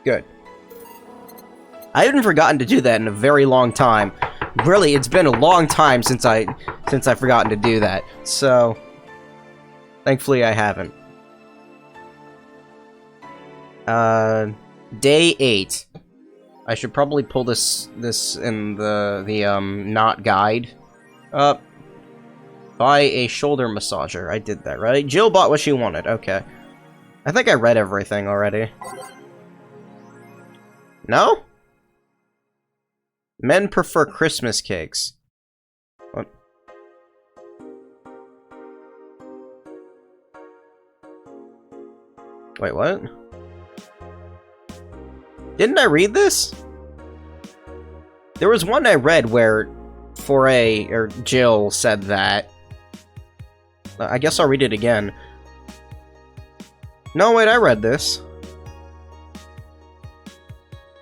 Good. I haven't forgotten to do that in a very long time. Really, it's been a long time since I've forgotten to do that. So, thankfully I haven't. Day 8. I should probably pull this in the not guide. Buy a shoulder massager. I did that, right? Jill bought what she wanted. Okay. I think I read everything already. No? Men prefer Christmas cakes. What? Wait, what? Didn't I read this? There was one I read where Foray, or Jill, said that. I guess I'll read it again. No, wait, I read this.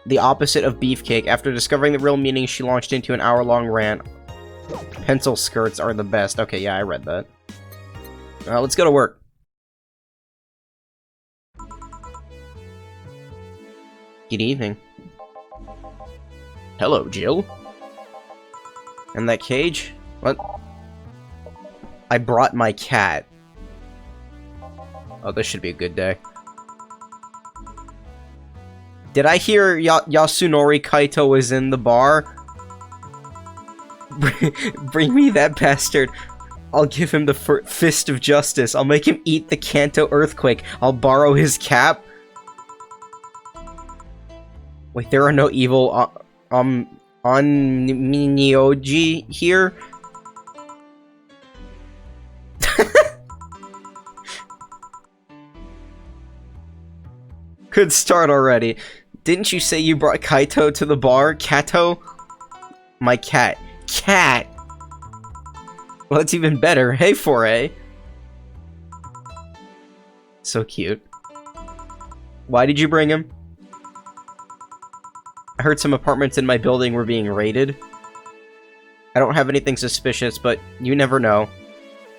The opposite of beefcake. After discovering the real meaning, she launched into an hour-long rant. Pencil skirts are the best. Okay, yeah, I read that. Let's go to work. Good evening. Hello, Jill. And that cage? What? I brought my cat. Oh, this should be a good day. Did I hear Yasunori Kaito was in the bar? Bring me that bastard. I'll give him the fist of justice. I'll make him eat the Kanto earthquake. I'll borrow his cap. Wait, there are no evil Onmyoji here? Good start already. Didn't you say you brought Kaito to the bar? Kato? My cat. Cat! Well, that's even better. Hey, Foray. So cute. Why did you bring him? I heard some apartments in my building were being raided. I don't have anything suspicious, but you never know.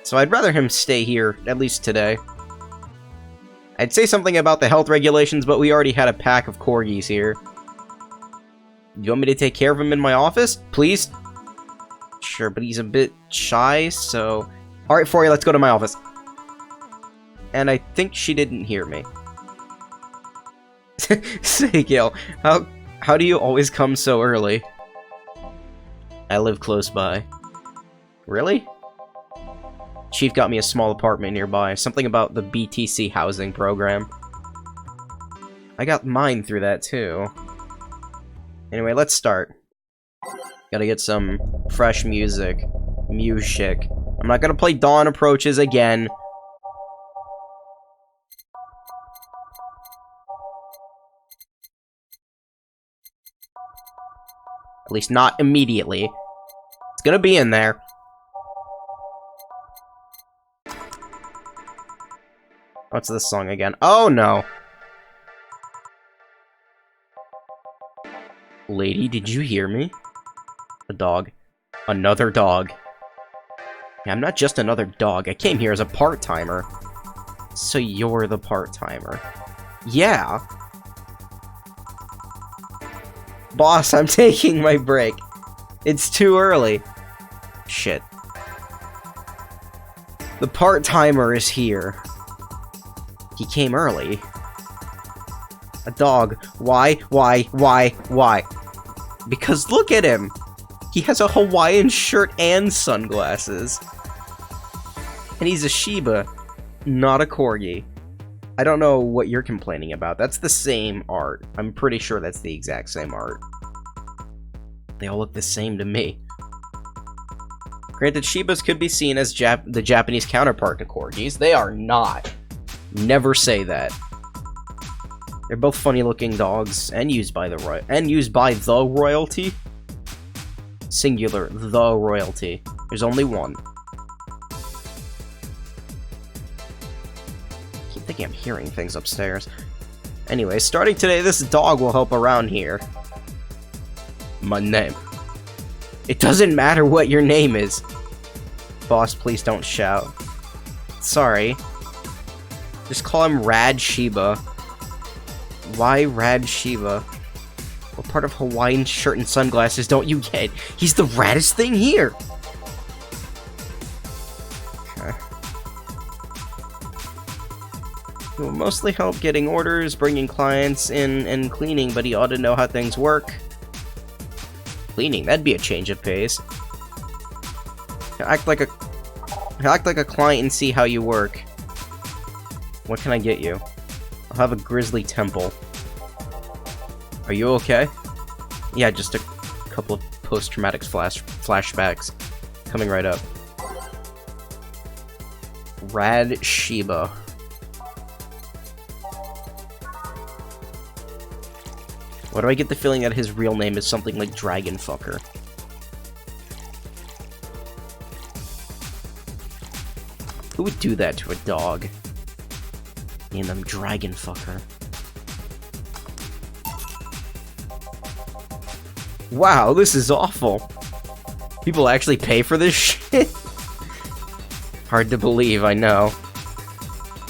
So I'd rather him stay here, at least today. I'd say something about the health regulations, but we already had a pack of corgis here. You want me to take care of him in my office? Please? Sure, but he's a bit shy, so... Alright, Foray, let's go to my office. And I think she didn't hear me. Say, Gil, how do you always come so early? I live close by. Really? Chief got me a small apartment nearby. Something about the BTC housing program. I got mine through that, too. Anyway, let's start. Gotta get some fresh music. Music. I'm not gonna play Dawn Approaches again. At least not immediately. It's gonna be in there. What's this song again? Oh, no. Lady, did you hear me? A dog. Another dog. Yeah, I'm not just another dog. I came here as a part-timer. So you're the part-timer. Yeah. Boss, I'm taking my break. It's too early. Shit. The part-timer is here. He came early. A dog. Why? Because look at him! He has a Hawaiian shirt and sunglasses. And he's a Shiba, not a Corgi. I don't know what you're complaining about. That's the same art. I'm pretty sure that's the exact same art. They all look the same to me. Granted, Shibas could be seen as the Japanese counterpart to Corgis. They are not. Never say that. They're both funny-looking dogs, and used by the royalty. Singular, the royalty. There's only one. I keep thinking I'm hearing things upstairs. Anyway, starting today, this dog will help around here. My name. It doesn't matter what your name is. Boss, please don't shout. Sorry. Just call him Rad Shiba. Why Rad Shiva? What part of Hawaiian shirt and sunglasses don't you get? He's the raddest thing here! Okay. He will mostly help getting orders, bringing clients in, and cleaning, but he ought to know how things work. Cleaning, that'd be a change of pace. He'll act like a client and see how you work. What can I get you? I'll have a grizzly temple. Are you okay? Yeah, just a couple of post-traumatic flashbacks. Coming right up. Rad Shiba. Why do I get the feeling that his real name is something like Dragon Fucker? Who would do that to a dog? Name them Dragon Fucker. Wow, this is awful. People actually pay for this shit? Hard to believe, I know.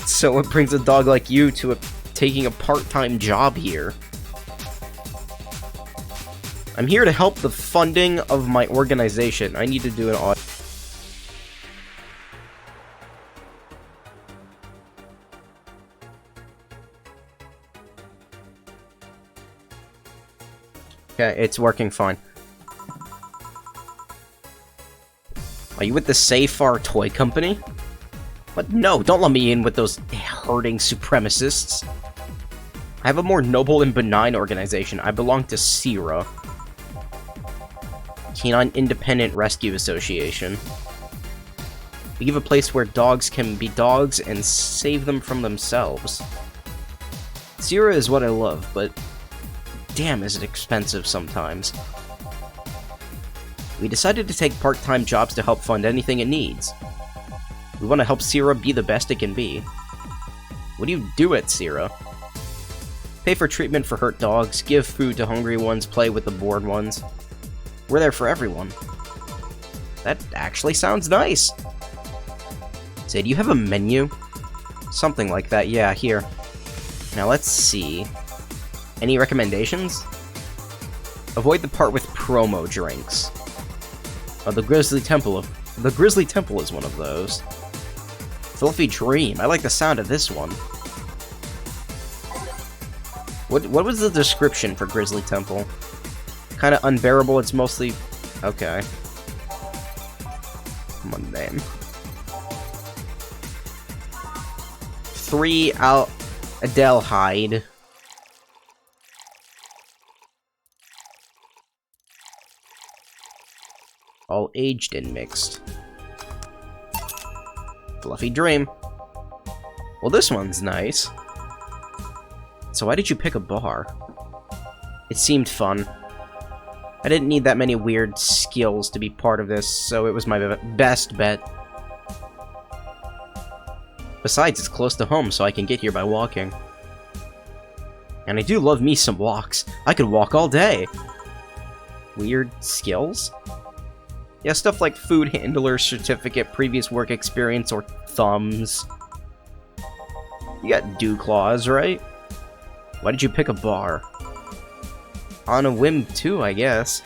So what brings a dog like you to taking a part-time job here? I'm here to help the funding of my organization. I need to do an audit. Okay, it's working fine. Are you with the Safar Toy Company? What? No, don't let me in with those herding supremacists. I have a more noble and benign organization. I belong to SIRA. Canine Independent Rescue Association. We give a place where dogs can be dogs and save them from themselves. SIRA is what I love, but damn, is it expensive sometimes. We decided to take part-time jobs to help fund anything it needs. We want to help SIRA be the best it can be. What do you do at SIRA? Pay for treatment for hurt dogs, give food to hungry ones, play with the bored ones. We're there for everyone. That actually sounds nice. Say, do you have a menu? Something like that, yeah, here. Now let's see. Any recommendations? Avoid the part with promo drinks. Oh, the Grizzly Temple is one of those. Filthy Dream. I like the sound of this one. What was the description for Grizzly Temple? Kind of unbearable. It's mostly okay. Come on, name. 3 Adelhyde. All aged and mixed. Fluffy Dream. Well, this one's nice. So why did you pick a bar? It seemed fun. I didn't need that many weird skills to be part of this, so it was my best bet. Besides, it's close to home, so I can get here by walking. And I do love me some walks. I could walk all day. Weird skills? Yeah, stuff like food handler certificate, previous work experience, or thumbs. You got dew claws, right? Why did you pick a bar? On a whim, too, I guess.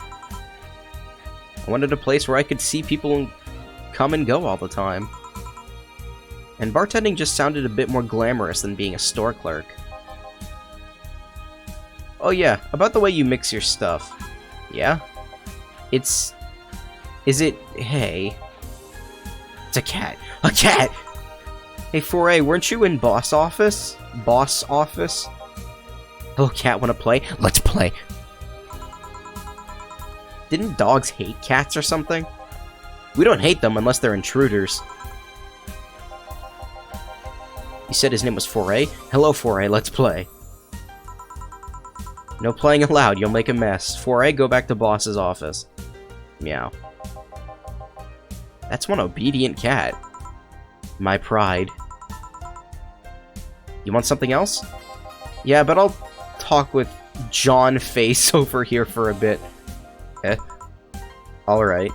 I wanted a place where I could see people come and go all the time. And bartending just sounded a bit more glamorous than being a store clerk. Oh yeah, about the way you mix your stuff. Yeah? Is it... Hey. It's a cat. A cat! Hey, 4A, weren't you in boss office? Boss office? Hello, cat, wanna play? Let's play! Didn't dogs hate cats or something? We don't hate them unless they're intruders. You said his name was 4A? Hello, 4A, let's play. No playing allowed, you'll make a mess. 4A, go back to boss's office. Meow. That's one obedient cat. My pride. You want something else? Yeah, but I'll talk with John Face over here for a bit. Alright.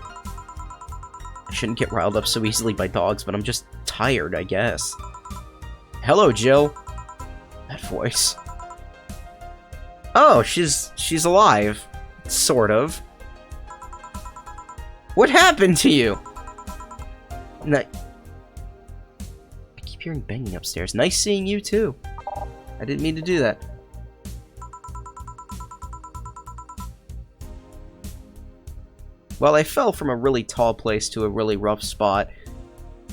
I shouldn't get riled up so easily by dogs, but I'm just tired, I guess. Hello, Jill. That voice. Oh, she's alive. Sort of. What happened to you? I keep hearing banging upstairs. Nice seeing you, too. I didn't mean to do that. Well, I fell from a really tall place to a really rough spot.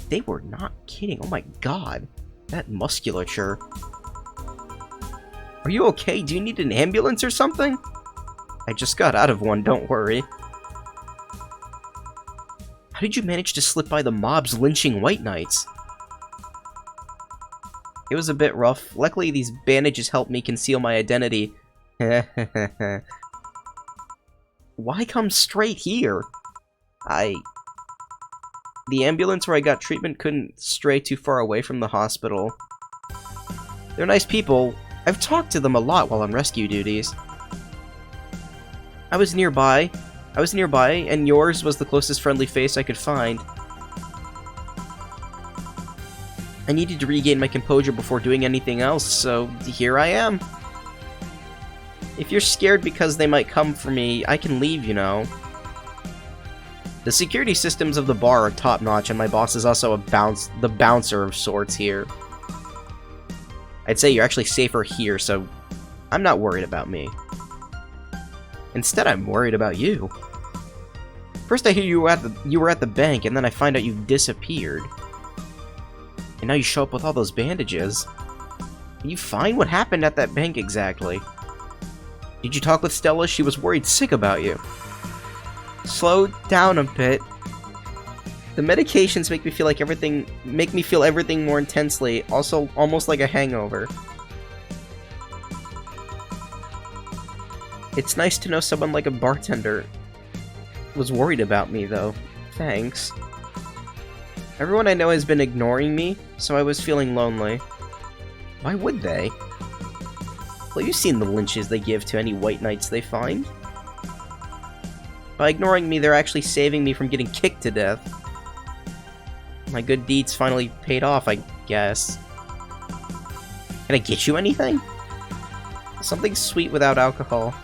They were not kidding. Oh my god. That musculature. Are you okay? Do you need an ambulance or something? I just got out of one, don't worry. How did you manage to slip by the mobs lynching White Knights? It was a bit rough. Luckily, these bandages helped me conceal my identity. Why come straight here? The ambulance where I got treatment couldn't stray too far away from the hospital. They're nice people. I've talked to them a lot while on rescue duties. I was nearby, and yours was the closest friendly face I could find. I needed to regain my composure before doing anything else, so here I am. If you're scared because they might come for me, I can leave, you know. The security systems of the bar are top-notch, and my boss is also the bouncer of sorts here. I'd say you're actually safer here, so I'm not worried about me. Instead, I'm worried about you. First I hear you were at the bank, and then I find out you disappeared. And now you show up with all those bandages. Are you fine? What happened at that bank exactly? Did you talk with Stella? She was worried sick about you. Slow down a bit. The medications make me feel everything more intensely, also almost like a hangover. It's nice to know someone like a bartender was worried about me, though. Thanks. Everyone I know has been ignoring me, so I was feeling lonely. Why would they? Well, you've seen the lynches they give to any White Knights they find. By ignoring me, they're actually saving me from getting kicked to death. My good deeds finally paid off, I guess. Can I get you anything? Something sweet without alcohol.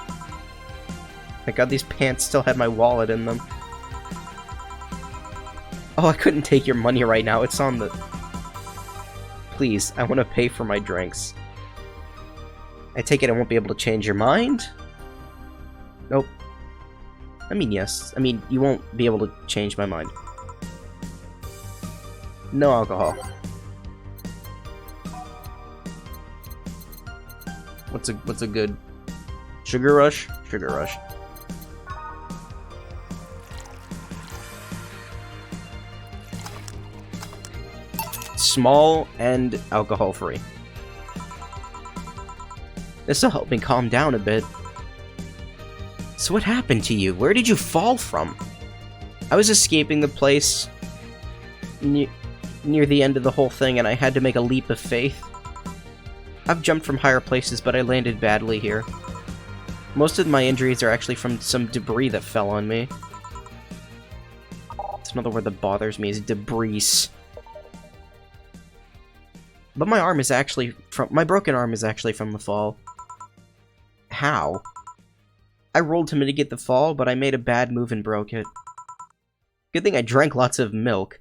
My god, these pants still had my wallet in them. Oh, I couldn't take your money right now. It's on the... Please, I want to pay for my drinks. I take it I won't be able to change your mind? Nope. I mean, yes. I mean, you won't be able to change my mind. No alcohol. What's a good... Sugar Rush? Sugar Rush. Small and alcohol-free. This'll help me calm down a bit. So what happened to you? Where did you fall from? I was escaping the place near the end of the whole thing, and I had to make a leap of faith. I've jumped from higher places, but I landed badly here. Most of my injuries are actually from some debris that fell on me. It's another word that bothers me, is debris. But my arm is actually from... My broken arm is actually from the fall. How? I rolled to mitigate the fall, but I made a bad move and broke it. Good thing I drank lots of milk.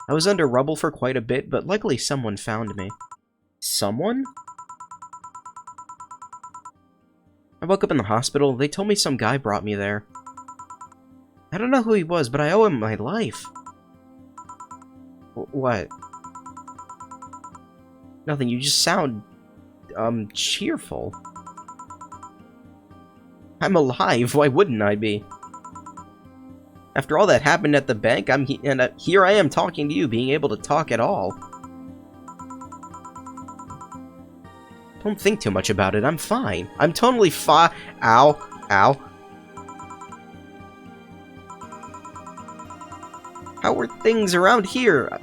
I was under rubble for quite a bit, but luckily someone found me. Someone? I woke up in the hospital. They told me some guy brought me there. I don't know who he was, but I owe him my life. What? Nothing, you just sound, cheerful. I'm alive, why wouldn't I be? After all that happened at the bank, here I am talking to you, being able to talk at all. Don't think too much about it, I'm fine. I'm totally fine. Ow. Ow. How were things around here?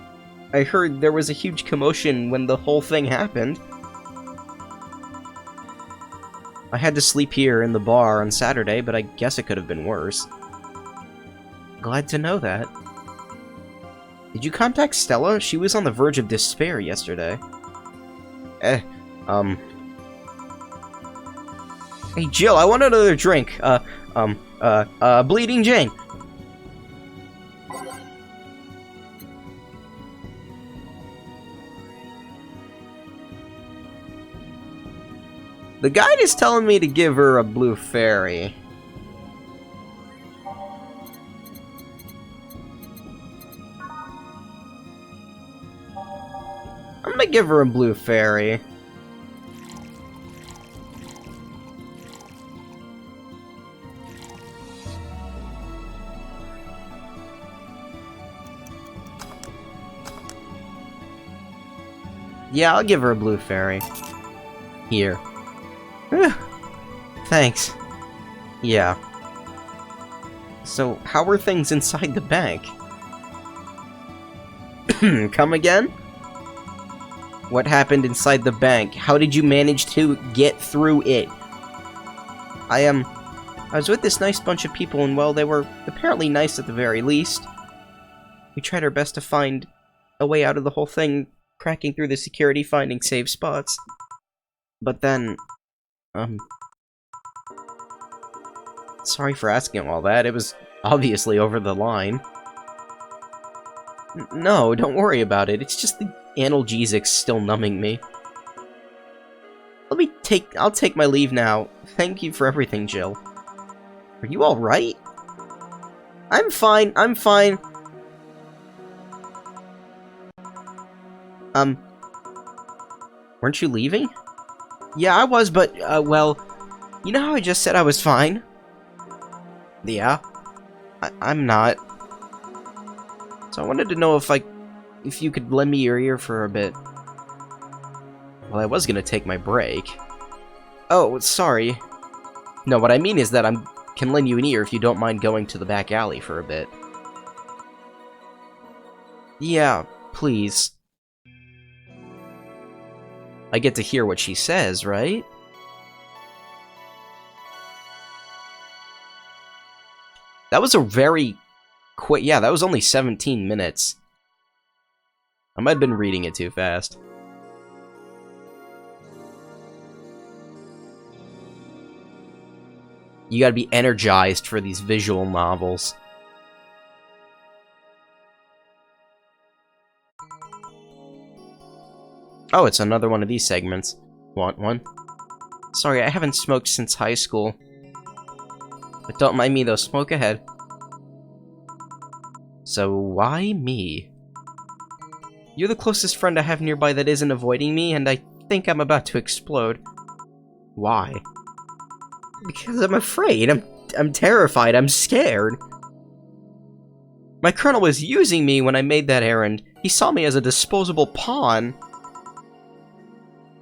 I heard there was a huge commotion when the whole thing happened. I had to sleep here in the bar on Saturday, but I guess it could have been worse. Glad to know that. Did you contact Stella? She was on the verge of despair yesterday. Hey, Jill, I want another drink. Bleeding Jane. The guide is telling me to give her a blue fairy. I'm gonna give her a blue fairy. Yeah, I'll give her a blue fairy. Here. Thanks. Yeah. So, how are things inside the bank? Come again? What happened inside the bank? How did you manage to get through it? I was with this nice bunch of people, and well, they were apparently nice at the very least. We tried our best to find a way out of the whole thing, cracking through the security, finding safe spots. But then, sorry for asking all that. It was obviously over the line. No, don't worry about it. It's just the analgesics still numbing me. I'll take my leave now. Thank you for everything, Jill. Are you alright? I'm fine, I'm fine. Weren't you leaving? Yeah, I was, but, well, you know how I just said I was fine? Yeah, I'm not. So I wanted to know if you could lend me your ear for a bit. Well, I was gonna take my break. Oh, sorry. No, what I mean is that I can lend you an ear if you don't mind going to the back alley for a bit. Yeah, please. I get to hear what she says, right? That was a very quick... Yeah, that was only 17 minutes. I might have been reading it too fast. You gotta be energized for these visual novels. Oh, it's another one of these segments. Want one? Sorry, I haven't smoked since high school. But don't mind me though, smoke ahead. So, why me? You're the closest friend I have nearby that isn't avoiding me, and I think I'm about to explode. Why? Because I'm afraid. I'm terrified. I'm scared. My colonel was using me when I made that errand. He saw me as a disposable pawn.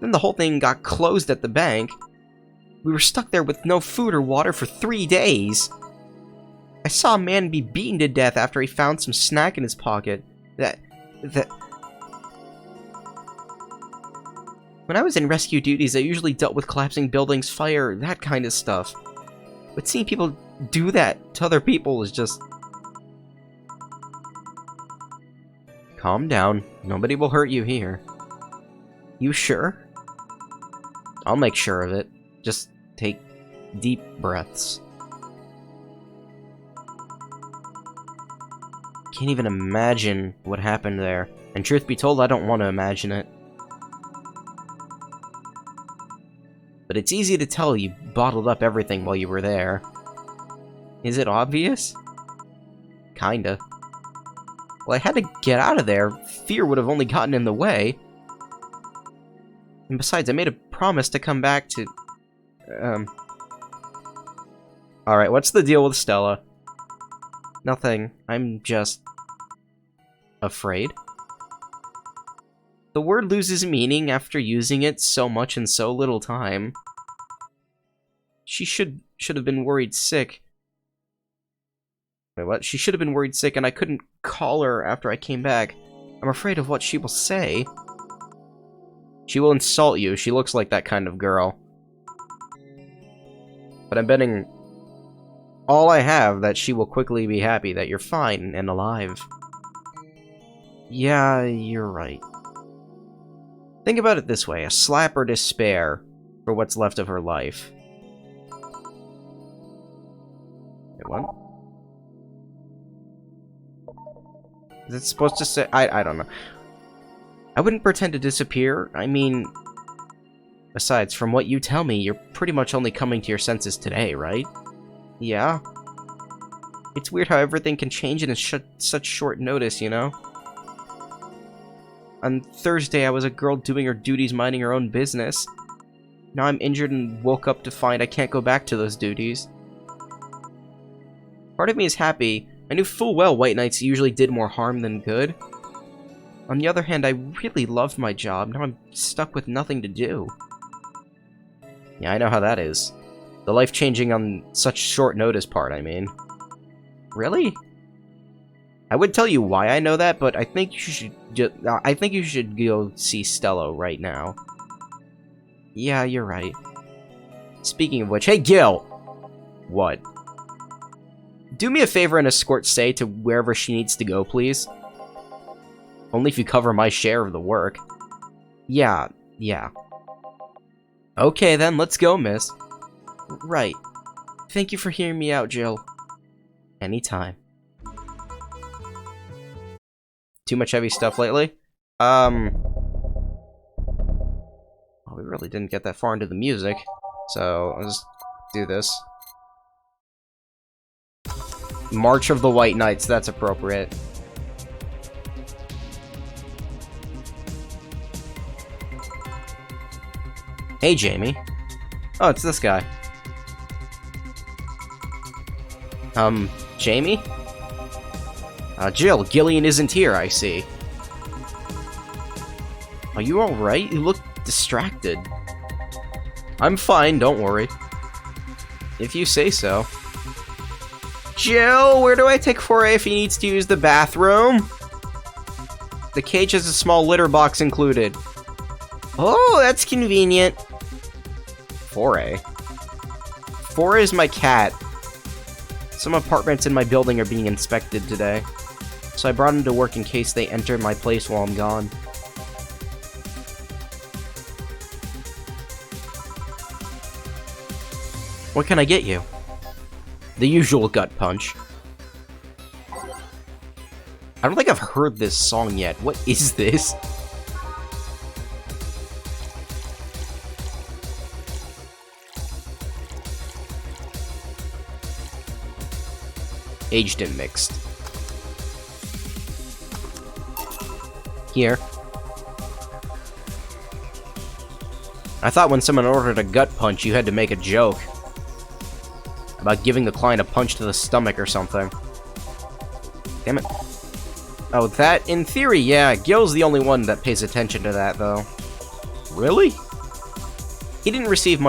Then the whole thing got closed at the bank. We were stuck there with no food or water for 3 days. I saw a man be beaten to death after he found some snack in his pocket. When I was in rescue duties, I usually dealt with collapsing buildings, fire, that kind of stuff. But seeing people do that to other people is just... Calm down. Nobody will hurt you here. You sure? I'll make sure of it. Just take deep breaths. Can't even imagine what happened there. And truth be told, I don't want to imagine it. But it's easy to tell you bottled up everything while you were there. Is it obvious? Kinda. Well, I had to get out of there. Fear would have only gotten in the way. And besides, I made a promise to come back to... Alright, what's the deal with Stella? Nothing. I'm just... afraid. The word loses meaning after using it so much in so little time. She should have been worried sick. Wait, what? She should have been worried sick, and I couldn't call her after I came back. I'm afraid of what she will say. She will insult you. She looks like that kind of girl. But I'm betting all I have that she will quickly be happy that you're fine and alive. Yeah, you're right. Think about it this way, a slap or despair for what's left of her life. Wait, what? Is it supposed to say... I don't know. I wouldn't pretend to disappear. I mean... Besides, from what you tell me, you're pretty much only coming to your senses today, right? Yeah. It's weird how everything can change in such short notice, you know? On Thursday, I was a girl doing her duties minding her own business. Now I'm injured and woke up to find I can't go back to those duties. Part of me is happy. I knew full well White Knights usually did more harm than good. On the other hand, I really loved my job. Now I'm stuck with nothing to do. Yeah, I know how that is. The life-changing on such short notice part, I mean. Really? I would tell you why I know that, but I think you should go see Stello right now. Yeah, you're right. Speaking of which, hey Gil! What? Do me a favor and escort Sei to wherever she needs to go, please. Only if you cover my share of the work. Yeah. Okay then, let's go, miss. Right. Thank you for hearing me out, Jill. Anytime. Too much heavy stuff lately? Well, we really didn't get that far into the music, so I'll just do this. March of the White Knights, that's appropriate. Hey, Jamie. Oh, it's this guy. Jamie? Jill, Gillian isn't here, I see. Are you alright? You look distracted. I'm fine, don't worry. If you say so. Jill, where do I take Foray if he needs to use the bathroom? The cage has a small litter box included. Oh, that's convenient. Foray? Foray is my cat. Some apartments in my building are being inspected today, so I brought him to work in case they enter my place while I'm gone. What can I get you? The usual gut punch. I don't think I've heard this song yet. What is this? Aged and mixed. Here. I thought when someone ordered a gut punch, you had to make a joke about giving the client a punch to the stomach or something. Damn it. Oh, that, in theory, yeah, Gil's the only one that pays attention to that, though. Really? He didn't receive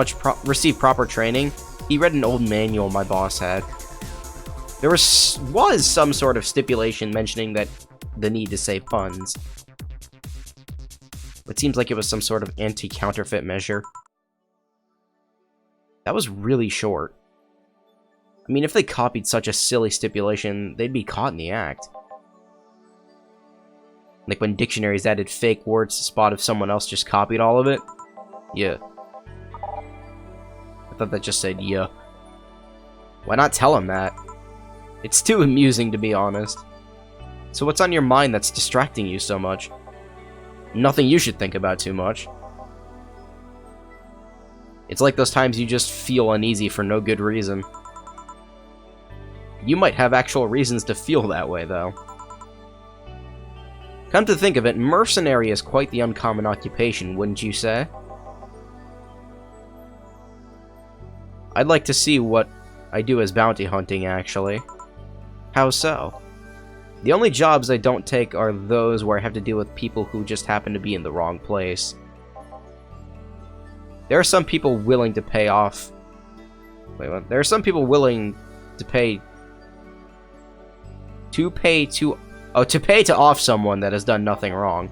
proper training. He read an old manual my boss had. There was some sort of stipulation mentioning that the need to save funds. It seems like it was some sort of anti-counterfeit measure. That was really short. I mean, if they copied such a silly stipulation, they'd be caught in the act. Like when dictionaries added fake words to spot if someone else just copied all of it? Yeah. I thought that just said yeah. Why not tell him that? It's too amusing, to be honest. So what's on your mind that's distracting you so much? Nothing you should think about too much. It's like those times you just feel uneasy for no good reason. You might have actual reasons to feel that way, though. Come to think of it, mercenary is quite the uncommon occupation, wouldn't you say? I'd like to see what I do as bounty hunting, actually. How so? The only jobs I don't take are those where I have to deal with people who just happen to be in the wrong place. There are some people willing to pay off... Wait, what? There are some people willing to pay... To pay to off someone that has done nothing wrong.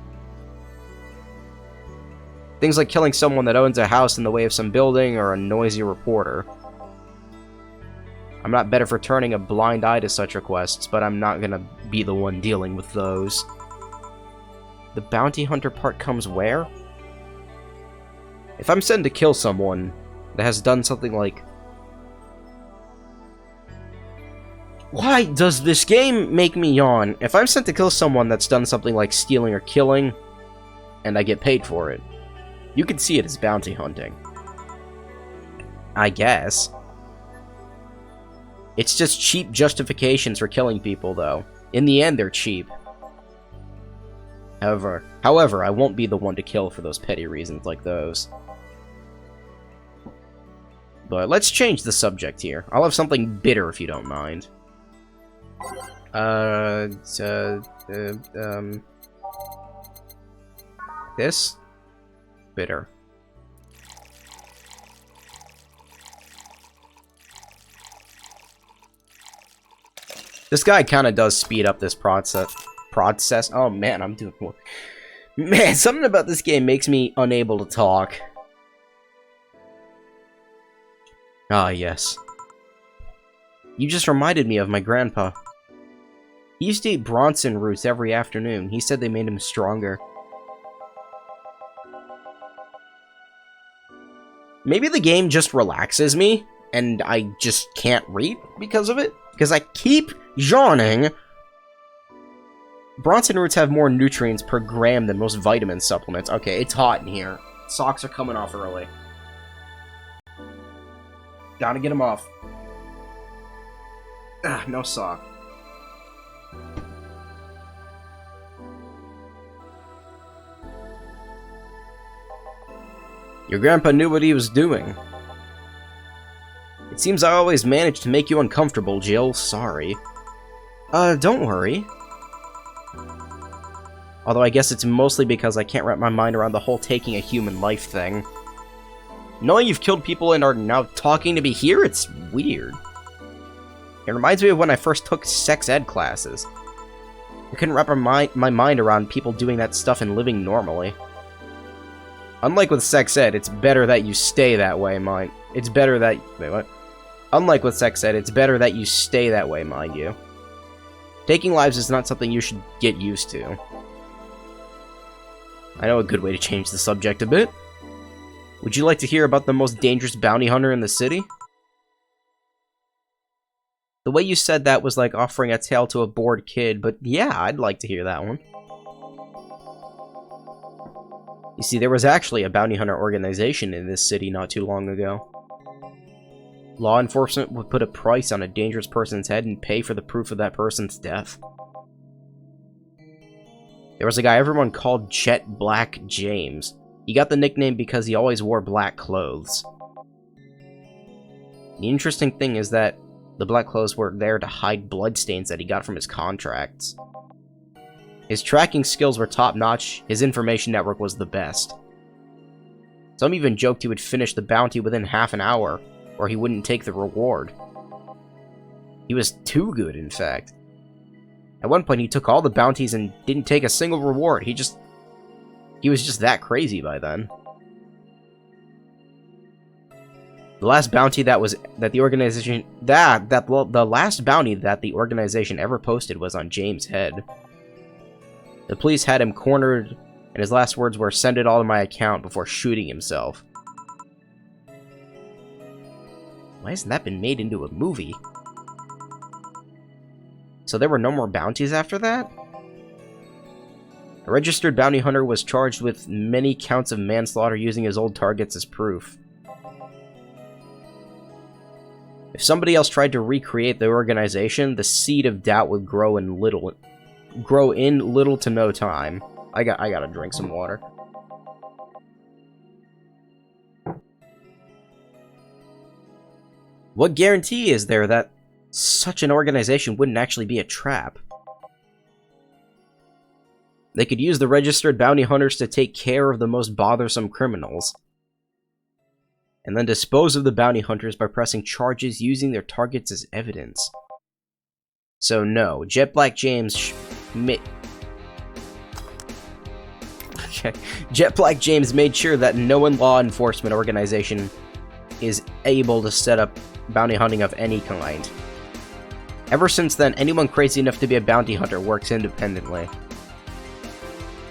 Things like killing someone that owns a house in the way of some building or a noisy reporter. I'm not better for turning a blind eye to such requests, but I'm not gonna be the one dealing with those. The bounty hunter part comes where? If I'm sent to kill someone that has done something like... Why does this game make me yawn? If I'm sent to kill someone that's done something like stealing or killing, and I get paid for it, you could see it as bounty hunting. I guess. It's just cheap justifications for killing people, though. In the end, they're cheap. However, I won't be the one to kill for those petty reasons like those. But let's change the subject here. I'll have something bitter if you don't mind. This? Bitter. This guy kind of does speed up this process. Oh man, I'm doing... Man, something about this game makes me unable to talk. Ah, yes. You just reminded me of my grandpa. He used to eat Bronson roots every afternoon. He said they made him stronger. Maybe the game just relaxes me, and I just can't read because of it? Because I keep yawning. Bronson roots have more nutrients per gram than most vitamin supplements. Okay, it's hot in here. Socks are coming off early. Gotta get them off. Ah, no sock. Your grandpa knew what he was doing. It seems I always manage to make you uncomfortable, Jill. Sorry. Don't worry. Although I guess it's mostly because I can't wrap my mind around the whole taking a human life thing. Knowing you've killed people and are now talking to me here, it's weird. It reminds me of when I first took sex ed classes. I couldn't wrap my mind around people doing that stuff and living normally. Unlike with sex ed, it's better that you stay that way, mind. It's better that... Wait, what? Unlike with sex ed, it's better that you stay that way, mind you. Taking lives is not something you should get used to. I know a good way to change the subject a bit. Would you like to hear about the most dangerous bounty hunter in the city? The way you said that was like offering a tale to a bored kid, but yeah, I'd like to hear that one. You see, there was actually a bounty hunter organization in this city not too long ago. Law enforcement would put a price on a dangerous person's head and pay for the proof of that person's death. There was a guy everyone called Jet Black James. He got the nickname because he always wore black clothes. The interesting thing is that the black clothes were there to hide bloodstains that he got from his contracts. His tracking skills were top-notch, his information network was the best. Some even joked he would finish the bounty within half an hour, or he wouldn't take the reward. He was too good, in fact. At one point, he took all the bounties and didn't take a single reward. He was just that crazy by then. The last bounty the last bounty that the organization ever posted was on James' head. The police had him cornered, and his last words were, "Send it all to my account," before shooting himself. Why hasn't that been made into a movie? So there were no more bounties after that? A registered bounty hunter was charged with many counts of manslaughter using his old targets as proof. If somebody else tried to recreate the organization, the seed of doubt would grow in little to no time. I gotta drink some water. What guarantee is there that such an organization wouldn't actually be a trap? They could use the registered bounty hunters to take care of the most bothersome criminals, and then dispose of the bounty hunters by pressing charges using their targets as evidence. So no, Jet Black James Jet Black James made sure that no law enforcement organization is able to set up bounty hunting of any kind. Ever since then, anyone crazy enough to be a bounty hunter works independently.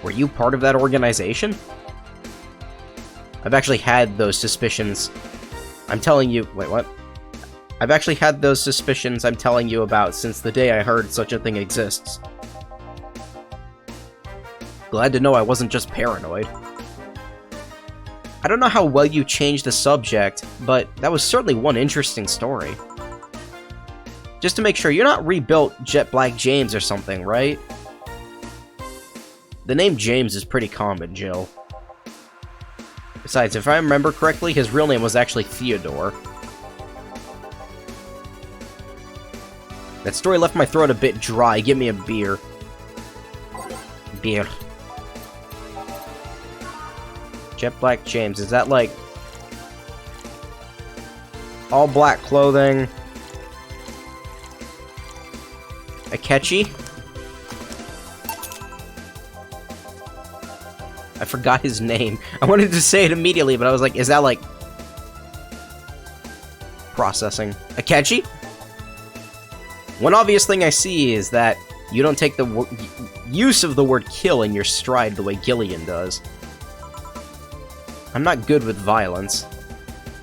Were you part of that organization? I've actually had those suspicions. I'm telling you... Wait, what? I've actually had those suspicions I'm telling you about since the day I heard such a thing exists. Glad to know I wasn't just paranoid. I don't know how well you changed the subject, but that was certainly one interesting story. Just to make sure, you're not rebuilt Jet Black James or something, right? The name James is pretty common, Jill. Besides, if I remember correctly, his real name was actually Theodore. That story left my throat a bit dry. Give me a beer. Beer. Jet Black James, is that like... all black clothing? Akechi? I forgot his name. I wanted to say it immediately, but I was like, is that like... processing. Akechi? One obvious thing I see is that you don't take the use of the word kill in your stride the way Gillian does. I'm not good with violence.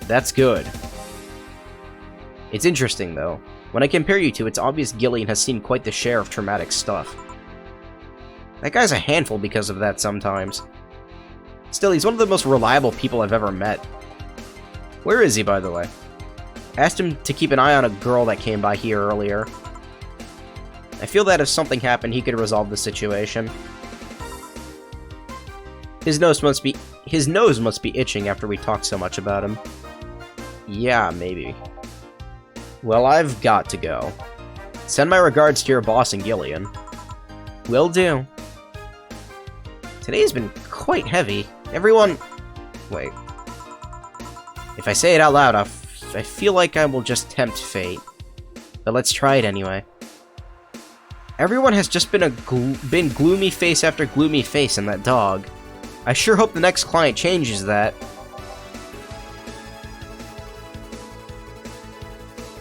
That's good. It's interesting, though. When I compare you two, it's obvious Gillian has seen quite the share of traumatic stuff. That guy's a handful because of that sometimes. Still, he's one of the most reliable people I've ever met. Where is he, by the way? I asked him to keep an eye on a girl that came by here earlier. I feel that if something happened, he could resolve the situation. His nose must be itching after we talked so much about him. Yeah, maybe. Well, I've got to go. Send my regards to your boss and Gillian. Will do. Today's been quite heavy. Everyone... Wait. If I say it out loud, I feel like I will just tempt fate. But let's try it anyway. Everyone has just been gloomy face after gloomy face in that dog. I sure hope the next client changes that.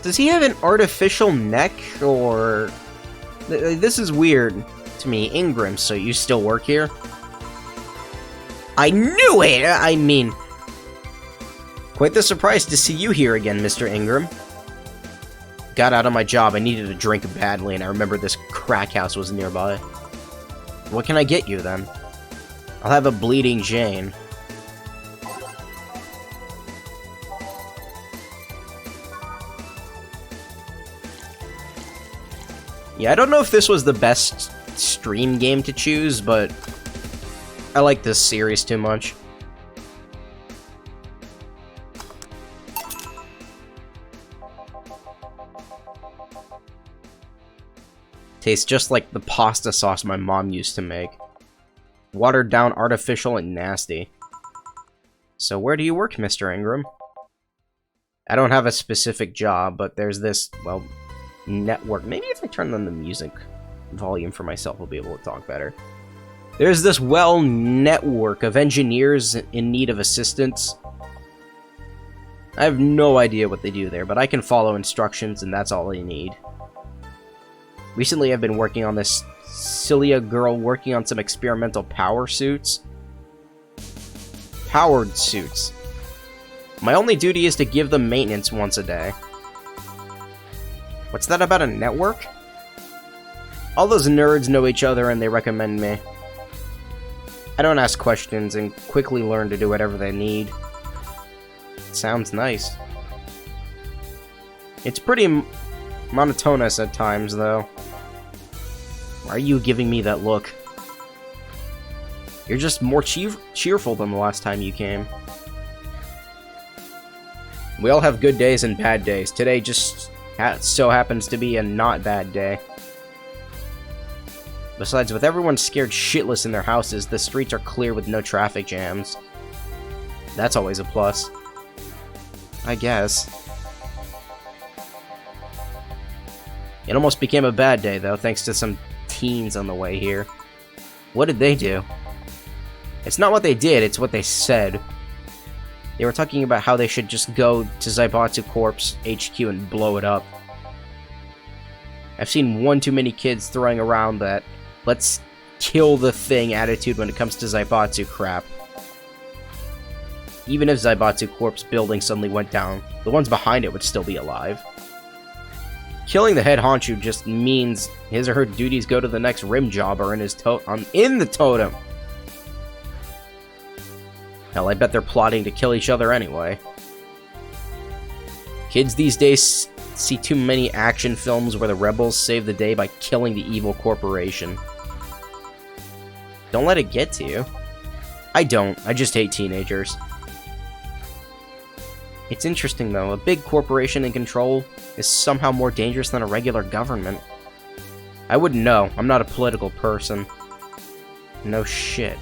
Does he have an artificial neck, or... This is weird to me. Ingram, so you still work here? I knew it! I mean... Quite the surprise to see you here again, Mr. Ingram. Got out of my job, I needed a drink badly, and I remembered this crack house was nearby. What can I get you, then? I'll have a Bleeding Jane. Yeah, I don't know if this was the best stream game to choose, but I like this series too much. Tastes just like the pasta sauce my mom used to make. Watered down, artificial, and nasty. So where do you work, Mr. Ingram? I don't have a specific job, but there's this, well, network. Maybe if I turn on the music volume for myself, I'll be able to talk better. There's this, well, network of engineers in need of assistance. I have no idea what they do there, but I can follow instructions, and that's all they need. Recently, I've been working on this Cilia girl working on some experimental power suits. Powered suits. My only duty is to give them maintenance once a day. What's that about a network? All those nerds know each other and they recommend me. I don't ask questions and quickly learn to do whatever they need. Sounds nice. It's pretty monotonous at times, though. Why are you giving me that look? You're just more cheerful than the last time you came. We all have good days and bad days. Today just so happens to be a not bad day. Besides, with everyone scared shitless in their houses, the streets are clear with no traffic jams. That's always a plus. I guess. It almost became a bad day, though, thanks to some teens on the way here. What did they do? It's not what they did, it's what they said. They were talking about how they should just go to Zaibatsu Corp's HQ and blow it up. I've seen one too many kids throwing around that let's kill the thing attitude when it comes to Zaibatsu crap. Even if Zaibatsu Corp's building suddenly went down, the ones behind it would still be alive. Killing the head honcho just means his or her duties go to the next rim jobber in his in the totem. Hell, I bet they're plotting to kill each other anyway. Kids these days see too many action films where the rebels save the day by killing the evil corporation. Don't let it get to you. I don't. I just hate teenagers. It's interesting, though. A big corporation in control is somehow more dangerous than a regular government. I wouldn't know. I'm not a political person. No shit.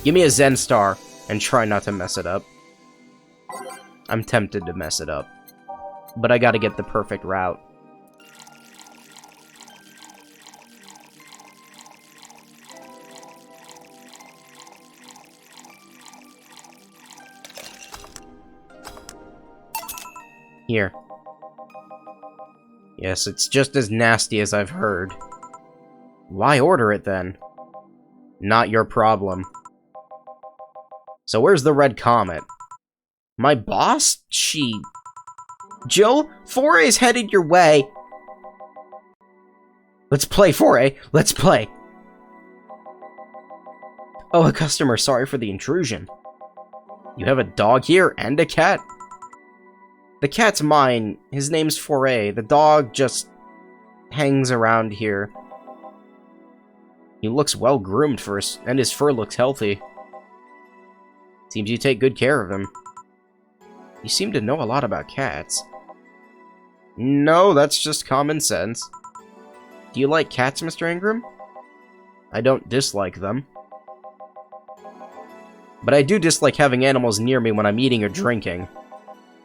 Give me a Zen Star, and try not to mess it up. I'm tempted to mess it up. But I gotta get the perfect route. Here. Yes, it's just as nasty as I've heard. Why order it, then? Not your problem. So where's the red comet? My boss? Joe, Foray's headed your way. Let's play, Foray. Let's play. Oh, a customer. Sorry for the intrusion. You have a dog here and a cat. The cat's mine. His name's Foray. The dog just hangs around here. He looks well groomed and his fur looks healthy. Seems you take good care of him. You seem to know a lot about cats. No, that's just common sense. Do you like cats, Mr. Ingram? I don't dislike them. But I do dislike having animals near me when I'm eating or drinking.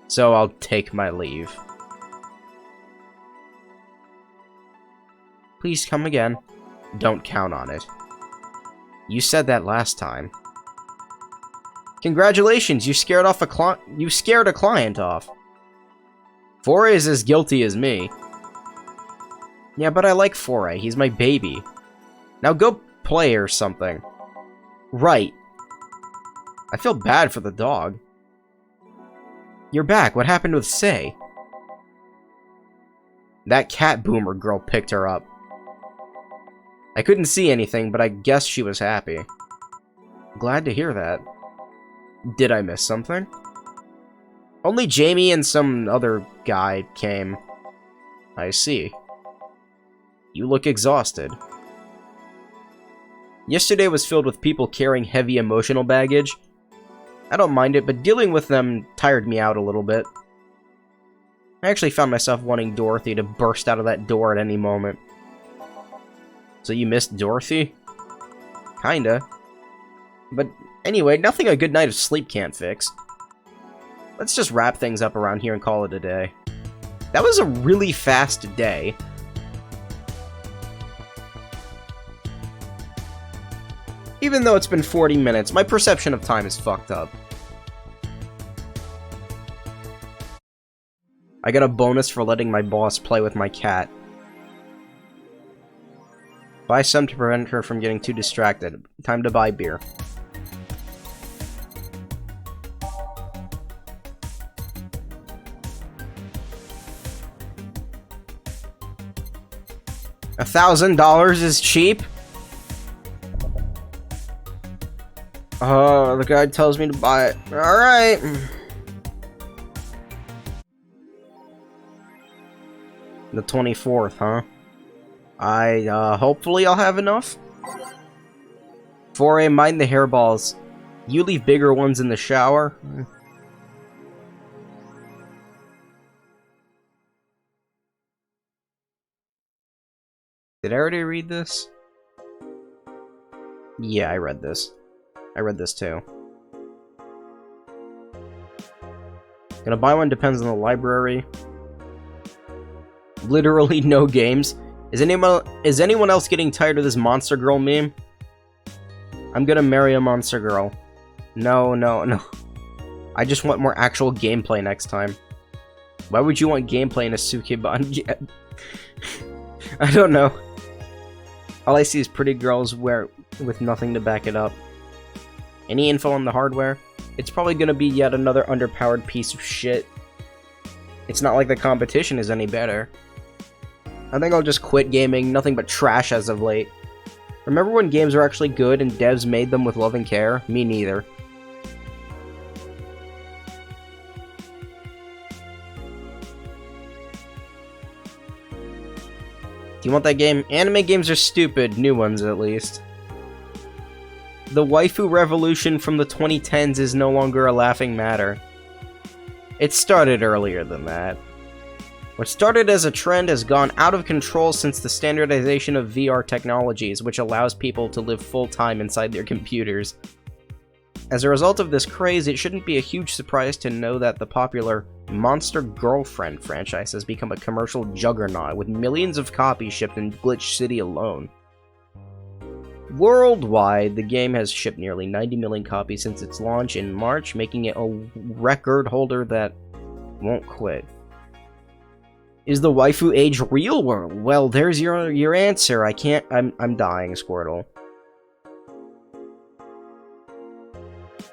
So I'll take my leave. Please come again. Don't count on it. You said that last time. Congratulations, you scared a client off. Foray is as guilty as me. Yeah, but I like Foray. He's my baby. Now go play or something. Right. I feel bad for the dog. You're back. What happened with Say? That cat boomer girl picked her up. I couldn't see anything, but I guess she was happy. Glad to hear that. Did I miss something? Only Jamie and some other guy came. I see. You look exhausted. Yesterday was filled with people carrying heavy emotional baggage. I don't mind it, but dealing with them tired me out a little bit. I actually found myself wanting Dorothy to burst out of that door at any moment. So you missed Dorothy? Kinda. But anyway, nothing a good night of sleep can't fix. Let's just wrap things up around here and call it a day. That was a really fast day. Even though it's been 40 minutes, my perception of time is fucked up. I got a bonus for letting my boss play with my cat. Buy some to prevent her from getting too distracted. Time to buy beer. $1,000 is cheap? Oh, the guy tells me to buy it. Alright. The 24th, huh? Hopefully I'll have enough. Foray, mind the hairballs. You leave bigger ones in the shower. Did I already read this? Yeah, I read this. I read this too. Gonna buy one depends on the library. Literally no games. Is anyone else getting tired of this monster girl meme? I'm gonna marry a monster girl. No, no, no. I just want more actual gameplay next time. Why would you want gameplay in a Sukeban? I don't know. All I see is pretty girls with nothing to back it up. Any info on the hardware? It's probably gonna be yet another underpowered piece of shit. It's not like the competition is any better. I think I'll just quit gaming, nothing but trash as of late. Remember when games were actually good and devs made them with love and care? Me neither. Do you want that game? Anime games are stupid, new ones at least. The waifu revolution from the 2010s is no longer a laughing matter. It started earlier than that. What started as a trend has gone out of control since the standardization of VR technologies, which allows people to live full-time inside their computers. As a result of this craze, it shouldn't be a huge surprise to know that the popular Monster Girlfriend franchise has become a commercial juggernaut, with millions of copies shipped in Glitch City alone. Worldwide, the game has shipped nearly 90 million copies since its launch in March, making it a record holder that won't quit. Is the waifu age real? Well, there's your answer. I'm dying, Squirtle.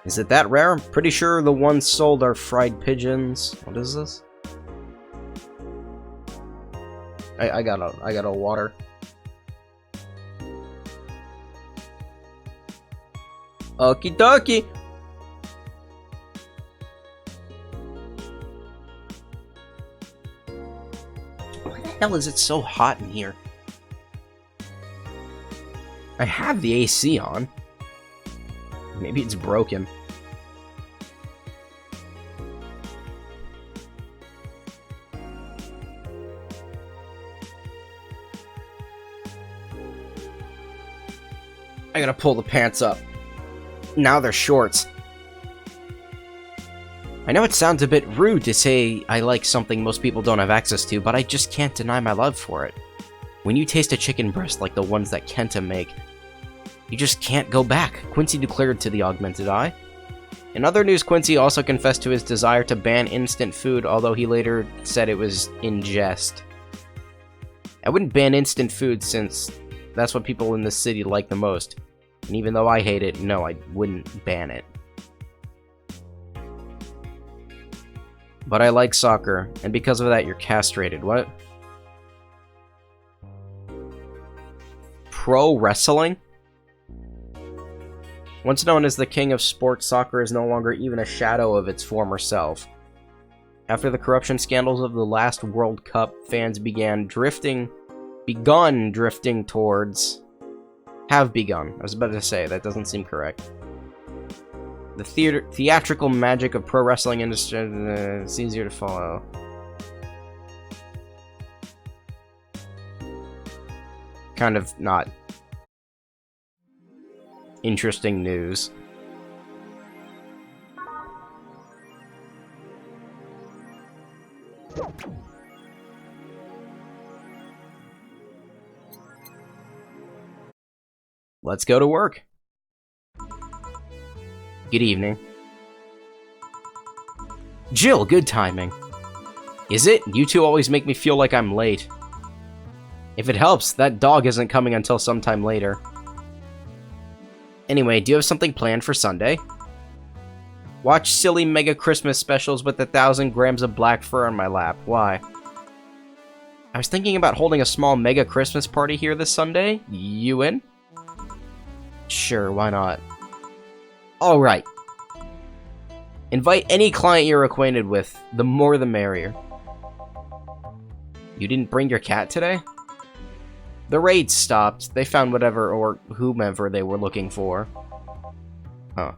Is it that rare? I'm pretty sure the ones sold are fried pigeons. What is this? I got a water. Okie dokie. Why the hell is it so hot in here? I have the AC on. Maybe it's broken. I gotta pull the pants up. Now they're shorts. I know it sounds a bit rude to say I like something most people don't have access to, but I just can't deny my love for it. When you taste a chicken breast like the ones that Kenta make, you just can't go back, Quincy declared to the Augmented Eye. In other news, Quincy also confessed to his desire to ban instant food, although he later said it was in jest. I wouldn't ban instant food since that's what people in this city like the most. And even though I hate it, no, I wouldn't ban it. But I like soccer, and because of that, you're castrated. What? Pro wrestling? Once known as the king of sports, soccer is no longer even a shadow of its former self. After the corruption scandals of the last World Cup, fans begun drifting towards... Have begun. I was about to say, that doesn't seem correct. The theatrical magic of pro wrestling industry is easier to follow. Kind of not interesting news. Let's go to work. Good evening. Jill, good timing. Is it? You two always make me feel like I'm late. If it helps, that dog isn't coming until sometime later. Anyway, do you have something planned for Sunday? Watch silly mega Christmas specials with 1,000 grams of black fur on my lap. Why? I was thinking about holding a small mega Christmas party here this Sunday. You in? Sure, why not? Alright. Invite any client you're acquainted with. The more the merrier. You didn't bring your cat today? The raid stopped. They found whatever or whomever they were looking for. Huh.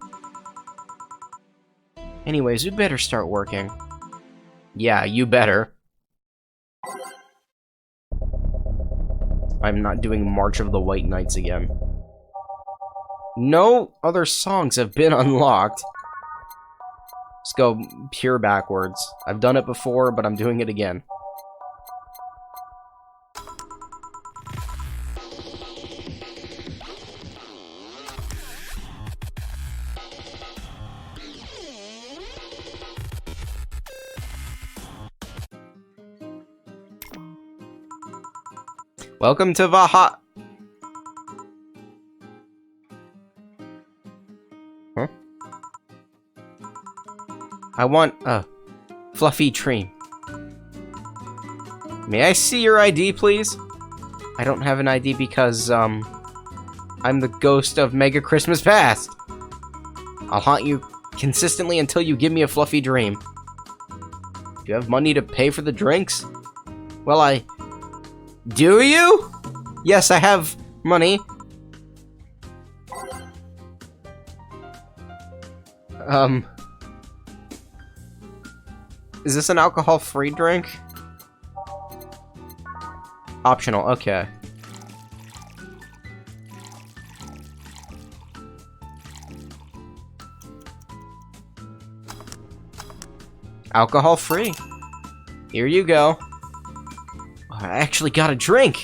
Anyways, you'd better start working. Yeah, you better. I'm not doing March of the White Knights again. No other songs have been unlocked. Let's go pure backwards. I've done it before, but I'm doing it again. Welcome to Vaha. Huh? I want a fluffy dream. May I see your ID, please? I don't have an ID because, I'm the ghost of Mega Christmas Past. I'll haunt you consistently until you give me a fluffy dream. Do you have money to pay for the drinks? Well, Do you? Yes, I have money. Is this an alcohol-free drink? Optional, okay. Alcohol-free. Here you go. Oh, I actually got a drink!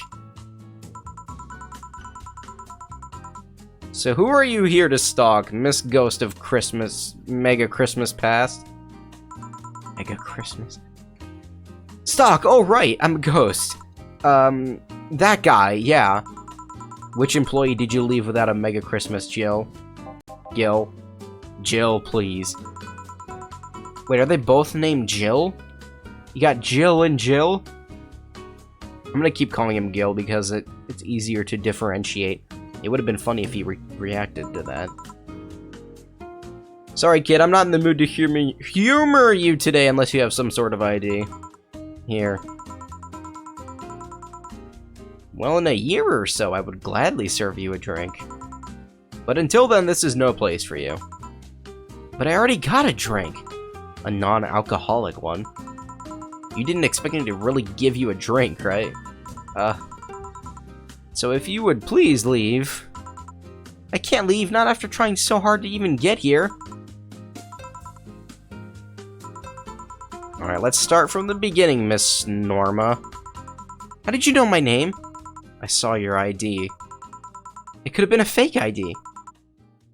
So who are you here to stalk, Miss Ghost of Christmas, Mega Christmas Past? Mega Christmas... Stalk! Oh, right, I'm a ghost. That guy, yeah. Which employee did you leave without a Mega Christmas, Jill? Gil? Jill, please. Wait, are they both named Jill? You got Jill and Jill? I'm gonna keep calling him Gil because it's easier to differentiate. It would have been funny if he reacted to that. Sorry, kid, I'm not in the mood to humor you today unless you have some sort of ID. Here. Well, in a year or so, I would gladly serve you a drink. But until then, this is no place for you. But I already got a drink. A non-alcoholic one. You didn't expect me to really give you a drink, right? So if you would please leave. I can't leave, not after trying so hard to even get here. Alright, let's start from the beginning, Miss Norma. How did you know my name? I saw your ID. It could have been a fake ID.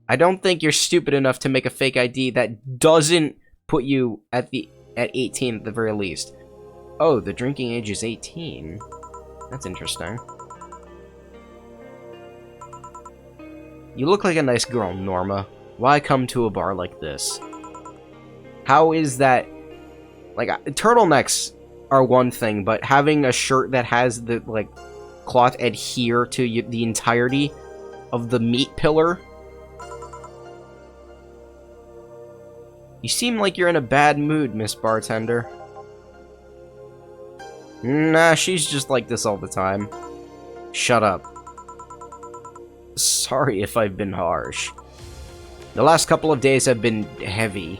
I don't think you're stupid enough to make a fake ID that doesn't put you at 18 at the very least. Oh, the drinking age is 18. That's interesting. You look like a nice girl, Norma. Why come to a bar like this? How is that... Like, turtlenecks are one thing, but having a shirt that has the, like, cloth adhere to the entirety of the meat pillar? You seem like you're in a bad mood, Miss Bartender. Nah, she's just like this all the time. Shut up. Sorry if I've been harsh. The last couple of days have been heavy.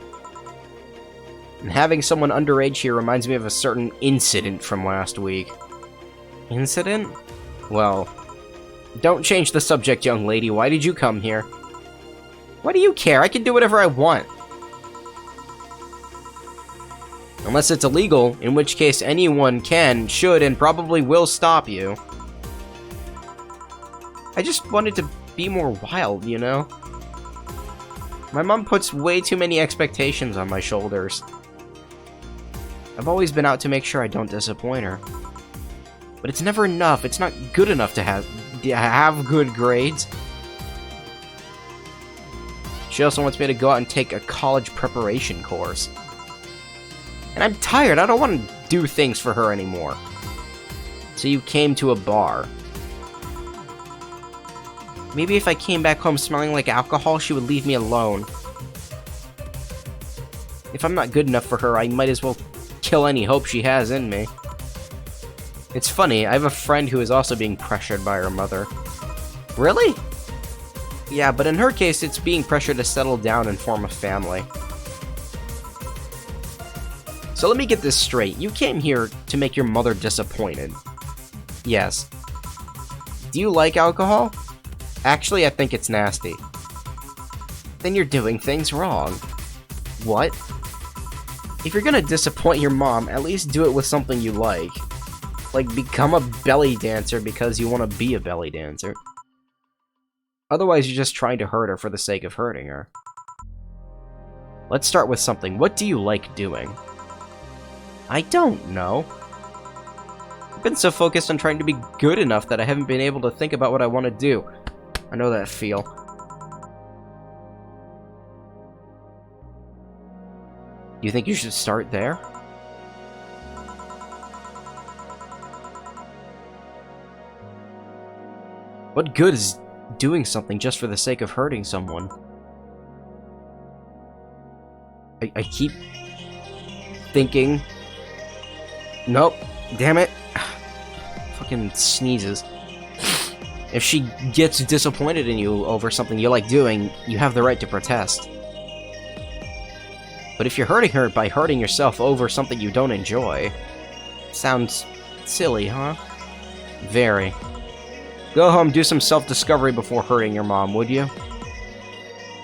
And having someone underage here reminds me of a certain incident from last week. Incident? Well, don't change the subject, young lady. Why did you come here? Why do you care? I can do whatever I want. Unless it's illegal, in which case anyone can, should, and probably will stop you. I just wanted to be more wild, you know? My mom puts way too many expectations on my shoulders. I've always been out to make sure I don't disappoint her. But it's never enough. It's not good enough to have good grades. She also wants me to go out and take a college preparation course. And I'm tired. I don't want to do things for her anymore. So you came to a bar. Maybe if I came back home smelling like alcohol, she would leave me alone. If I'm not good enough for her, I might as well kill any hope she has in me. It's funny, I have a friend who is also being pressured by her mother. Really? Yeah, but in her case, it's being pressured to settle down and form a family. So let me get this straight. You came here to make your mother disappointed. Yes. Do you like alcohol? Actually, I think it's nasty. Then you're doing things wrong. What? If you're gonna disappoint your mom, at least do it with something you like. Like, become a belly dancer because you want to be a belly dancer. Otherwise, you're just trying to hurt her for the sake of hurting her. Let's start with something. What do you like doing? I don't know. I've been so focused on trying to be good enough that I haven't been able to think about what I want to do. I know that feel. You think you should start there? What good is doing something just for the sake of hurting someone? I keep thinking... Nope. Damn it. Fucking sneezes. If she gets disappointed in you over something you like doing, you have the right to protest. But if you're hurting her by hurting yourself over something you don't enjoy... Sounds silly, huh? Very. Go home, do some self-discovery before hurting your mom, would you?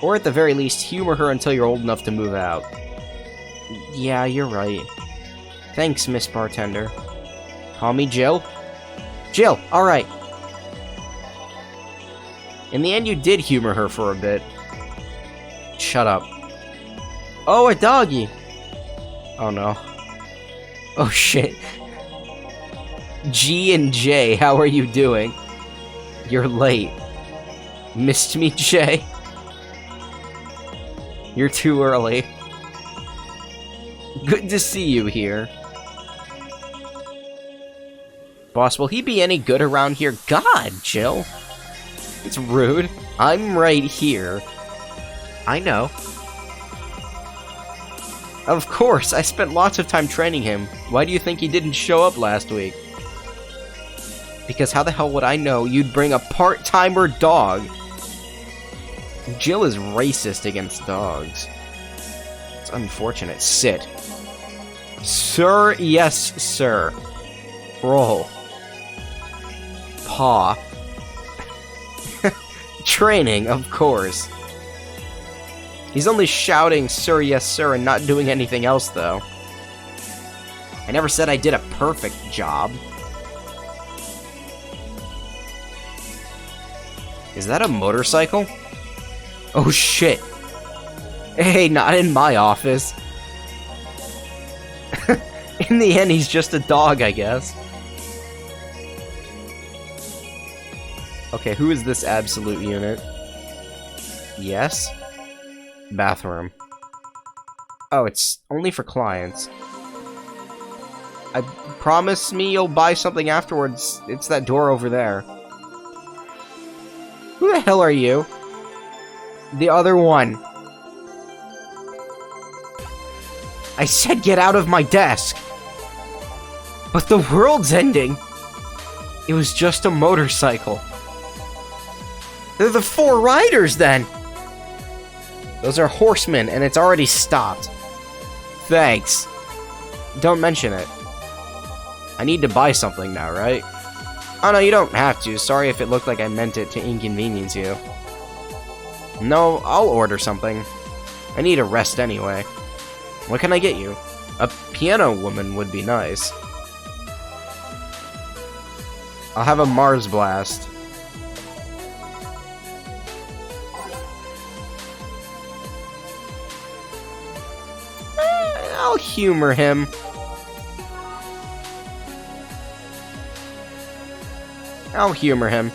Or at the very least, humor her until you're old enough to move out. Yeah, you're right. Thanks, Miss Bartender. Call me Jill? Jill, alright. In the end, you did humor her for a bit. Shut up. Oh, a doggy! Oh no. Oh shit. G and J, how are you doing? You're late. Missed me, Jay? You're too early. Good to see you here. Boss, will he be any good around here? God, Jill. It's rude. I'm right here. I know. Of course, I spent lots of time training him. Why do you think he didn't show up last week? Because how the hell would I know you'd bring a part-timer dog? Jill is racist against dogs. It's unfortunate. Sit. Sir, yes, sir. Roll. Paw. Training, of course. He's only shouting, sir, yes, sir, and not doing anything else, though. I never said I did a perfect job. Is that a motorcycle? Oh shit. Hey, not in my office. In the end, he's just a dog, I guess. Okay, who is this absolute unit? Yes? Bathroom. Oh, it's only for clients. Promise me you'll buy something afterwards. It's that door over there. Who the hell are you? The other one. I said get out of my desk. But the world's ending. It was just a motorcycle. They're the four riders, then. Those are horsemen, and it's already stopped. Thanks. Don't mention it. I need to buy something now, right? Oh, no, you don't have to. Sorry if it looked like I meant it to inconvenience you. No, I'll order something. I need a rest anyway. What can I get you? A piano woman would be nice. I'll have a Mars Blast. I'll humor him. I'll humor him.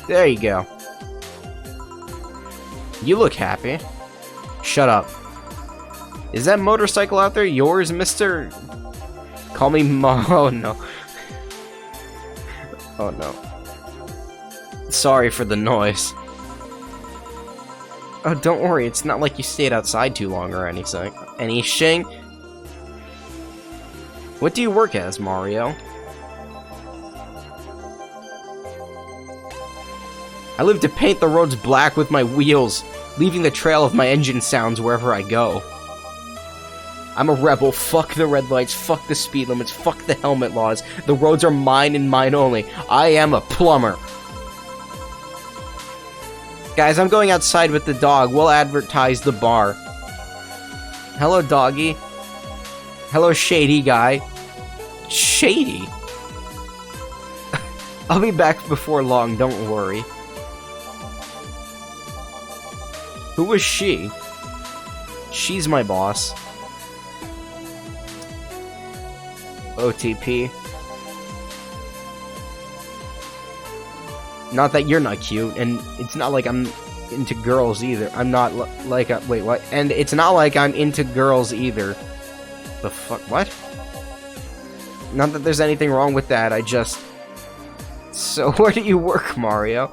There you go. You look happy. Shut up. Is that motorcycle out there yours, mister? Call me Mo. Oh no. Oh no. Sorry for the noise. Oh, don't worry, it's not like you stayed outside too long or anything. Anything? What do you work as, Mario? I live to paint the roads black with my wheels, leaving the trail of my engine sounds wherever I go. I'm a rebel, fuck the red lights, fuck the speed limits, fuck the helmet laws. The roads are mine and mine only. I am a plumber. Guys, I'm going outside with the dog. We'll advertise the bar. Hello, doggy. Hello, shady guy. Shady? I'll be back before long, don't worry. Who was she? She's my boss. OTP. Not that you're not cute, and it's not like I'm into girls either. I'm not wait, what? And it's not like I'm into girls either. The fuck? What? Not that there's anything wrong with that, I just... So, where do you work, Mario?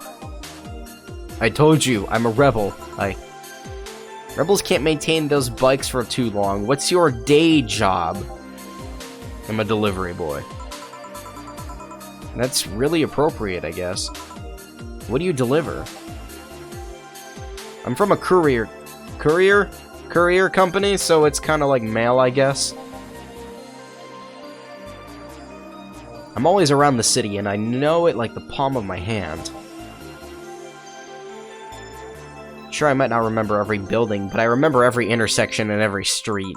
I told you, I'm a rebel. Rebels can't maintain those bikes for too long. What's your day job? I'm a delivery boy. That's really appropriate, I guess. What do you deliver? I'm from a courier company, so it's kind of like mail, I guess. I'm always around the city, and I know it like the palm of my hand. Sure, I might not remember every building, but I remember every intersection and every street.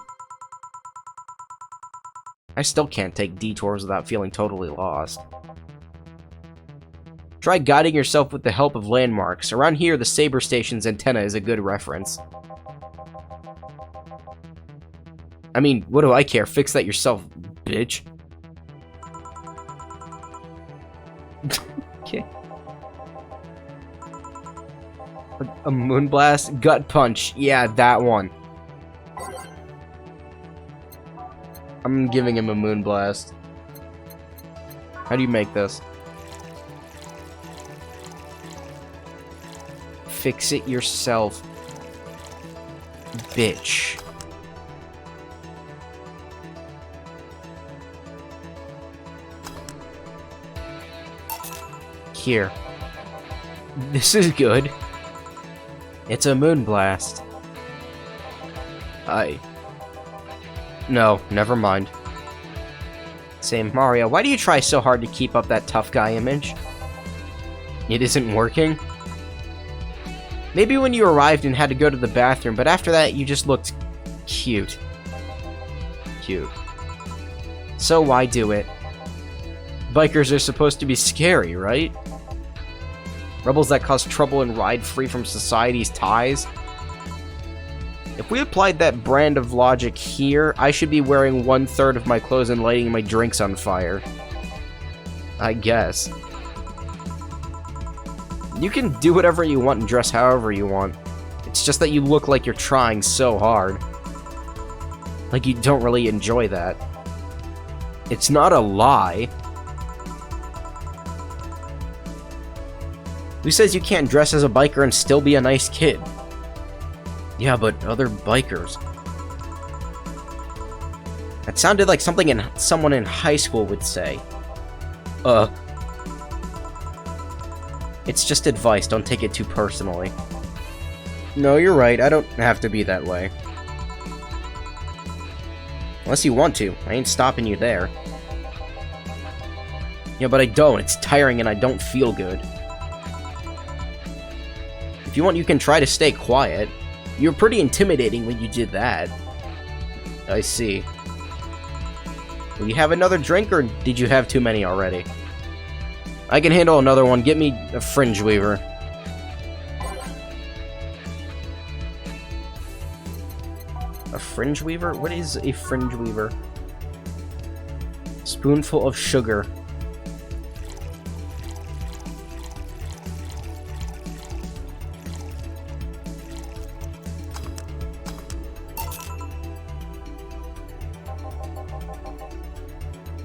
I still can't take detours without feeling totally lost. Try guiding yourself with the help of landmarks. Around here, the Saber Station's antenna is a good reference. I mean, what do I care? Fix that yourself, bitch. Okay. A Moonblast? Gut Punch. Yeah, that one. I'm giving him a Moonblast. How do you make this? Fix it yourself, bitch. Here. This is good. It's a Moonblast. No, never mind. Same, Mario, why do you try so hard to keep up that tough guy image? It isn't working? Maybe when you arrived and had to go to the bathroom, but after that you just looked cute. Cute. So why do it? Bikers are supposed to be scary, right? Rebels that cause trouble and ride free from society's ties? If we applied that brand of logic here, I should be wearing 1/3 of my clothes and lighting my drinks on fire. I guess. You can do whatever you want and dress however you want. It's just that you look like you're trying so hard. Like you don't really enjoy that. It's not a lie. Who says you can't dress as a biker and still be a nice kid? Yeah, but other bikers. That sounded like something someone in high school would say. It's just advice, don't take it too personally. No, you're right, I don't have to be that way. Unless you want to, I ain't stopping you there. Yeah, but I don't, it's tiring and I don't feel good. If you want, you can try to stay quiet. You were pretty intimidating when you did that. I see. Will you have another drink, or did you have too many already? I can handle another one. Get me a Fringe Weaver. A Fringe Weaver? What is a Fringe Weaver? Spoonful of sugar.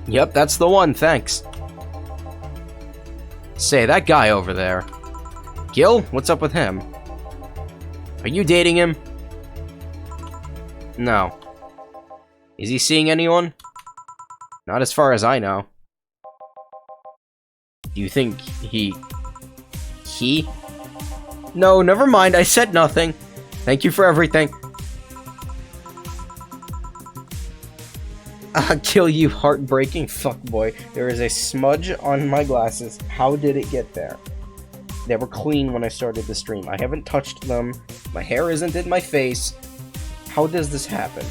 Yep, that's the one, thanks. Say, that guy over there. Gil? What's up with him? Are you dating him? No. Is he seeing anyone? Not as far as I know. Do you think he? No, never mind, I said nothing. Thank you for everything. I'll kill you, heartbreaking fuckboy. There is a smudge on my glasses. How did it get there? They were clean when I started the stream. I haven't touched them. My hair isn't in my face. How does this happen?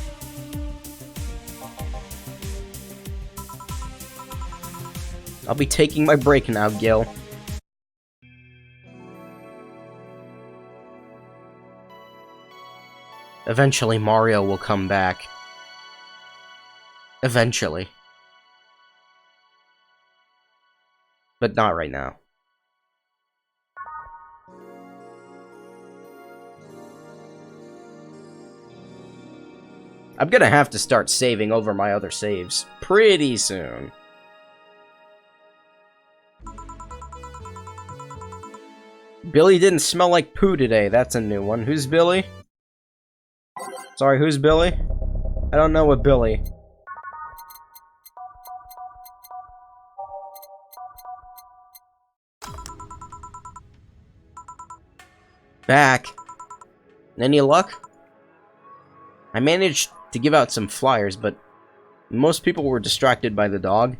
I'll be taking my break now, Gil. Eventually, Mario will come back. Eventually. But not right now. I'm gonna have to start saving over my other saves pretty soon. Billy didn't smell like poo today. That's a new one. Who's Billy? Sorry, who's Billy? I don't know a Billy. Back. Any luck? I managed to give out some flyers, but most people were distracted by the dog.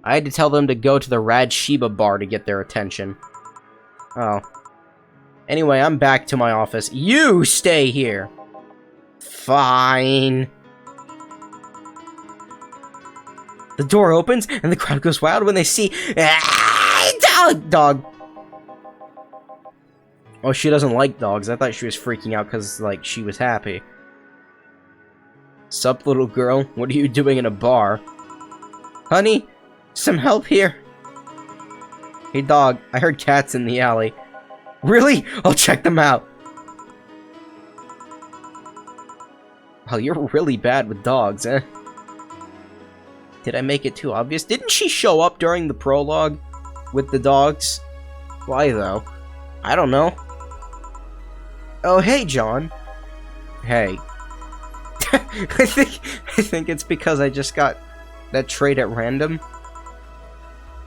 I had to tell them to go to the Rad Shiba bar to get their attention. Oh. Anyway, I'm back to my office. You stay here! Fine. The door opens, and the crowd goes wild when they see... Dog! Oh, she doesn't like dogs. I thought she was freaking out because, like, she was happy. Sup, little girl? What are you doing in a bar? Honey, some help here. Hey, dog, I heard cats in the alley. Really? I'll check them out. Well, you're really bad with dogs, eh? Did I make it too obvious? Didn't she show up during the prologue with the dogs? Why, though? I don't know. Oh, hey, John. Hey. I think it's because I just got that trait at random.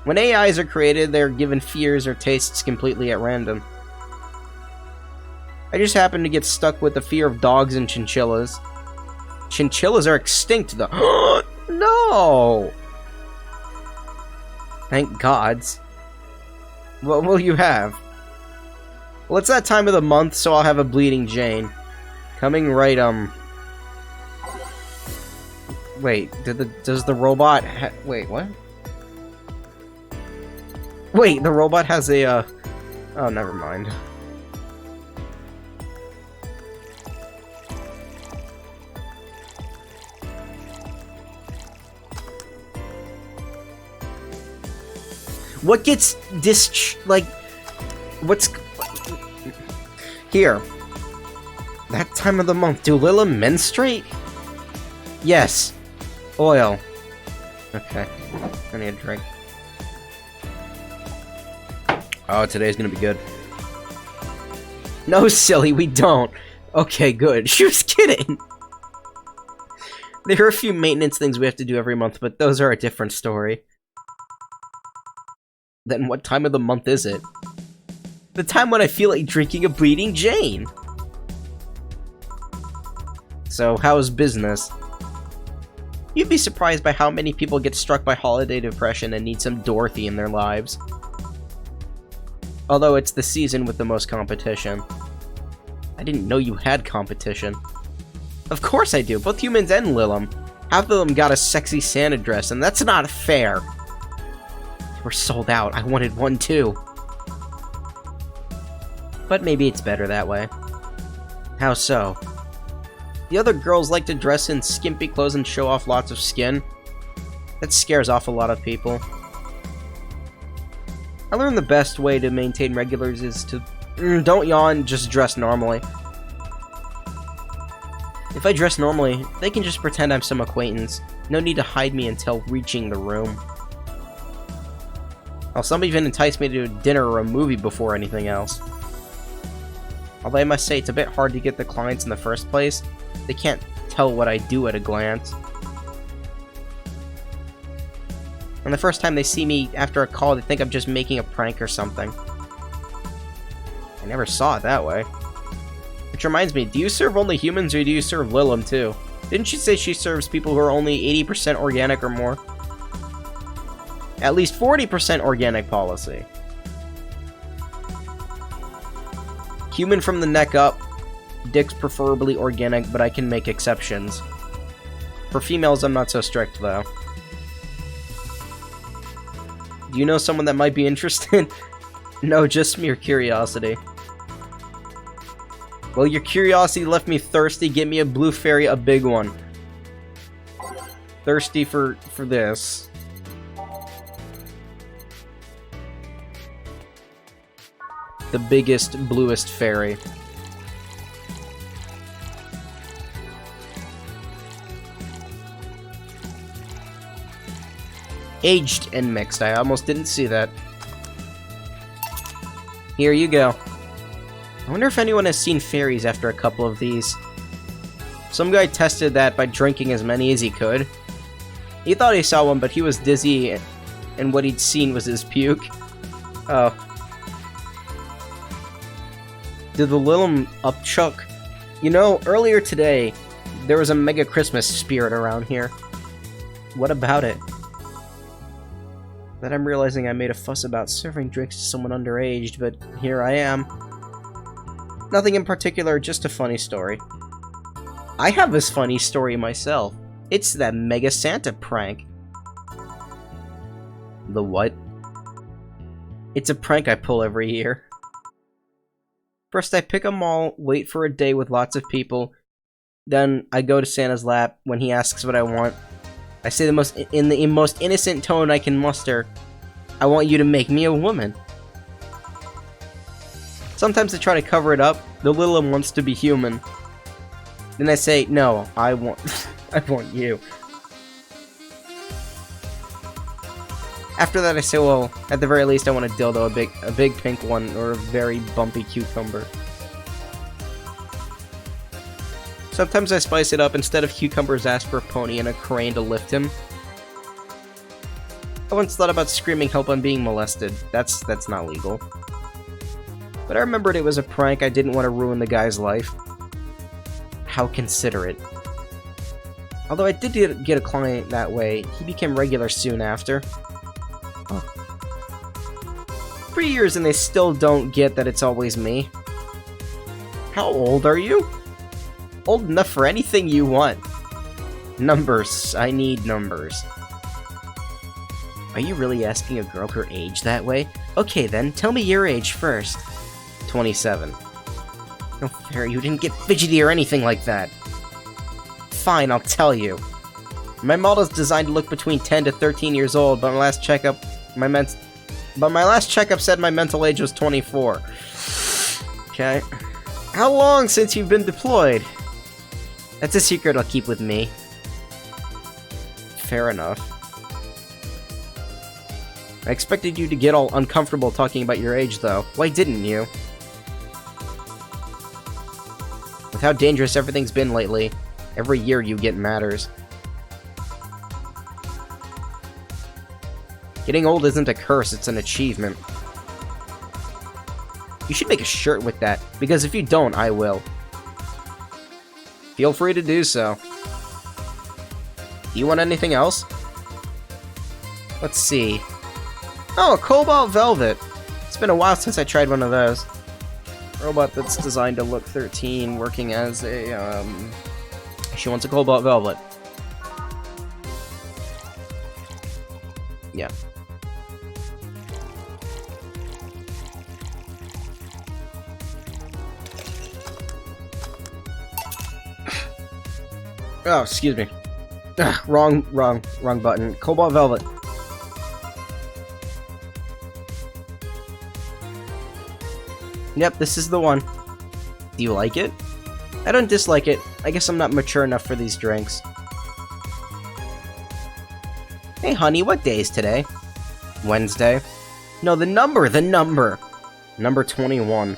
When AIs are created, they're given fears or tastes completely at random. I just happened to get stuck with the fear of dogs and chinchillas. Chinchillas are extinct, though. No! Thank gods. What will you have? Well, it's that time of the month, so I'll have a Bleeding Jane. Coming right, Wait, does the robot wait, what? Wait, the robot has a, oh, never mind. What gets like, what's... Here. That time of the month, do Lila menstruate? Yes. Oil. Okay. I need a drink. Oh, today's gonna be good. No, silly, we don't. Okay, good. She was kidding. There are a few maintenance things we have to do every month, but those are a different story. Then what time of the month is it? The time when I feel like drinking a Bleeding Jane. So, how's business? You'd be surprised by how many people get struck by holiday depression and need some Dorothy in their lives. Although it's the season with the most competition. I didn't know you had competition. Of course I do, both humans and Lilim. Half of them got a sexy Santa dress, and that's not fair. They were sold out. I wanted one too. But maybe it's better that way. How so? The other girls like to dress in skimpy clothes and show off lots of skin. That scares off a lot of people. I learned the best way to maintain regulars is to... don't yawn, just dress normally. If I dress normally, they can just pretend I'm some acquaintance. No need to hide me until reaching the room. Well, some even entice me to a dinner or a movie before anything else. Although I must say, it's a bit hard to get the clients in the first place. They can't tell what I do at a glance. And the first time they see me after a call, they think I'm just making a prank or something. I never saw it that way. Which reminds me, do you serve only humans or do you serve Lilim too? Didn't she say she serves people who are only 80% organic or more? At least 40% organic policy. Human from the neck up. Dick's preferably organic, but I can make exceptions. For females, I'm not so strict, though. Do you know someone that might be interested? No, just mere curiosity. Well, your curiosity left me thirsty. Get me a blue fairy, a big one. Thirsty for this. The biggest, bluest fairy. Aged and mixed. I almost didn't see that. Here you go. I wonder if anyone has seen fairies after a couple of these. Some guy tested that by drinking as many as he could. He thought he saw one, but he was dizzy, and what he'd seen was his puke. Oh. Did the little upchuck? You know, earlier today, there was a mega Christmas spirit around here. What about it? That I'm realizing I made a fuss about serving drinks to someone underage, but here I am. Nothing in particular, just a funny story. I have this funny story myself. It's that Mega Santa prank. The what? It's a prank I pull every year. First I pick a mall, wait for a day with lots of people, then I go to Santa's lap when he asks what I want. I say in the most innocent tone I can muster, I want you to make me a woman. Sometimes I try to cover it up, the little one wants to be human. Then I say, no, I want I want you. After that I say, well, at the very least I want a dildo, a big pink one, or a very bumpy cucumber. Sometimes I spice it up. Instead of cucumbers, ask for a pony and a crane to lift him. I once thought about screaming help I'm being molested. That's not legal. But I remembered it was a prank. I didn't want to ruin the guy's life. How considerate. Although I did get a client that way, he became regular soon after. Oh. 3 years and they still don't get that it's always me. How old are you? Old enough for anything you want. Numbers. I need numbers. Are you really asking a girl her age that way? Okay then, tell me your age first. 27. No fair, you didn't get fidgety or anything like that. Fine, I'll tell you. My model's designed to look between 10 to 13 years old, but my last checkup said my mental age was 24. Okay. How long since you've been deployed? That's a secret I'll keep with me. Fair enough. I expected you to get all uncomfortable talking about your age, though. Why didn't you? With how dangerous everything's been lately, every year you get matters. Getting old isn't a curse, it's an achievement. You should make a shirt with that, because if you don't, I will. Feel free to do so. Do you want anything else? Let's see. Oh, a Cobalt Velvet! It's been a while since I tried one of those. Robot that's designed to look 13, working as a, She wants a Cobalt Velvet. Yeah. Oh, excuse me. Ugh, wrong button. Cobalt Velvet. Yep, this is the one. Do you like it? I don't dislike it. I guess I'm not mature enough for these drinks. Hey honey, what day is today? Wednesday. No, the number! Number 21.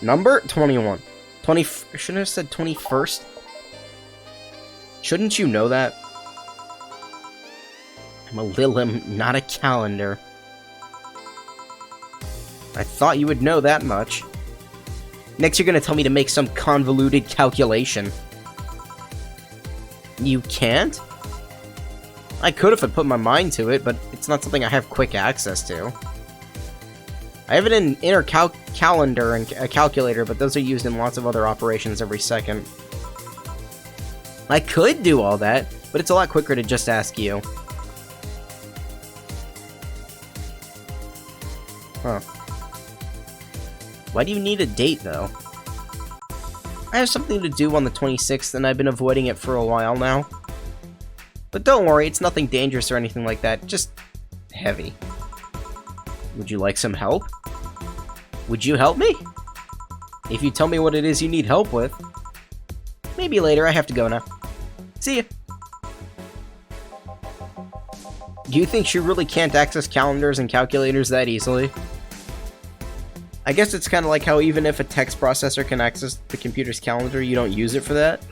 Number 21. Shouldn't I have said 21st? Shouldn't you know that? I'm a Lilim, not a calendar. I thought you would know that much. Next you're gonna tell me to make some convoluted calculation. You can't? I could if I put my mind to it, but it's not something I have quick access to. I have an inner calendar and a calculator, but those are used in lots of other operations every second. I could do all that, but it's a lot quicker to just ask you. Huh. Why do you need a date, though? I have something to do on the 26th, and I've been avoiding it for a while now. But don't worry, it's nothing dangerous or anything like that, just heavy. Would you like some help? Would you help me? If you tell me what it is you need help with. Maybe later, I have to go now. See ya! Do you think she really can't access calendars and calculators that easily? I guess it's kind of like how even if a text processor can access the computer's calendar, you don't use it for that.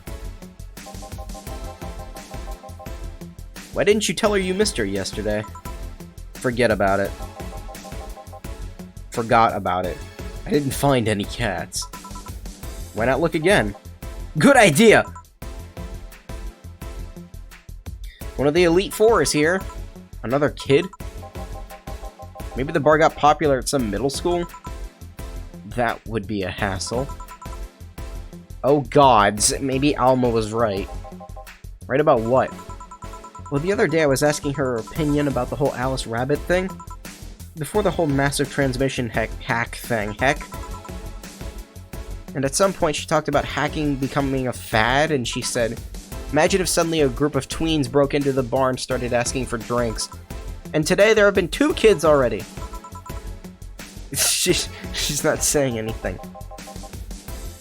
Why didn't you tell her you missed her yesterday? Forget about it. Forgot about it. I didn't find any cats. Why not look again? Good idea! One of the Elite Four is here. Another kid? Maybe the bar got popular at some middle school? That would be a hassle. Oh gods, maybe Alma was right. Right about what? Well, the other day I was asking her opinion about the whole Alice Rabbit thing. Before the whole massive transmission hack thing, heck. And at some point she talked about hacking becoming a fad, and she said, imagine if suddenly a group of tweens broke into the bar and started asking for drinks. And today there have been 2 kids already. She's not saying anything.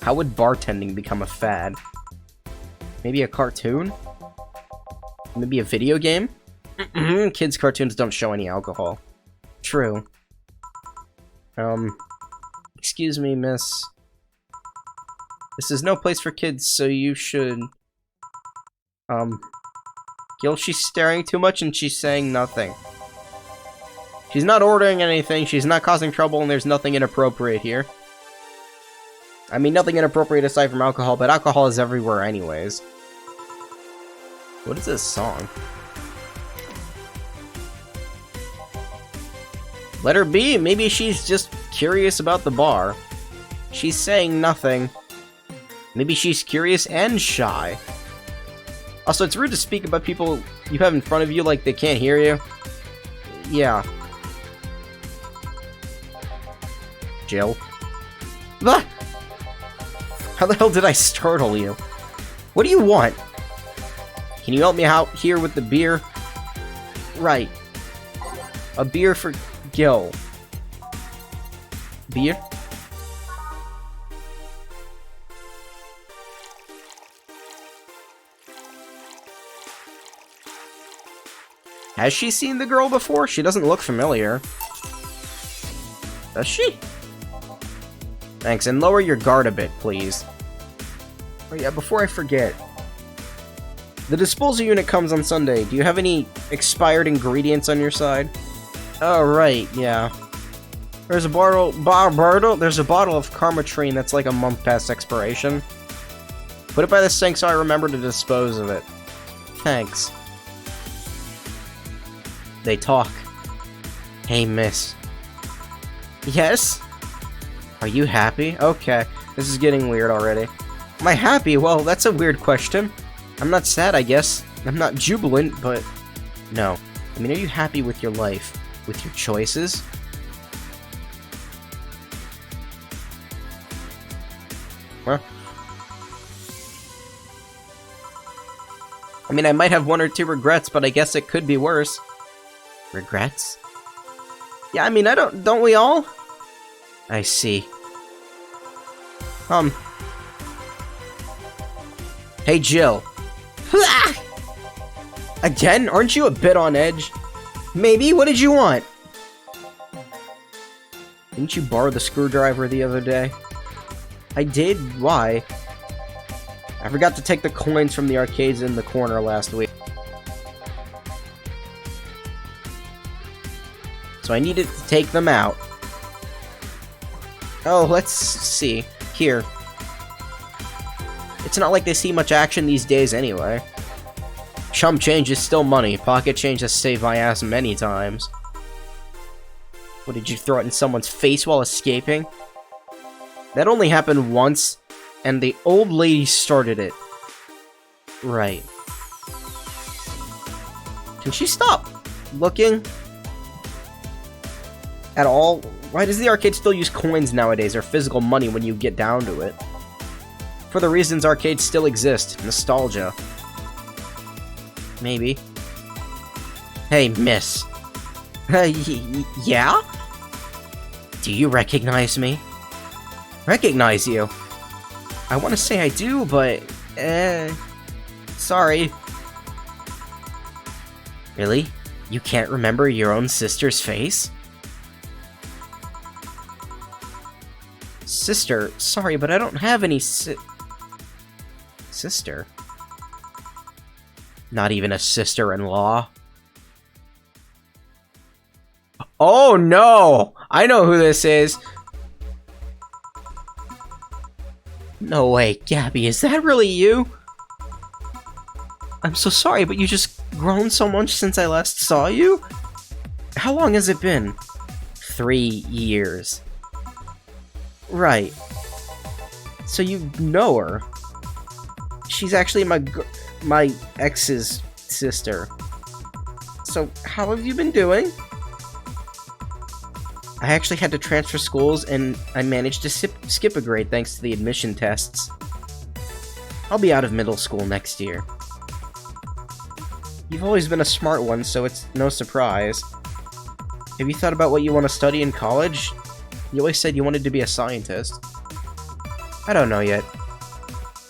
How would bartending become a fad? Maybe a cartoon? Maybe a video game? Kids' cartoons don't show any alcohol. True. Excuse me, miss. This is no place for kids, so you should... Gil, she's staring too much and she's saying nothing. She's not ordering anything, she's not causing trouble, and there's nothing inappropriate here. I mean, nothing inappropriate aside from alcohol, but alcohol is everywhere anyways. What is this song? Let her be, maybe she's just curious about the bar. She's saying nothing. Maybe she's curious and shy. Also, it's rude to speak about people you have in front of you like they can't hear you. Yeah. Jill. Ah! How the hell did I startle you? What do you want? Can you help me out here with the beer? Right. A beer for Gil. Beer? Has she seen the girl before? She doesn't look familiar. Does she? Thanks, and lower your guard a bit, please. Oh yeah, before I forget. The disposal unit comes on Sunday. Do you have any expired ingredients on your side? Oh, right, yeah. There's a bottle of Karmatrine that's like a month past expiration. Put it by the sink so I remember to dispose of it. Thanks. They talk. Hey, miss. Yes? Are you happy? Okay, this is getting weird already. Am I happy? Well, that's a weird question. I'm not sad, I guess. I'm not jubilant, but... No. I mean, are you happy with your life? With your choices? Well... I mean, I might have 1 or 2 regrets, but I guess it could be worse. Regrets? Yeah, I mean, don't we all? I see. Hey, Jill. Again? Aren't you a bit on edge? Maybe? What did you want? Didn't you borrow the screwdriver the other day? I did? Why? I forgot to take the coins from the arcades in the corner last week. So I needed to take them out. Oh, let's see. Here. It's not like they see much action these days anyway. Chump change is still money. Pocket change has saved my ass many times. What, did you throw it in someone's face while escaping? That only happened once, and the old lady started it. Right. Can she stop looking? At all? Why does the arcade still use coins nowadays, or physical money when you get down to it? For the reasons arcades still exist. Nostalgia. Maybe. Hey, miss. Yeah? Do you recognize me? Recognize you? I want to say I do, but... sorry. Really? You can't remember your own sister's face? Sister, sorry, but I don't have any sister? Not even a sister-in-law? Oh no! I know who this is! No way, Gabby, is that really you? I'm so sorry, but you just grown so much since I last saw you? How long has it been? 3 years. Right. So you know her. She's actually my ex's sister. So, how have you been doing? I actually had to transfer schools, and I managed to skip a grade thanks to the admission tests. I'll be out of middle school next year. You've always been a smart one, so it's no surprise. Have you thought about what you want to study in college? You always said you wanted to be a scientist. I don't know yet.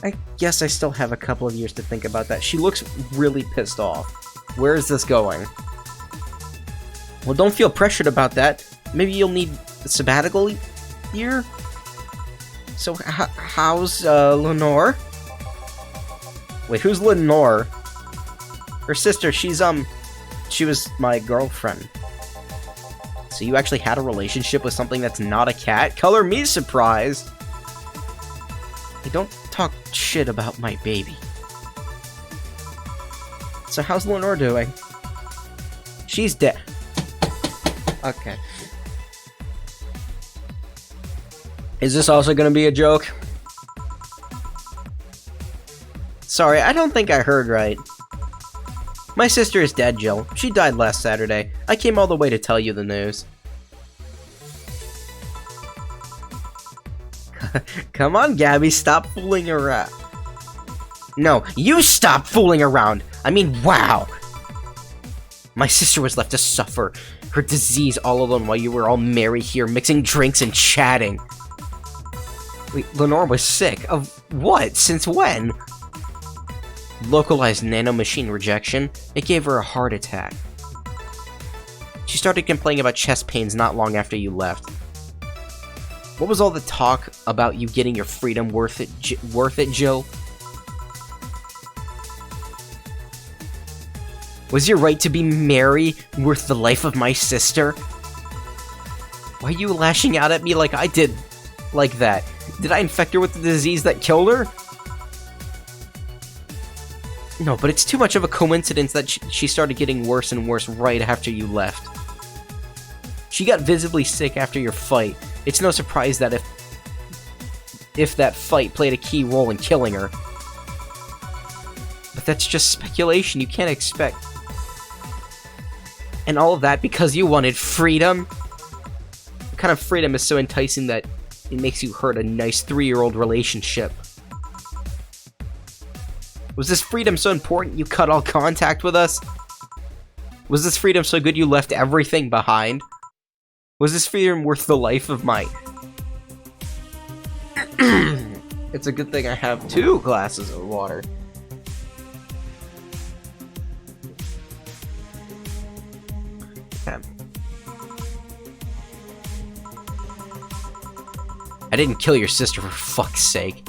I guess I still have a couple of years to think about that. She looks really pissed off. Where is this going? Well, don't feel pressured about that. Maybe you'll need a sabbatical year? So, how's, Lenore? Wait, who's Lenore? Her sister, she was my girlfriend. So you actually had a relationship with something that's not a cat? Color me surprised! Hey, don't talk shit about my baby. So how's Lenore doing? She's dead. Okay. Is this also gonna be a joke? Sorry, I don't think I heard right. My sister is dead, Jill. She died last Saturday. I came all the way to tell you the news. Come on, Gabby, stop fooling around. No, you stop fooling around! I mean, wow! My sister was left to suffer her disease all alone while you were all merry here, mixing drinks and chatting. Wait, Lenore was sick? Of what? Since when? Localized nanomachine rejection. It gave her a heart attack. She started complaining about chest pains not long after you left. What was all the talk about you getting your freedom worth it, Jill? Was your right to be merry worth the life of my sister? Why are you lashing out at me like I did like that? Did I infect her with the disease that killed her? No, but it's too much of a coincidence that she started getting worse and worse right after you left. She got visibly sick after your fight. It's no surprise that if that fight played a key role in killing her. But that's just speculation, you can't expect. And all of that because you wanted freedom? What kind of freedom is so enticing that it makes you hurt a nice 3-year-old relationship? Was this freedom so important you cut all contact with us? Was this freedom so good you left everything behind? Was this freedom worth the life of my... It's a good thing I have 2 glasses of water. Okay. I didn't kill your sister for fuck's sake.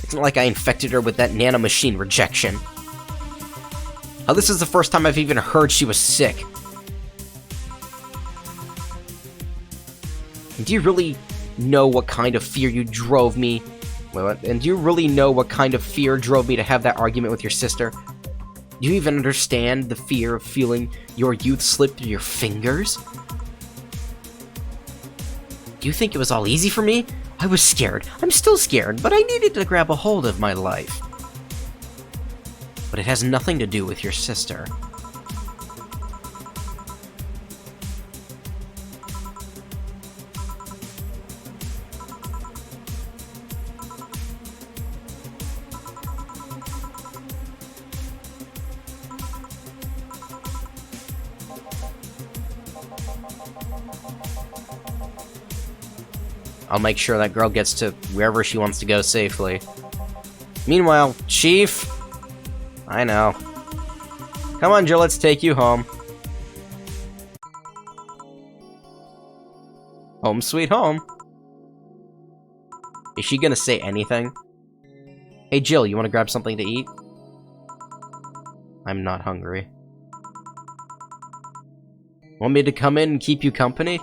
It's not like I infected her with that nanomachine rejection. Now, this is the first time I've even heard she was sick. And do you really know what kind of fear you drove me? And do you really know what kind of fear drove me to have that argument with your sister? Do you even understand the fear of feeling your youth slip through your fingers? Do you think it was all easy for me? I was scared. I'm still scared, but I needed to grab a hold of my life. But it has nothing to do with your sister. I'll make sure that girl gets to wherever she wants to go safely. Meanwhile, Chief... I know. Come on, Jill, let's take you home. Home sweet home. Is she gonna say anything? Hey Jill, you wanna grab something to eat? I'm not hungry. Want me to come in and keep you company?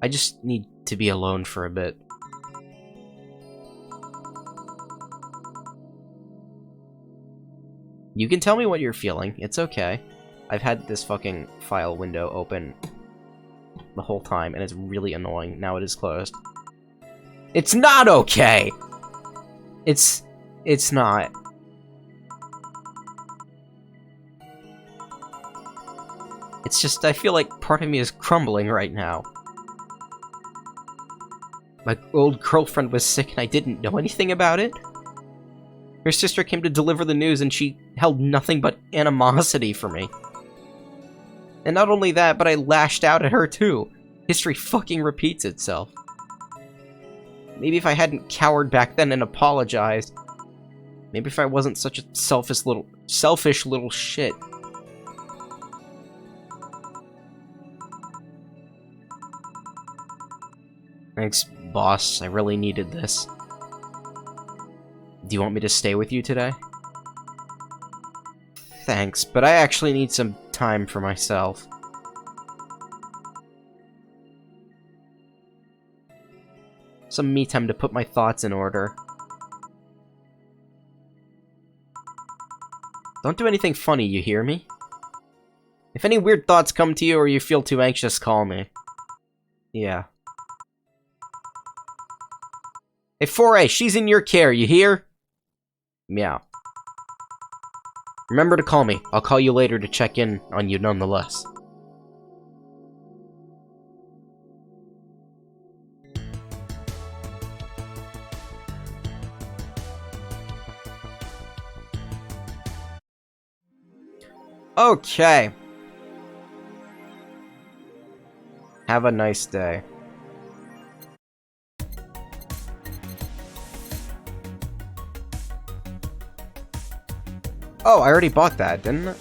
I just need to be alone for a bit. You can tell me what you're feeling, it's okay. I've had this fucking file window open the whole time, and it's really annoying. Now it is closed. It's not okay! It's not. It's just, I feel like part of me is crumbling right now. My old girlfriend was sick and I didn't know anything about it. Her sister came to deliver the news and she held nothing but animosity for me. And not only that, but I lashed out at her too. History fucking repeats itself. Maybe if I hadn't cowered back then and apologized. Maybe if I wasn't such a selfish little shit. Thanks, boss. I really needed this. Do you want me to stay with you today? Thanks, but I actually need some time for myself. Some me time to put my thoughts in order. Don't do anything funny, you hear me? If any weird thoughts come to you or you feel too anxious, call me. Yeah. Hey, 4A, she's in your care, you hear? Meow. Remember to call me. I'll call you later to check in on you nonetheless. Okay. Have a nice day. Oh, I already bought that, didn't I? I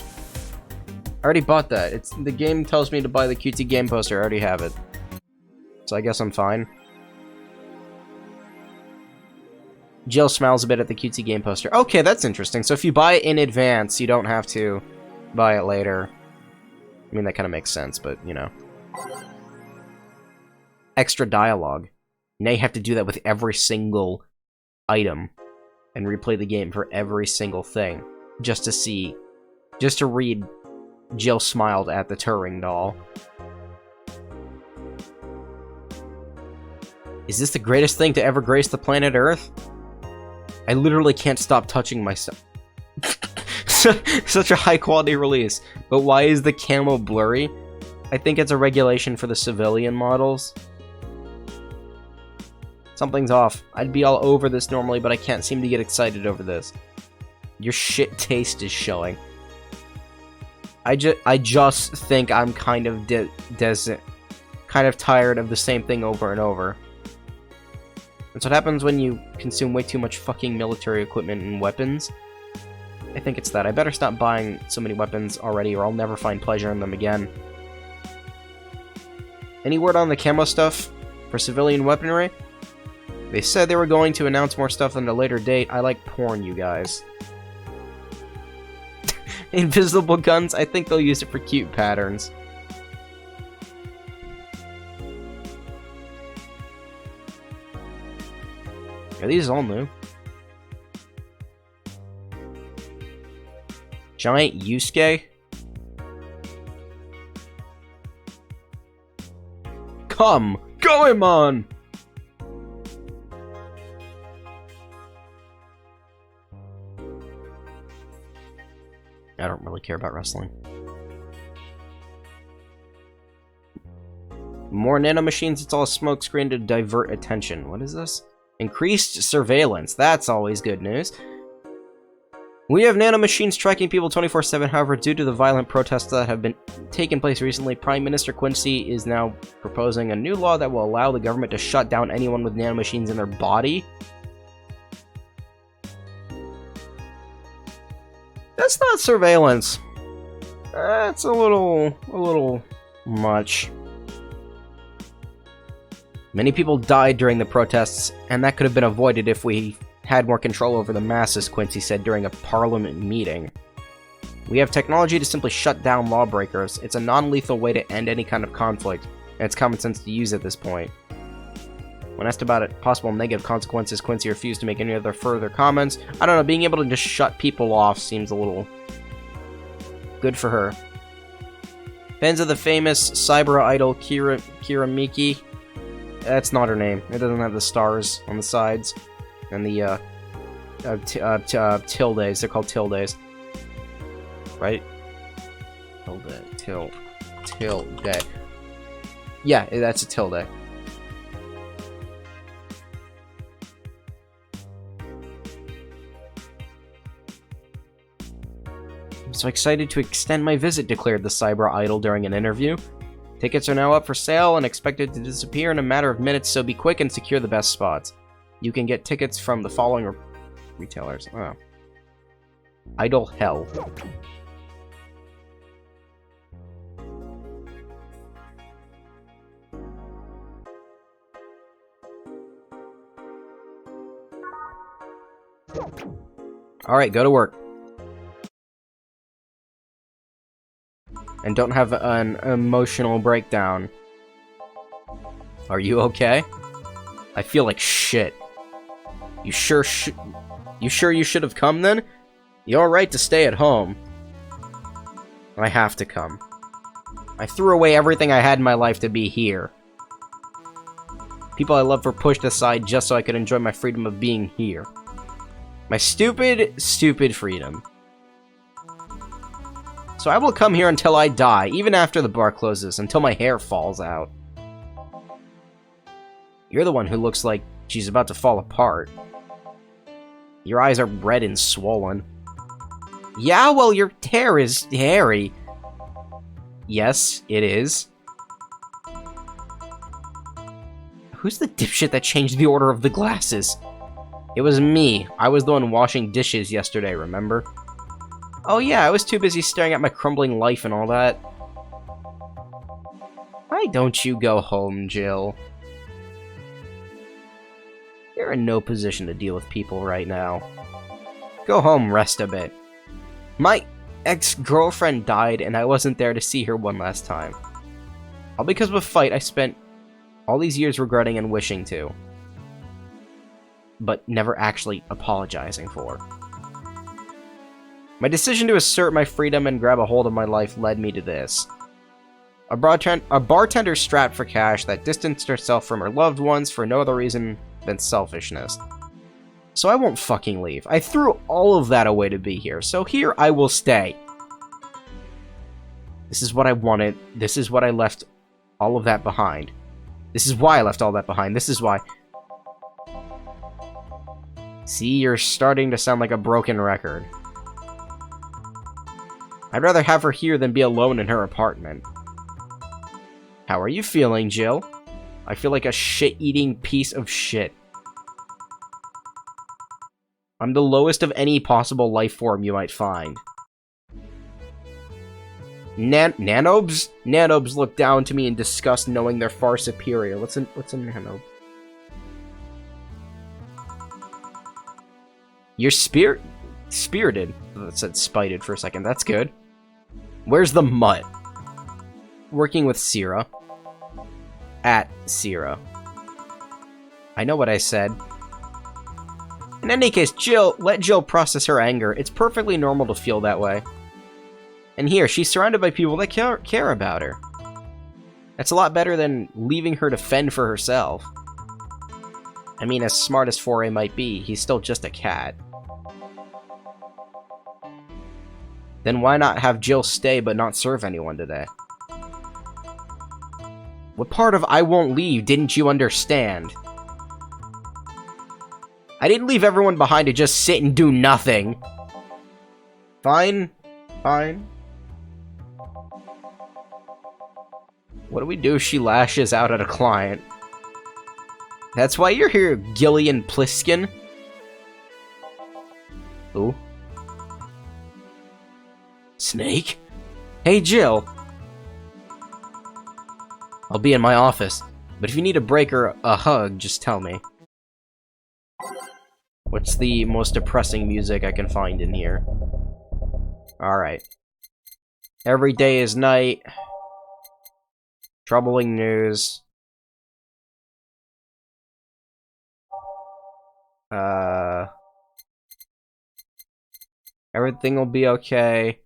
already bought that. The game tells me to buy the QT game poster. I already have it. So I guess I'm fine. Jill smiles a bit at the QT game poster. Okay, that's interesting. So if you buy it in advance, you don't have to buy it later. I mean, that kind of makes sense, but, you know. Extra dialogue. Now you have to do that with every single item. And replay the game for every single thing. Just to read Jill smiled at the Turing doll. Is this the greatest thing to ever grace the planet Earth? I literally can't stop touching myself. Such a high quality release. But why is the camo blurry? I think it's a regulation for the civilian models. Something's off. I'd be all over this normally, but I can't seem to get excited over this. Your shit taste is showing. I just think I'm kind of tired of the same thing over and over. That's what happens when you consume way too much fucking military equipment and weapons. I think it's that. I better stop buying so many weapons already or I'll never find pleasure in them again. Any word on the camo stuff for civilian weaponry? They said they were going to announce more stuff at a later date. I like porn, you guys. Invisible guns? I think they'll use it for cute patterns. Are these all new? Giant Yusuke? Come! Goemon! I don't really care about wrestling. More nanomachines, it's all a smokescreen to divert attention. What is this? Increased surveillance. That's always good news. We have nanomachines tracking people 24/7, however, due to the violent protests that have been taking place recently, Prime Minister Quincy is now proposing a new law that will allow the government to shut down anyone with nanomachines in their body. That's not surveillance. That's a little much. Many people died during the protests, and that could have been avoided if we had more control over the masses, Quincy said during a parliament meeting. We have technology to simply shut down lawbreakers. It's a non-lethal way to end any kind of conflict, and it's common sense to use at this point. When asked about it, possible negative consequences, Quincy refused to make any other further comments. I don't know, being able to just shut people off seems a little good for her. Fans of the famous cyber idol Kira Miki. That's not her name. It doesn't have the stars on the sides. And the, tildes. They're called tildes. Right? Tilde. Yeah, that's a tilde. I'm so excited to extend my visit, declared the cyber idol during an interview. Tickets are now up for sale and expected to disappear in a matter of minutes, so be quick and secure the best spots. You can get tickets from the following retailers. Oh. Idol Hell. Alright, go to work. And don't have an emotional breakdown. Are you okay? I feel like shit. You sure you should have come then? You're alright to stay at home. I have to come. I threw away everything I had in my life to be here. People I loved were pushed aside just so I could enjoy my freedom of being here. My stupid, stupid freedom. So I will come here until I die, even after the bar closes, until my hair falls out. You're the one who looks like she's about to fall apart. Your eyes are red and swollen. Yeah, well, your hair is hairy. Yes, it is. Who's the dipshit that changed the order of the glasses? It was me. I was the one washing dishes yesterday, remember? Oh yeah, I was too busy staring at my crumbling life and all that. Why don't you go home, Jill? You're in no position to deal with people right now. Go home, rest a bit. My ex-girlfriend died and I wasn't there to see her one last time. All because of a fight I spent all these years regretting and wishing to. But never actually apologizing for. My decision to assert my freedom and grab a hold of my life led me to this. A bartender strapped for cash that distanced herself from her loved ones for no other reason than selfishness. So I won't fucking leave. I threw all of that away to be here, so here I will stay. This is what I wanted. This is what I left all of that behind. This is why I left all that behind. This is why. See, you're starting to sound like a broken record. I'd rather have her here than be alone in her apartment. How are you feeling, Jill? I feel like a shit-eating piece of shit. I'm the lowest of any possible life form you might find. Nanobes? Nanobes look down to me in disgust, knowing they're far superior. What's a nanobe? You're spirited. That said spited for a second. That's good. Where's the mutt? Working with Sierra. At Sierra. I know what I said. In any case, let Jill process her anger. It's perfectly normal to feel that way. And here, she's surrounded by people that care about her. That's a lot better than leaving her to fend for herself. I mean, as smart as 4A might be, he's still just a cat. Then why not have Jill stay but not serve anyone today? What part of I won't leave didn't you understand? I didn't leave everyone behind to just sit and do nothing. Fine. Fine. What do we do if she lashes out at a client? That's why you're here, Gillian Pliskin. Ooh. Snake? Hey, Jill. I'll be in my office. But if you need a break or a hug, just tell me. What's the most depressing music I can find in here? Alright. Every day is night. Troubling news. Everything will be okay.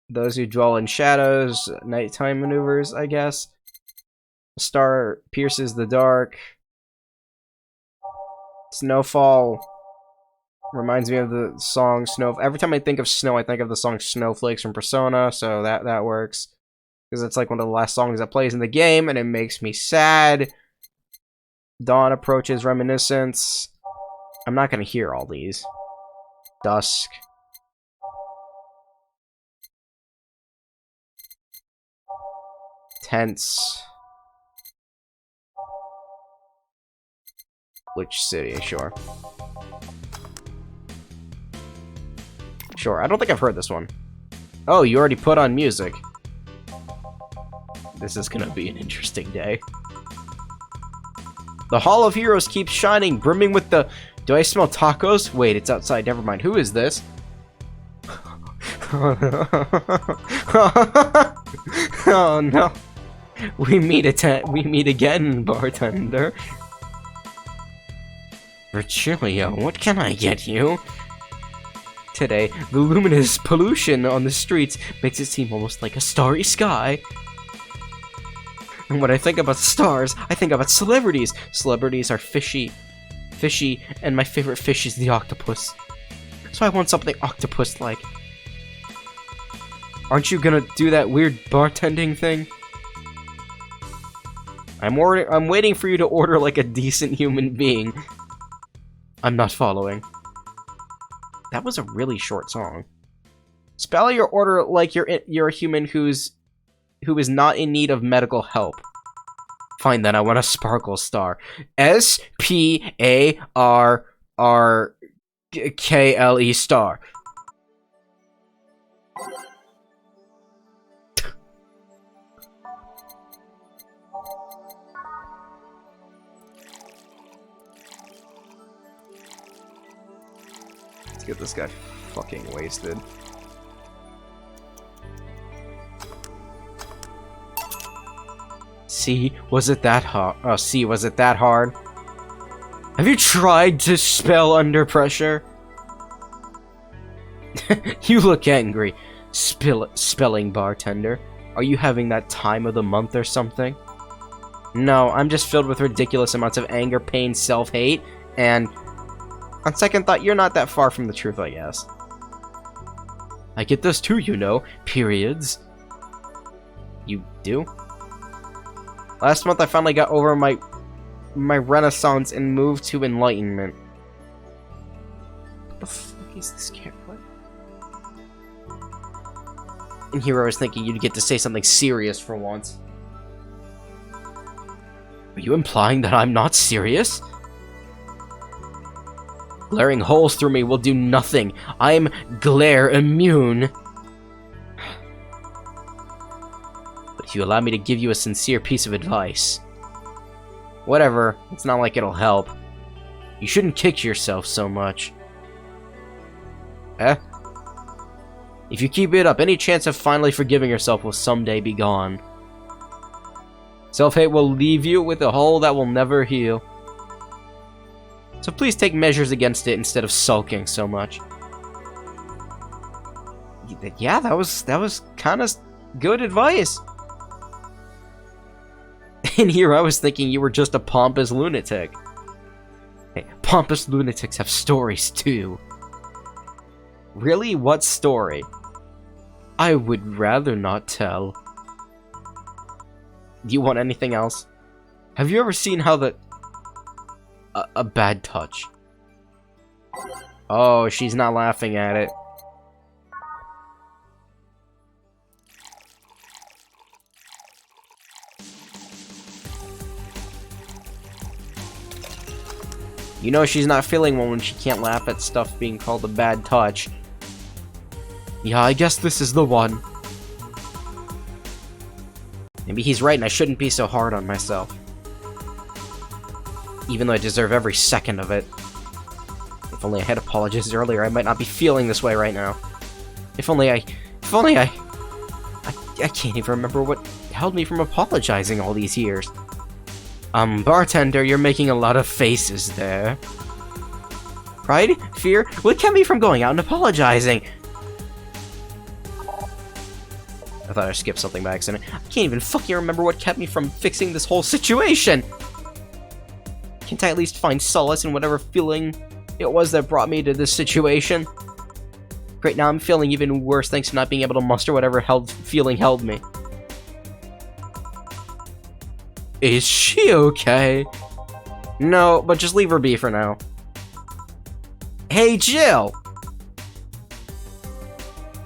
Those who dwell in shadows, nighttime maneuvers, I guess. A star pierces the dark. Snowfall reminds me of the song Snow. Every time I think of snow, I think of the song Snowflakes from Persona, so that works. Because it's like one of the last songs that plays in the game, and it makes me sad. Dawn approaches, reminiscence. I'm not gonna hear all these. Dusk. Tense. Which city? Sure. Sure, I don't think I've heard this one. Oh, you already put on music. This is gonna be an interesting day. The Hall of Heroes keeps shining, brimming with the... Do I smell tacos? Wait, it's outside. Never mind. Who is this? Oh no. We meet again, bartender. Virgilio, what can I get you? Today, the luminous pollution on the streets makes it seem almost like a starry sky. And when I think about stars, I think about celebrities. Celebrities are fishy, and my favorite fish is the octopus. So I want something octopus-like. Aren't you gonna do that weird bartending thing? I'm waiting for you to order like a decent human being. I'm not following. That was a really short song. Spell your order like you're a human who is not in need of medical help. Fine then, I want a sparkle star. S-P-A-R-R-K-L-E star. Let's get this guy fucking wasted. C, was it that hard? Oh, C, was it that hard? Have you tried to spell under pressure? You look angry. Spelling bartender. Are you having that time of the month or something? No, I'm just filled with ridiculous amounts of anger, pain, self-hate, and... On second thought, you're not that far from the truth, I guess. I get this too, you know. Periods. You do? Last month I finally got over my renaissance and moved to enlightenment. What the fuck is this character? And here I was thinking you'd get to say something serious for once. Are you implying that I'm not serious? Glaring holes through me will do nothing. I'm glare immune. But if you allow me to give you a sincere piece of advice... Whatever, it's not like it'll help. You shouldn't kick yourself so much. Eh? If you keep it up, any chance of finally forgiving yourself will someday be gone. Self-hate will leave you with a hole that will never heal. So please take measures against it instead of sulking so much. Yeah, that was kind of good advice. And here I was thinking you were just a pompous lunatic. Hey, pompous lunatics have stories too. Really? What story? I would rather not tell. Do you want anything else? Have you ever seen how the... A bad touch. Oh, she's not laughing at it. You know she's not feeling one when she can't laugh at stuff being called a bad touch. Yeah, I guess this is the one. Maybe he's right and I shouldn't be so hard on myself. Even though I deserve every second of it. If only I had apologized earlier, I might not be feeling this way right now. If only I can't even remember what held me from apologizing all these years. Bartender, you're making a lot of faces there. Pride? Fear? What kept me from going out and apologizing? I thought I skipped something by accident. I can't even fucking remember what kept me from fixing this whole situation! Can't I at least find solace in whatever feeling it was that brought me to this situation? Great, now I'm feeling even worse thanks to not being able to muster whatever feeling held me. Is she okay? No, but just leave her be for now. Hey, Jill!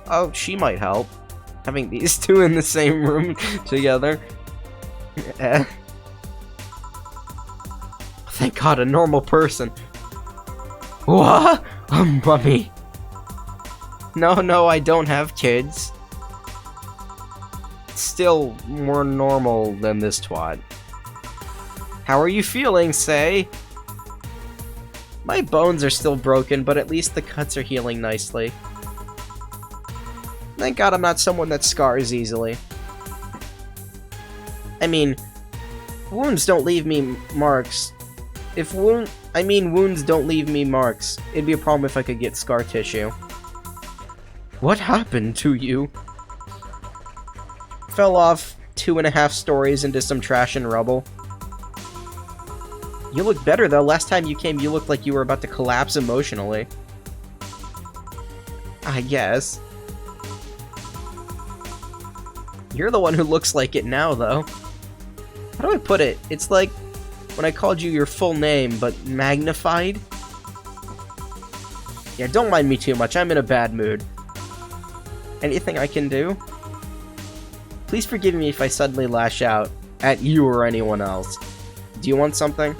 Oh, she might help. Having these two in the same room together. Thank God, a normal person. What? Mummy. No, I don't have kids. Still more normal than this twat. How are you feeling, Say? My bones are still broken, but at least the cuts are healing nicely. Thank God I'm not someone that scars easily. I mean, wounds don't leave me marks. Wounds don't leave me marks. It'd be a problem if I could get scar tissue. What happened to you? Fell off 2.5 stories into some trash and rubble. You look better though. Last time you came, you looked like you were about to collapse emotionally. I guess. You're the one who looks like it now, though. How do I put it? It's like when I called you your full name, but magnified? Yeah, don't mind me too much. I'm in a bad mood. Anything I can do? Please forgive me if I suddenly lash out at you or anyone else. Do you want something?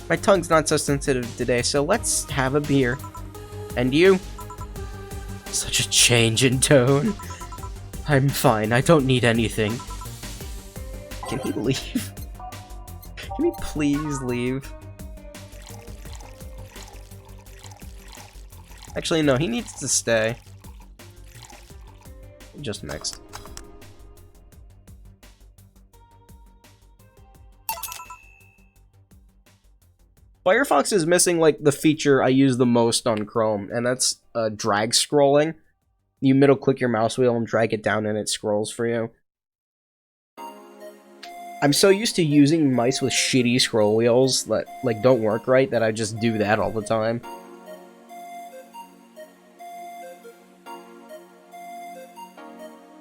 My tongue's not so sensitive today, so let's have a beer. And you? Such a change in tone. I'm fine, I don't need anything. Can he leave? Can he please leave? Actually, no, he needs to stay. Just next. Firefox is missing, like, the feature I use the most on Chrome, and that's drag scrolling. You middle-click your mouse wheel and drag it down and it scrolls for you. I'm so used to using mice with shitty scroll wheels that, like, don't work right that I just do that all the time.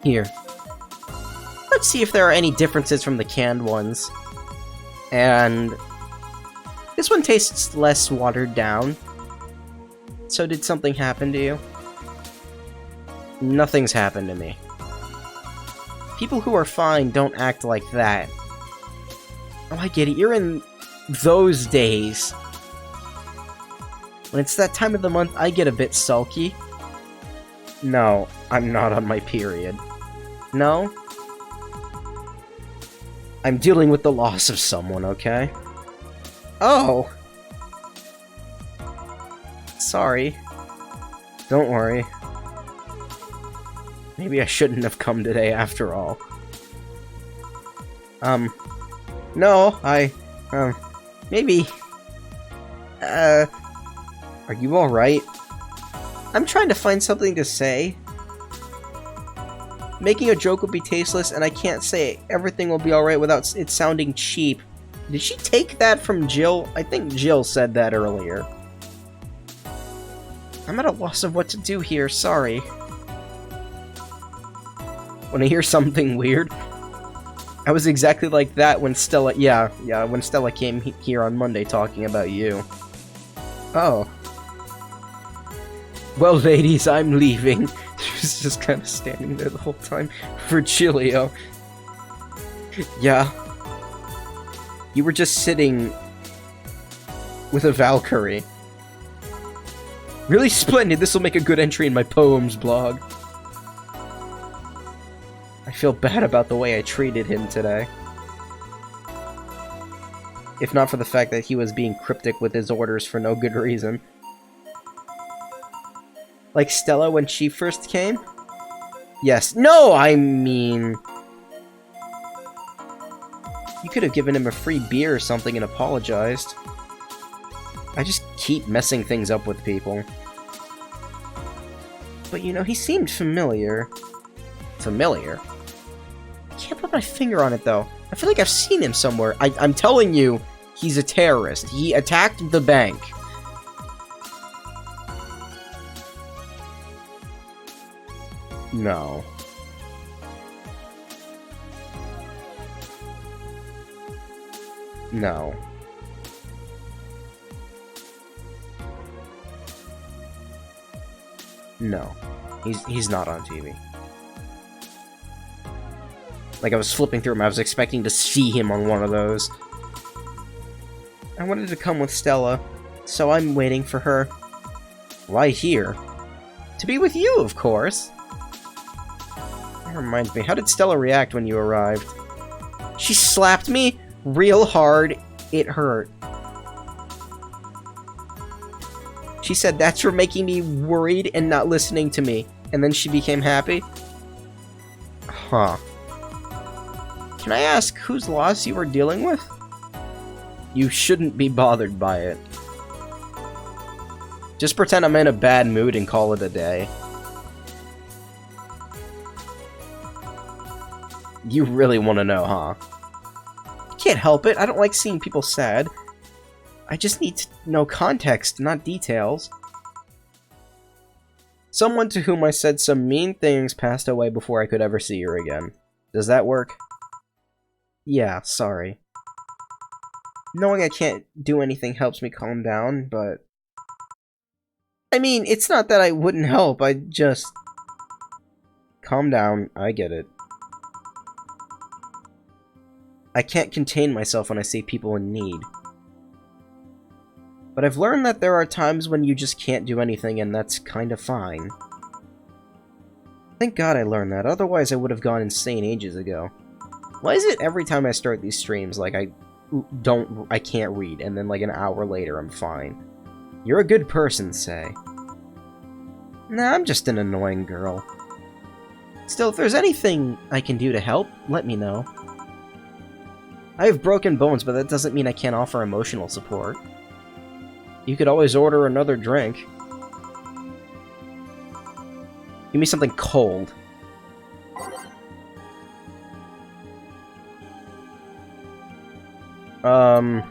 Here. Let's see if there are any differences from the canned ones. And this one tastes less watered down. So did something happen to you? Nothing's happened to me. People who are fine don't act like that. Oh, I get it. You're in those days. When it's that time of the month, I get a bit sulky. No, I'm not on my period. No? I'm dealing with the loss of someone, okay? Oh! Sorry. Don't worry. Maybe I shouldn't have come today after all. No, maybe... Are you alright? I'm trying to find something to say. Making a joke would be tasteless, and I can't say everything will be alright without it sounding cheap. Did she take that from Jill? I think Jill said that earlier. I'm at a loss of what to do here, sorry. When I hear something weird, I was exactly like that when Stella, when Stella came here on Monday talking about you. Oh. Well, ladies, I'm leaving. She was just kind of standing there the whole time. Virgilio. Yeah. You were just sitting with a Valkyrie. Really splendid. This will make a good entry in my poems blog. I feel bad about the way I treated him today. If not for the fact that he was being cryptic with his orders for no good reason. Like Stella when she first came? Yes. No, I mean... You could have given him a free beer or something and apologized. I just keep messing things up with people. But you know, he seemed familiar. Familiar? I can't put my finger on it though. I feel like I've seen him somewhere. I'm telling you, he's a terrorist. He attacked the bank. No. No. No. He's not on TV. Like, I was flipping through him, I was expecting to see him on one of those. I wanted to come with Stella, so I'm waiting for her. Why here? To be with you, of course! That reminds me, how did Stella react when you arrived? She slapped me real hard. It hurt. She said, "That's for making me worried and not listening to me." And then she became happy? Huh. Can I ask whose loss you were dealing with? You shouldn't be bothered by it. Just pretend I'm in a bad mood and call it a day. You really want to know, huh? Can't help it. I don't like seeing people sad. I just need to know context, not details. Someone to whom I said some mean things passed away before I could ever see her again. Does that work? Yeah, sorry. Knowing I can't do anything helps me calm down, but... I mean, it's not that I wouldn't help, I just... Calm down, I get it. I can't contain myself when I see people in need. But I've learned that there are times when you just can't do anything, and that's kinda fine. Thank God I learned that, otherwise I would have gone insane ages ago. Why is it every time I start these streams, like, I can't read, and then like an hour later I'm fine? You're a good person, say. Nah, I'm just an annoying girl. Still, if there's anything I can do to help, let me know. I have broken bones, but that doesn't mean I can't offer emotional support. You could always order another drink. Give me something cold. I'm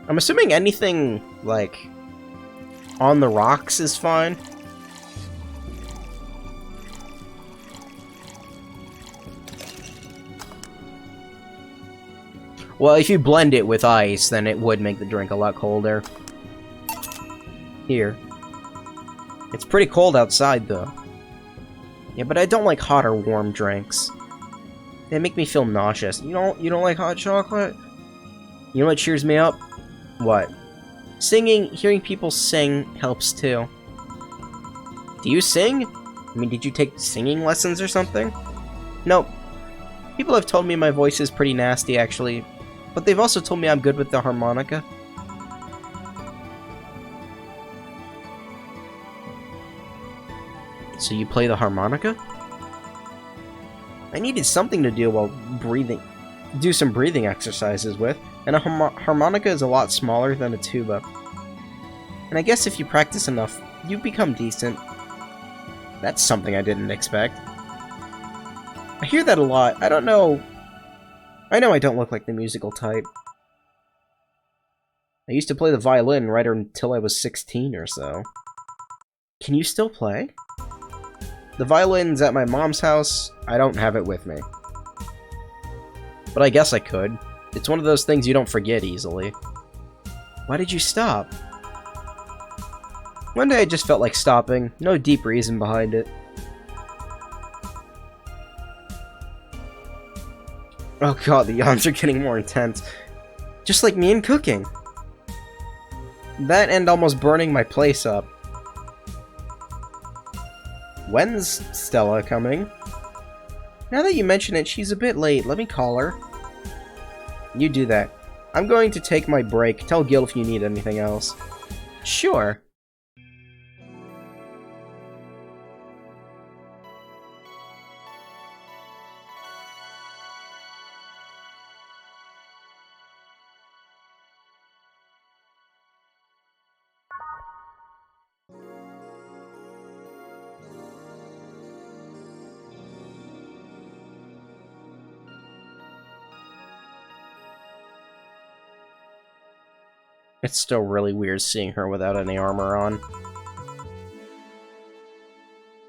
assuming anything, like, on the rocks is fine. Well, if you blend it with ice, then it would make the drink a lot colder. Here. It's pretty cold outside, though. Yeah, but I don't like hot or warm drinks. They make me feel nauseous. You don't like hot chocolate? You know what cheers me up? What? Singing, hearing people sing helps too. Do you sing? I mean, did you take singing lessons or something? Nope. People have told me my voice is pretty nasty, actually. But they've also told me I'm good with the harmonica. So you play the harmonica? I needed something to do while breathing. Do some breathing exercises with. And a harmonica is a lot smaller than a tuba. And I guess if you practice enough, you become decent. That's something I didn't expect. I hear that a lot. I don't know... I know I don't look like the musical type. I used to play the violin right until I was 16 or so. Can you still play? The violin's at my mom's house. I don't have it with me. But I guess I could. It's one of those things you don't forget easily. Why did you stop? One day I just felt like stopping. No deep reason behind it. Oh god, the yawns are getting more intense. Just like me and cooking. That and almost burning my place up. When's Stella coming? Now that you mention it, she's a bit late. Let me call her. You do that. I'm going to take my break. Tell Gil if you need anything else. Sure. It's still really weird seeing her without any armor on.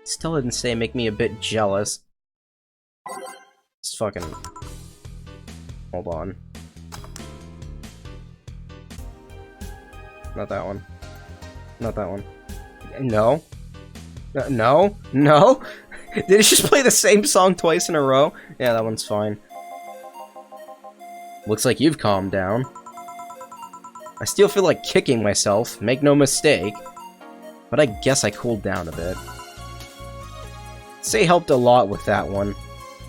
Still didn't say make me a bit jealous. Just fucking... Hold on. Not that one. Not that one. No. No? No? Did it just play the same song twice in a row? Yeah, that one's fine. Looks like you've calmed down. I still feel like kicking myself, make no mistake. But I guess I cooled down a bit. Say helped a lot with that one.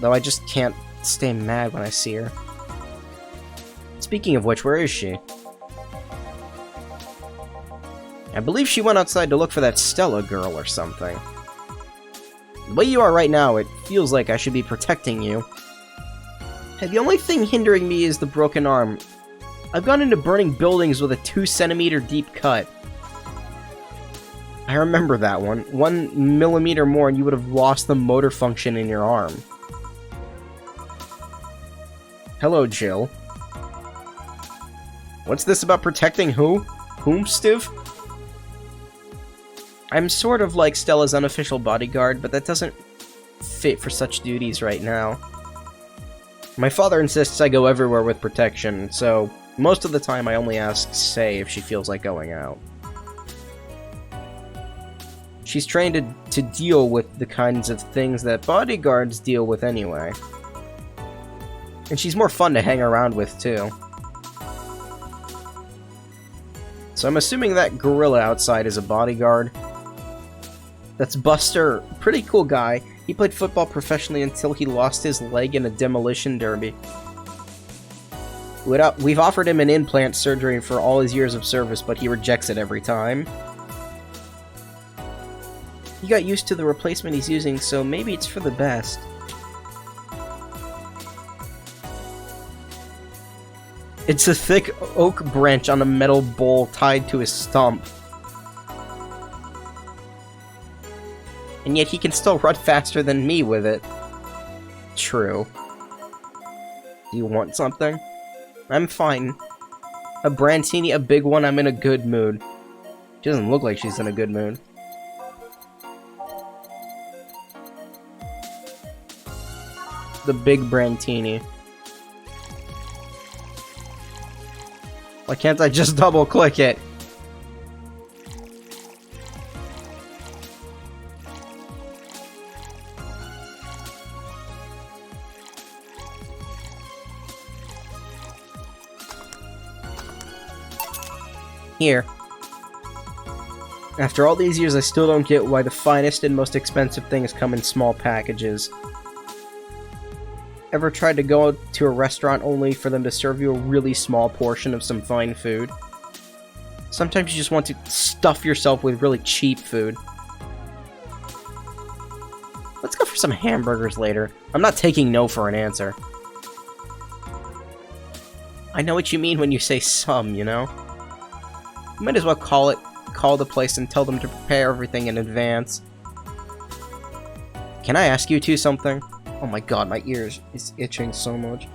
Though I just can't stay mad when I see her. Speaking of which, where is she? I believe she went outside to look for that Stella girl or something. The way you are right now, it feels like I should be protecting you. Hey, the only thing hindering me is the broken arm. I've gone into burning buildings with a 2-centimeter deep cut. I remember that one. 1 millimeter more and you would have lost the motor function in your arm. Hello, Jill. What's this about protecting who? Whom, Stiv? I'm sort of like Stella's unofficial bodyguard, but that doesn't fit for such duties right now. My father insists I go everywhere with protection, so most of the time I only ask Say if she feels like going out. She's trained to deal with the kinds of things that bodyguards deal with anyway. And she's more fun to hang around with, too. So I'm assuming that gorilla outside is a bodyguard. That's Buster. Pretty cool guy. He played football professionally until he lost his leg in a demolition derby. We've offered him an implant surgery for all his years of service, but he rejects it every time. He got used to the replacement he's using, so maybe it's for the best. It's a thick oak branch on a metal bowl tied to his stump. And yet he can still run faster than me with it. True. Do you want something? I'm fine. A Brantini, a big one, I'm in a good mood. She doesn't look like she's in a good mood. The big Brantini. Why can't I just double click it? Here. After all these years, I still don't get why the finest and most expensive things come in small packages. Ever tried to go to a restaurant only for them to serve you a really small portion of some fine food? Sometimes you just want to stuff yourself with really cheap food. Let's go for some hamburgers later. I'm not taking no for an answer. I know what you mean when you say some, you know? You might as well call the place and tell them to prepare everything in advance. Can I ask you two something? Oh my god, my ears is itching so much.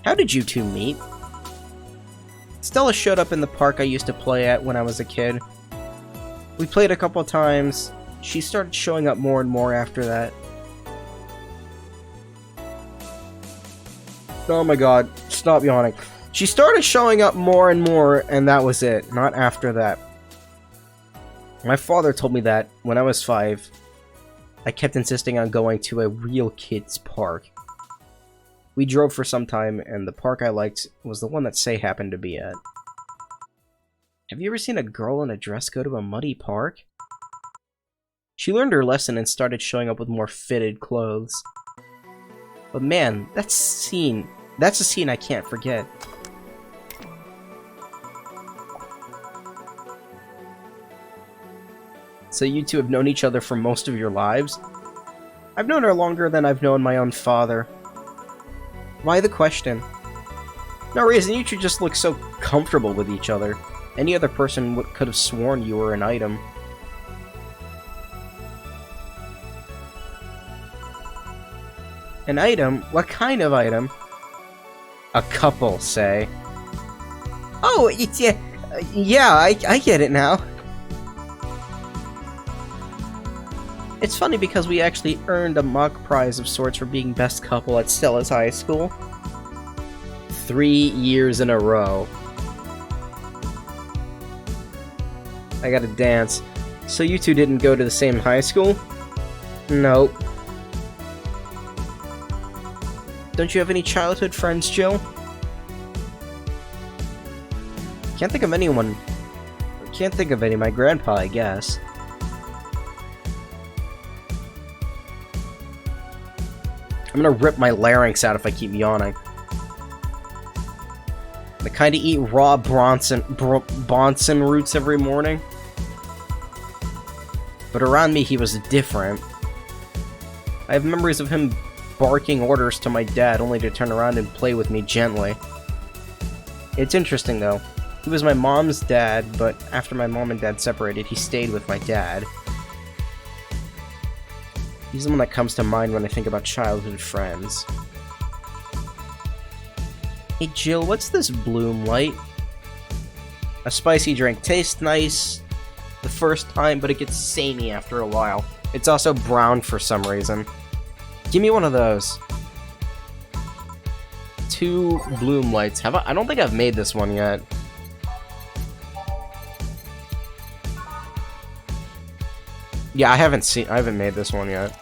How did you two meet? Stella showed up in the park I used to play at when I was a kid. We played a couple times. She started showing up more and more after that. Oh my god, stop yawning. She started showing up more and more, and that was it. Not after that. My father told me that when I was 5, I kept insisting on going to a real kids' park. We drove for some time, and the park I liked was the one that Say happened to be at. Have you ever seen a girl in a dress go to a muddy park? She learned her lesson and started showing up with more fitted clothes. But man, that's a scene I can't forget. So you two have known each other for most of your lives? I've known her longer than I've known my own father. Why the question? No reason, you two just look so comfortable with each other. Any other person could have sworn you were an item. An item? What kind of item? A couple, say. Oh, yeah, I get it now. It's funny because we actually earned a mock prize of sorts for being best couple at Stella's high school. 3 years in a row. I gotta dance. So you two didn't go to the same high school? Nope. Don't you have any childhood friends, Jill? Can't think of anyone. Can't think of any. My grandpa, I guess. I'm gonna rip my larynx out if I keep yawning. The kind of eat raw Bronson roots every morning. But around me, he was different. I have memories of him barking orders to my dad, only to turn around and play with me gently. It's interesting, though. He was my mom's dad, but after my mom and dad separated, he stayed with my dad. He's the one that comes to mind when I think about childhood friends. Hey Jill, what's this Bloom Light? A spicy drink. Tastes nice the first time, but it gets samey after a while. It's also brown for some reason. Give me one of those. 2 Bloom Lights. I don't think I've made this one yet. Yeah, I haven't made this one yet.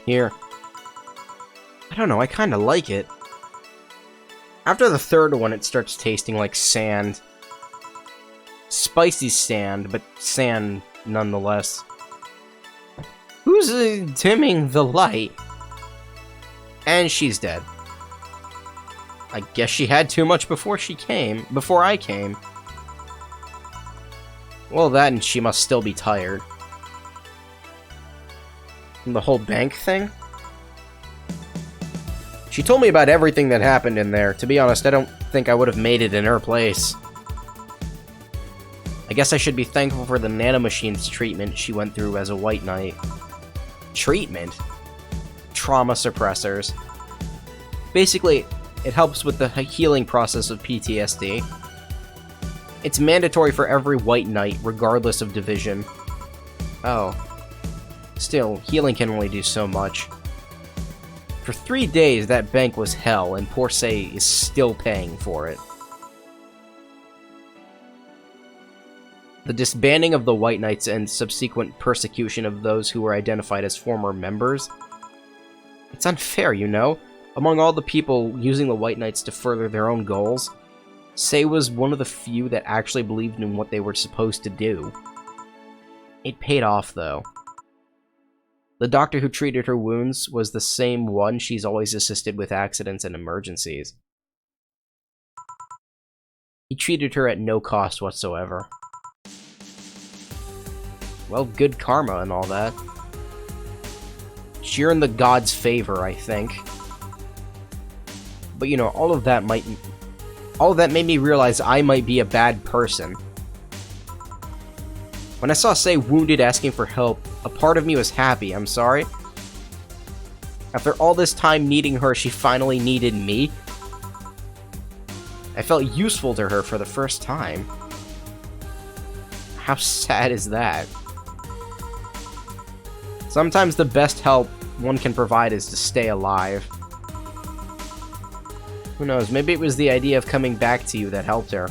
Here. I don't know, I kinda like it. After the third one, it starts tasting like sand. Spicy sand, but sand nonetheless. Who's dimming the light? And she's dead. I guess she had too much before I came. Well, that and she must still be tired. And the whole bank thing? She told me about everything that happened in there. To be honest, I don't think I would have made it in her place. I guess I should be thankful for the nanomachine's treatment she went through as a White Knight. Treatment? Trauma suppressors. Basically, it helps with the healing process of PTSD. It's mandatory for every White Knight, regardless of division. Oh. Still, healing can only do so much. For 3 days, that bank was hell, and poor Say is still paying for it. The disbanding of the White Knights and subsequent persecution of those who were identified as former members. It's unfair, you know? Among all the people using the White Knights to further their own goals, Say was one of the few that actually believed in what they were supposed to do. It paid off, though. The doctor who treated her wounds was the same one she's always assisted with accidents and emergencies. He treated her at no cost whatsoever. Well, good karma and all that. She earned the god's favor, I think. But you know, all of that made me realize I might be a bad person. When I saw Say wounded asking for help, a part of me was happy, I'm sorry. After all this time needing her, she finally needed me. I felt useful to her for the first time. How sad is that? Sometimes the best help one can provide is to stay alive. Who knows, maybe it was the idea of coming back to you that helped her.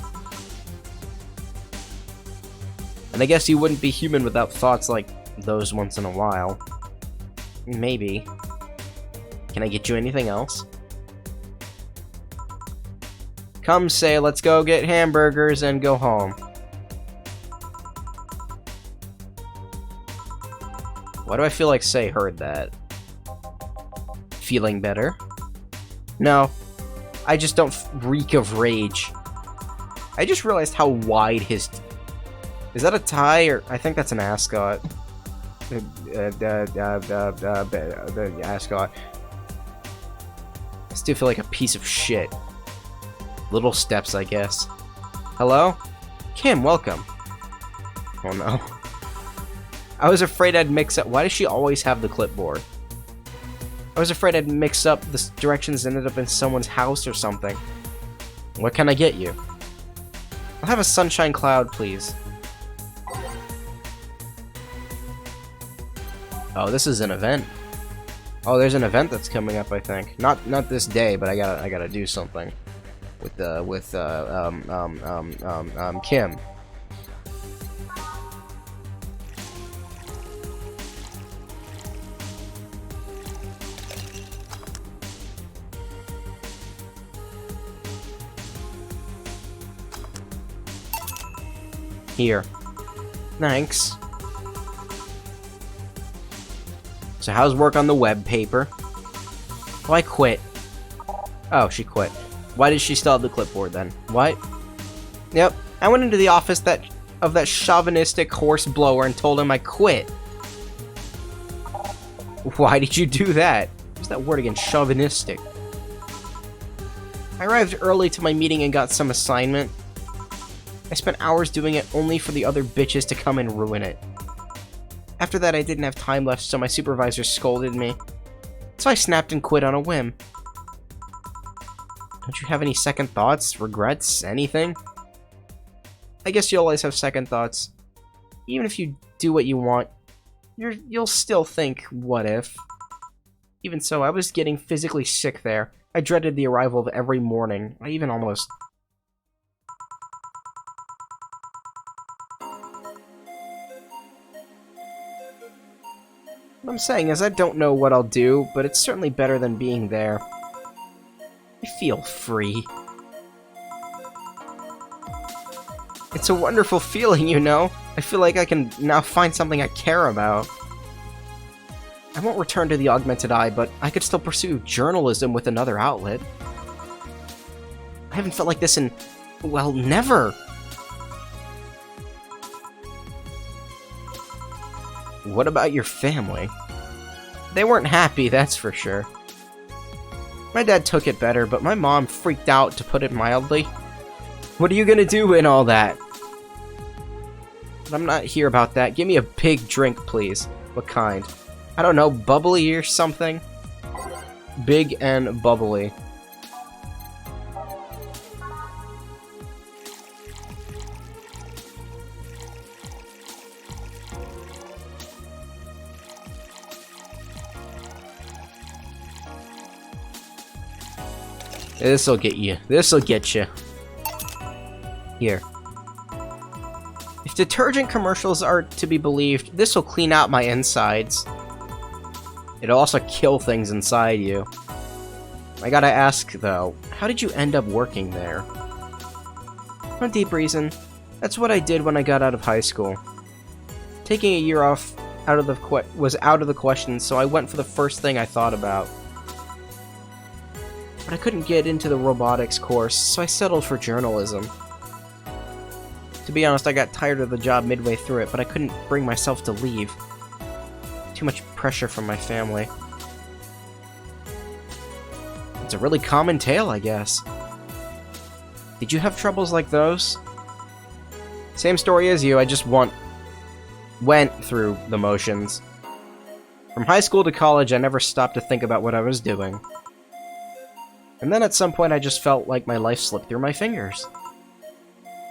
And I guess you wouldn't be human without thoughts like those once in a while. Maybe. Can I get you anything else? Come say, let's go get hamburgers and go home. Why do I feel like Say heard that? Feeling better? No. I just don't reek of rage. I just realized how wide his... Is that a tie, or... I think that's an ascot. The ascot. I still feel like a piece of shit. Little steps, I guess. Hello? Kim, welcome. Oh no. I was afraid I'd mix up... Why does she always have the clipboard? I was afraid I'd mix up the directions and ended up in someone's house or something. What can I get you? I'll have a sunshine cloud, please. Oh, this is an event. Oh, there's an event that's coming up, I think. Not this day, but I gotta do something with Kim. Here. Thanks. So how's work on the web paper? Oh, I quit. Oh, she quit. Why did she still have the clipboard then? What? Yep. I went into the office of that chauvinistic horse blower and told him I quit. Why did you do that? What's that word again? Chauvinistic. I arrived early to my meeting and got some assignment. I spent hours doing it only for the other bitches to come and ruin it. After that, I didn't have time left, so my supervisor scolded me. So I snapped and quit on a whim. Don't you have any second thoughts, regrets, anything? I guess you always have second thoughts. Even if you do what you want, you'll still think, what if? Even so, I was getting physically sick there. I dreaded the arrival of every morning. I even almost... What I'm saying is I don't know what I'll do, but it's certainly better than being there. I feel free. It's a wonderful feeling, you know? I feel like I can now find something I care about. I won't return to the Augmented Eye, but I could still pursue journalism with another outlet. I haven't felt like this in... well, never! What about your family? They weren't happy, that's for sure. My dad took it better, but my mom freaked out, to put it mildly. What are you gonna do in all that? But I'm not here about that. Give me a big drink, please. What kind? I don't know, bubbly or something? Big and bubbly. This'll get you. This'll get you. Here. If detergent commercials are to be believed, this'll clean out my insides. It'll also kill things inside you. I gotta ask, though, how did you end up working there? No deep reason. That's what I did when I got out of high school. Taking a year off was out of the question, so I went for the first thing I thought about. But I couldn't get into the robotics course, so I settled for journalism. To be honest, I got tired of the job midway through it, but I couldn't bring myself to leave. Too much pressure from my family. It's a really common tale, I guess. Did you have troubles like those? Same story as you, I just went through the motions. From high school to college, I never stopped to think about what I was doing. And then at some point I just felt like my life slipped through my fingers.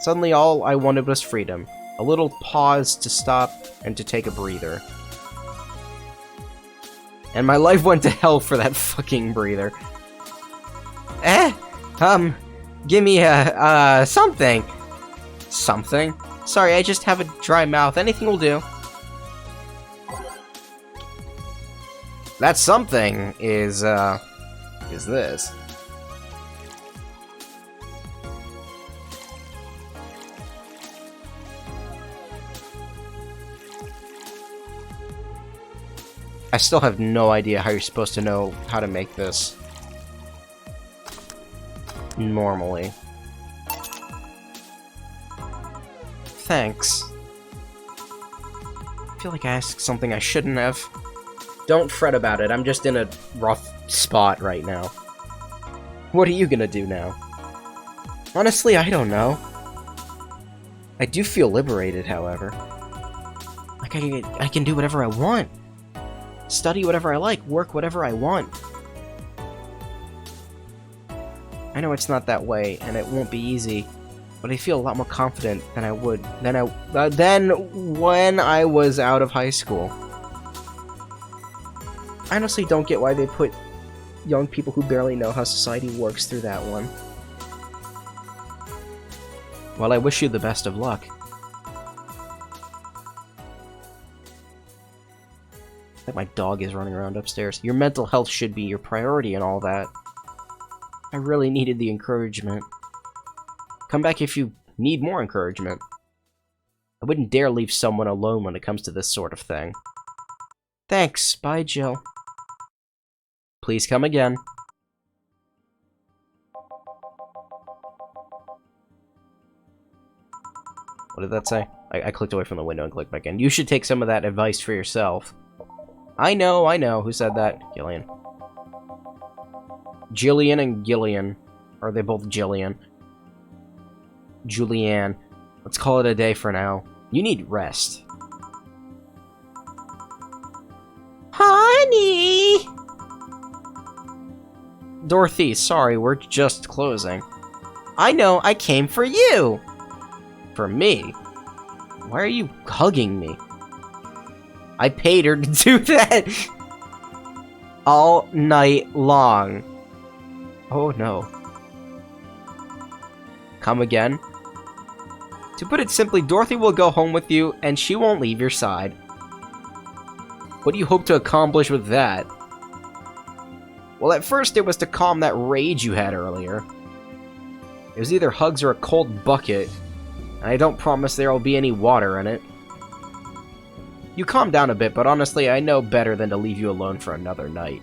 Suddenly all I wanted was freedom. A little pause to stop and to take a breather. And my life went to hell for that fucking breather. Give me something. Something? Sorry, I just have a dry mouth. Anything will do. That something is this. I still have no idea how you're supposed to know how to make this normally. Thanks. I feel like I asked something I shouldn't have. Don't fret about it, I'm just in a rough spot right now. What are you gonna do now? Honestly, I don't know. I do feel liberated, however. Like I can do whatever I want. Study whatever I like, work whatever I want. I know it's not that way, and it won't be easy, but I feel a lot more confident than I would than when I was out of high school. I honestly don't get why they put young people who barely know how society works through that one. Well, I wish you the best of luck. Like my dog is running around upstairs. Your mental health should be your priority and all that. I really needed the encouragement. Come back if you need more encouragement. I wouldn't dare leave someone alone when it comes to this sort of thing. Thanks. Bye, Jill. Please come again. What did that say? I clicked away from the window and clicked back in. You should take some of that advice for yourself. I know. Who said that? Gillian. Jillian and Gillian. Or are they both Jillian? Julianne. Let's call it a day for now. You need rest. Honey! Dorothy, sorry, we're just closing. I know, I came for you! For me? Why are you hugging me? I paid her to do that! All night long. Oh no. Come again? To put it simply, Dorothy will go home with you, and she won't leave your side. What do you hope to accomplish with that? Well, at first it was to calm that rage you had earlier. It was either hugs or a cold bucket, and I don't promise there will be any water in it. You calmed down a bit, but honestly, I know better than to leave you alone for another night.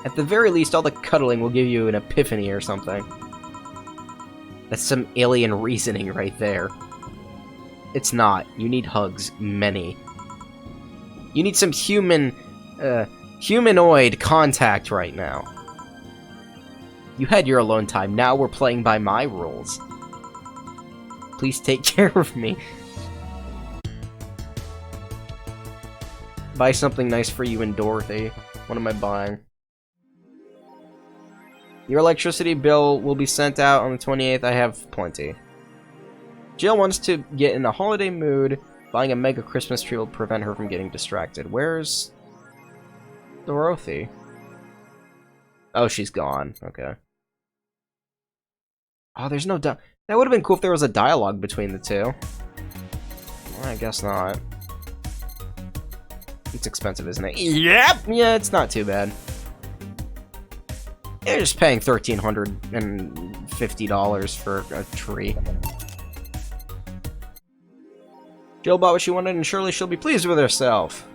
At the very least, all the cuddling will give you an epiphany or something. That's some alien reasoning right there. It's not. You need hugs. Many. You need some humanoid contact right now. You had your alone time. Now we're playing by my rules. Please take care of me. Buy something nice for you and Dorothy. What am I buying? Your electricity bill will be sent out on the 28th. I have plenty. Jill wants to get in a holiday mood. Buying a mega Christmas tree will prevent her from getting distracted. Where's Dorothy? Oh, she's gone. Okay. Oh, there's no that would have been cool if there was a dialogue between the two. Well, I guess not. It's expensive, isn't it? Yep! Yeah, it's not too bad. You're just paying $1,350 for a tree. Jill bought what she wanted, and surely she'll be pleased with herself.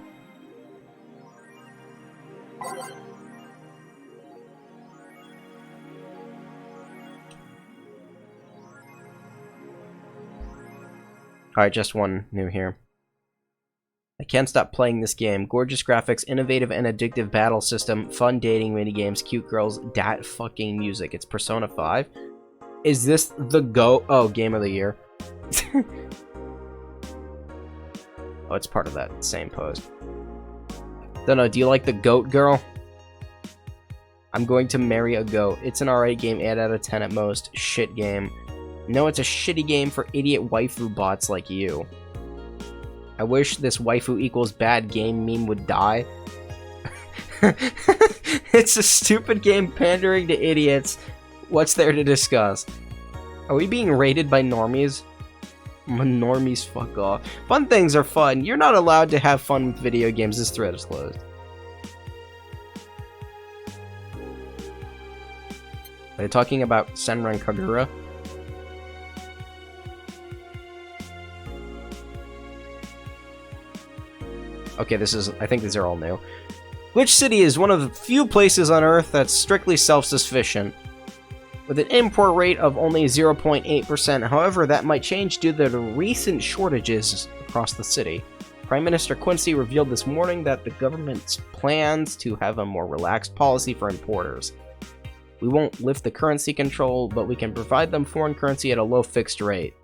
Alright, just one new here. I can't stop playing this game. Gorgeous graphics, innovative and addictive battle system, fun dating minigames, cute girls, dat fucking music. It's Persona 5. Is this the game of the year? Oh, it's part of that same post. Don't know, do you like the goat girl? I'm going to marry a goat. It's an alright game, 8 out of 10 at most. Shit game. No, it's a shitty game for idiot waifu bots like you. I wish this waifu equals bad game meme would die. It's a stupid game pandering to idiots What's there to discuss? Are we being raided by normies? Normies, fuck off. Fun things are fun. You're not allowed to have fun with video games. This thread is closed. Are they talking about Senran Kagura? Okay, I think these are all new. Which city is one of the few places on Earth that's strictly self-sufficient, with an import rate of only 0.8%. However, that might change due to the recent shortages across the city. Prime Minister Quincy revealed this morning that the government's plans to have a more relaxed policy for importers. We won't lift the currency control, but we can provide them foreign currency at a low fixed rate.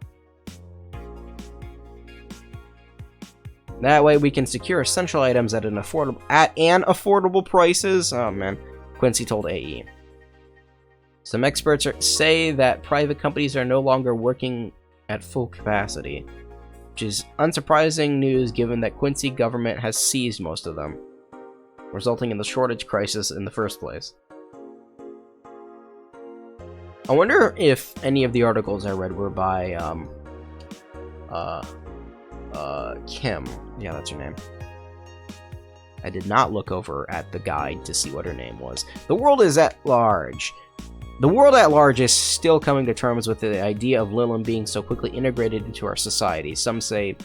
That way we can secure essential items at an affordable prices. Oh man, Quincy told AE. Some experts say that private companies are no longer working at full capacity, which is unsurprising news given that Quincy government has seized most of them, resulting in the shortage crisis in the first place. I wonder if any of the articles I read were by Kim. Yeah, that's her name. I did not look over at the guide to see what her name was. The world is at large. The world at large is still coming to terms with the idea of Lilum being so quickly integrated into our society. Some say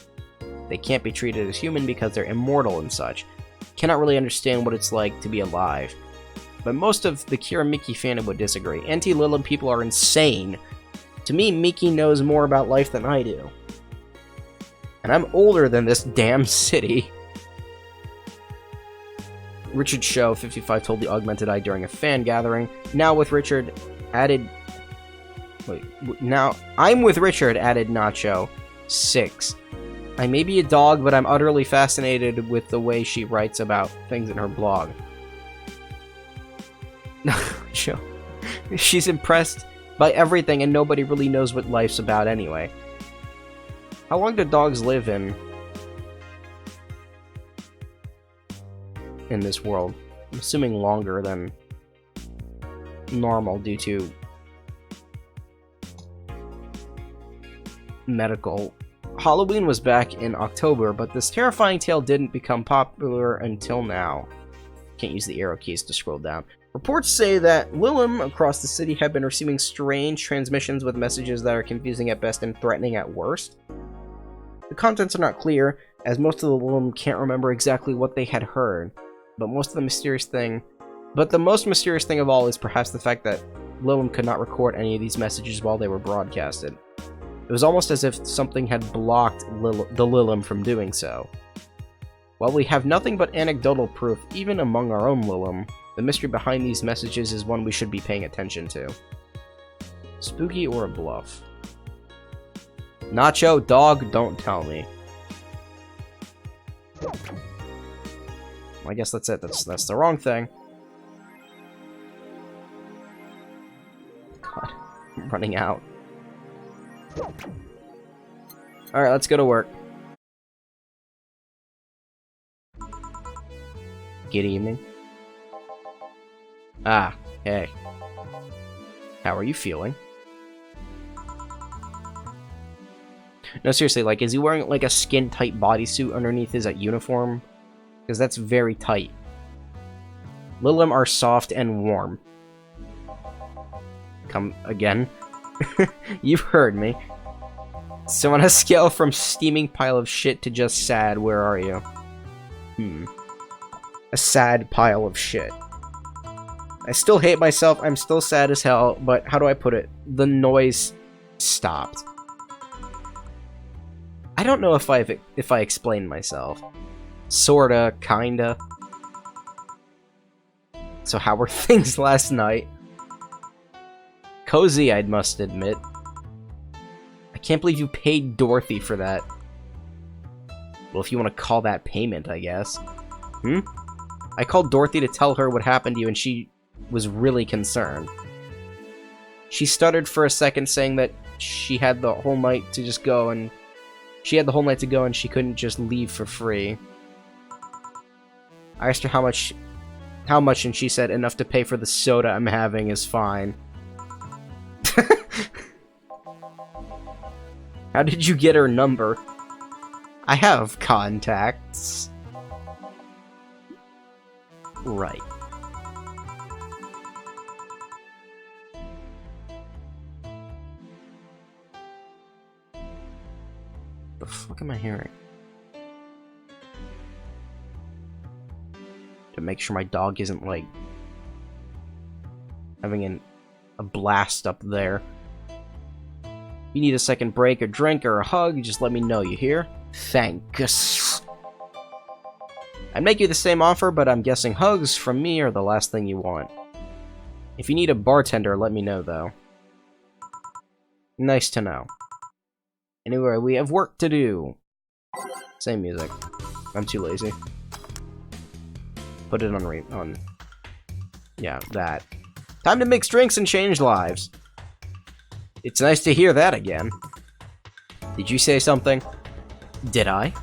they can't be treated as human because they're immortal and such. Cannot really understand what it's like to be alive. But most of the Kira Miki fandom would disagree. Anti-Lilum people are insane. To me, Miki knows more about life than I do. And I'm older than this damn city. Richard Show 55 told the Augmented Eye during a fan gathering. Now with Richard added... Wait, now I'm with Richard added Nacho 6. I may be a dog, but I'm utterly fascinated with the way she writes about things in her blog. Nacho. She's impressed by everything and nobody really knows what life's about anyway. How long do dogs live in this world? I'm assuming longer than normal due to medical. Halloween was back in October, but this terrifying tale didn't become popular until now. Can't use the arrow keys to scroll down. Reports say that Lilum across the city have been receiving strange transmissions with messages that are confusing at best and threatening at worst. The contents are not clear, as most of the Lilum can't remember exactly what they had heard. But the most mysterious thing of all is perhaps the fact that Lilum could not record any of these messages while they were broadcasted. It was almost as if something had blocked the Lilum from doing so. While we have nothing but anecdotal proof, even among our own Lilum, the mystery behind these messages is one we should be paying attention to. Spooky or a bluff? Nacho, dog, don't tell me. I guess that's it. That's the wrong thing. God, I'm running out. Alright, let's go to work. Good evening. Ah, hey. How are you feeling? No, seriously, like, is he wearing, like, a skin-tight bodysuit underneath his uniform? Because that's very tight. Lilum are soft and warm. Come again? You've heard me. So on a scale from steaming pile of shit to just sad, where are you? A sad pile of shit. I still hate myself, I'm still sad as hell, but how do I put it? The noise stopped. I don't know if I explained myself. Sorta, kinda. So how were things last night? Cozy, I must admit. I can't believe you paid Dorothy for that. Well, if you want to call that payment, I guess. I called Dorothy to tell her what happened to you, and she was really concerned. She stuttered for a second, saying that she had the whole night to just go, and she couldn't just leave for free. I asked her how much, and she said enough to pay for the soda I'm having is fine. How did you get her number? I have contacts. Right. The fuck am I hearing? To make sure my dog isn't, like, having a blast up there. You need a second break, a drink, or a hug, just let me know, you hear? Thanks. I'd make you the same offer, but I'm guessing hugs from me are the last thing you want. If you need a bartender, let me know, though. Nice to know. Anyway, we have work to do. Same music. I'm too lazy. Put it on yeah, that. Time to mix drinks and change lives. It's nice to hear that again. Did you say something? Did I?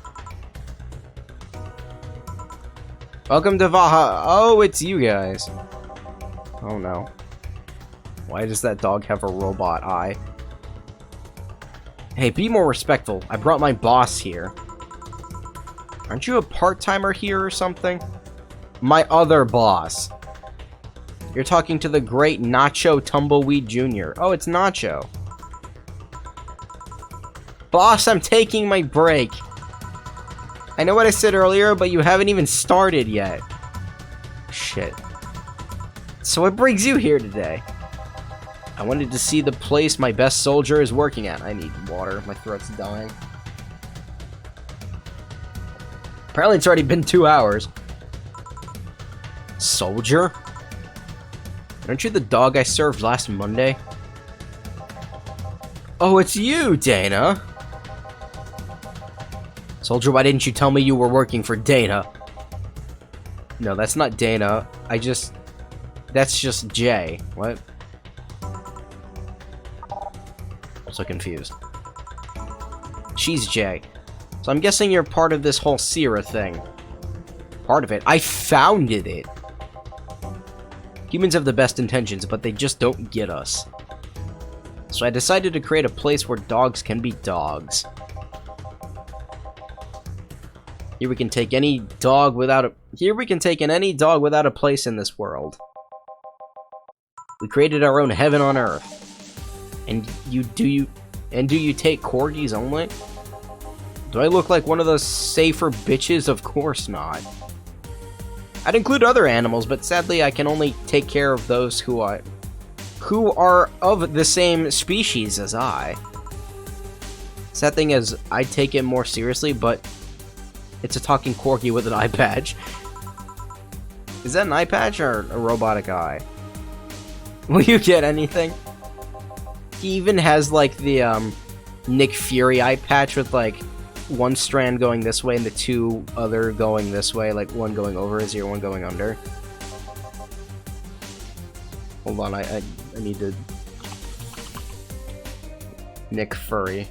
Welcome to Vaha. Oh, it's you guys. Oh no. Why does that dog have a robot eye? Hey, be more respectful. I brought my boss here. Aren't you a part-timer here or something? My other boss. You're talking to the great Nacho Tumbleweed Jr. Oh, it's Nacho. Boss, I'm taking my break. I know what I said earlier, but you haven't even started yet. Shit. So what brings you here today? I wanted to see the place my best soldier is working at. I need water. My throat's dying. Apparently it's already been 2 hours. Soldier? Aren't you the dog I served last Monday? Oh, it's you, Dana. Soldier, why didn't you tell me you were working for Dana? No, that's not Dana. That's just Jay. What? I'm so confused. She's Jay. So I'm guessing you're part of this whole Sierra thing. Part of it? I founded it. Humans have the best intentions, but they just don't get us. So I decided to create a place where dogs can be dogs. Here we can take any dog without a place in this world. We created our own heaven on earth. And do you take corgis only? Do I look like one of those safer bitches? Of course not. I'd include other animals, but sadly I can only take care of those who are of the same species as I. Sad thing is, I take it more seriously, but it's a talking corgi with an eye patch. Is that an eye patch or a robotic eye? Will you get anything? He even has, like, the, Nick Fury eye patch with, like, one strand going this way and the two other going this way, like one going over his ear, one going under. Hold on, I need to... Nick Fury.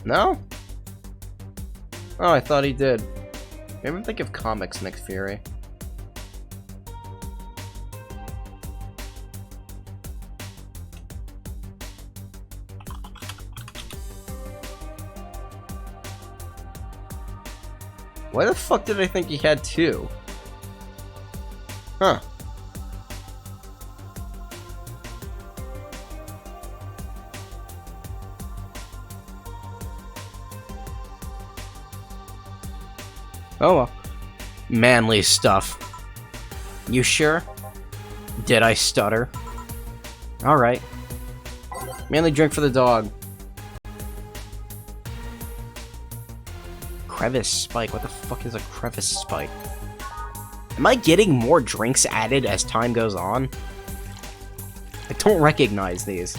No? Oh, I thought he did. Maybe I'm thinking of comics Nick Fury. Why the fuck did I think he had two? Huh. Oh well. Manly stuff. You sure? Did I stutter? Alright. Manly drink for the dog. Crevice spike. What the fuck is a crevice spike? Am I getting more drinks added as time goes on? I don't recognize these.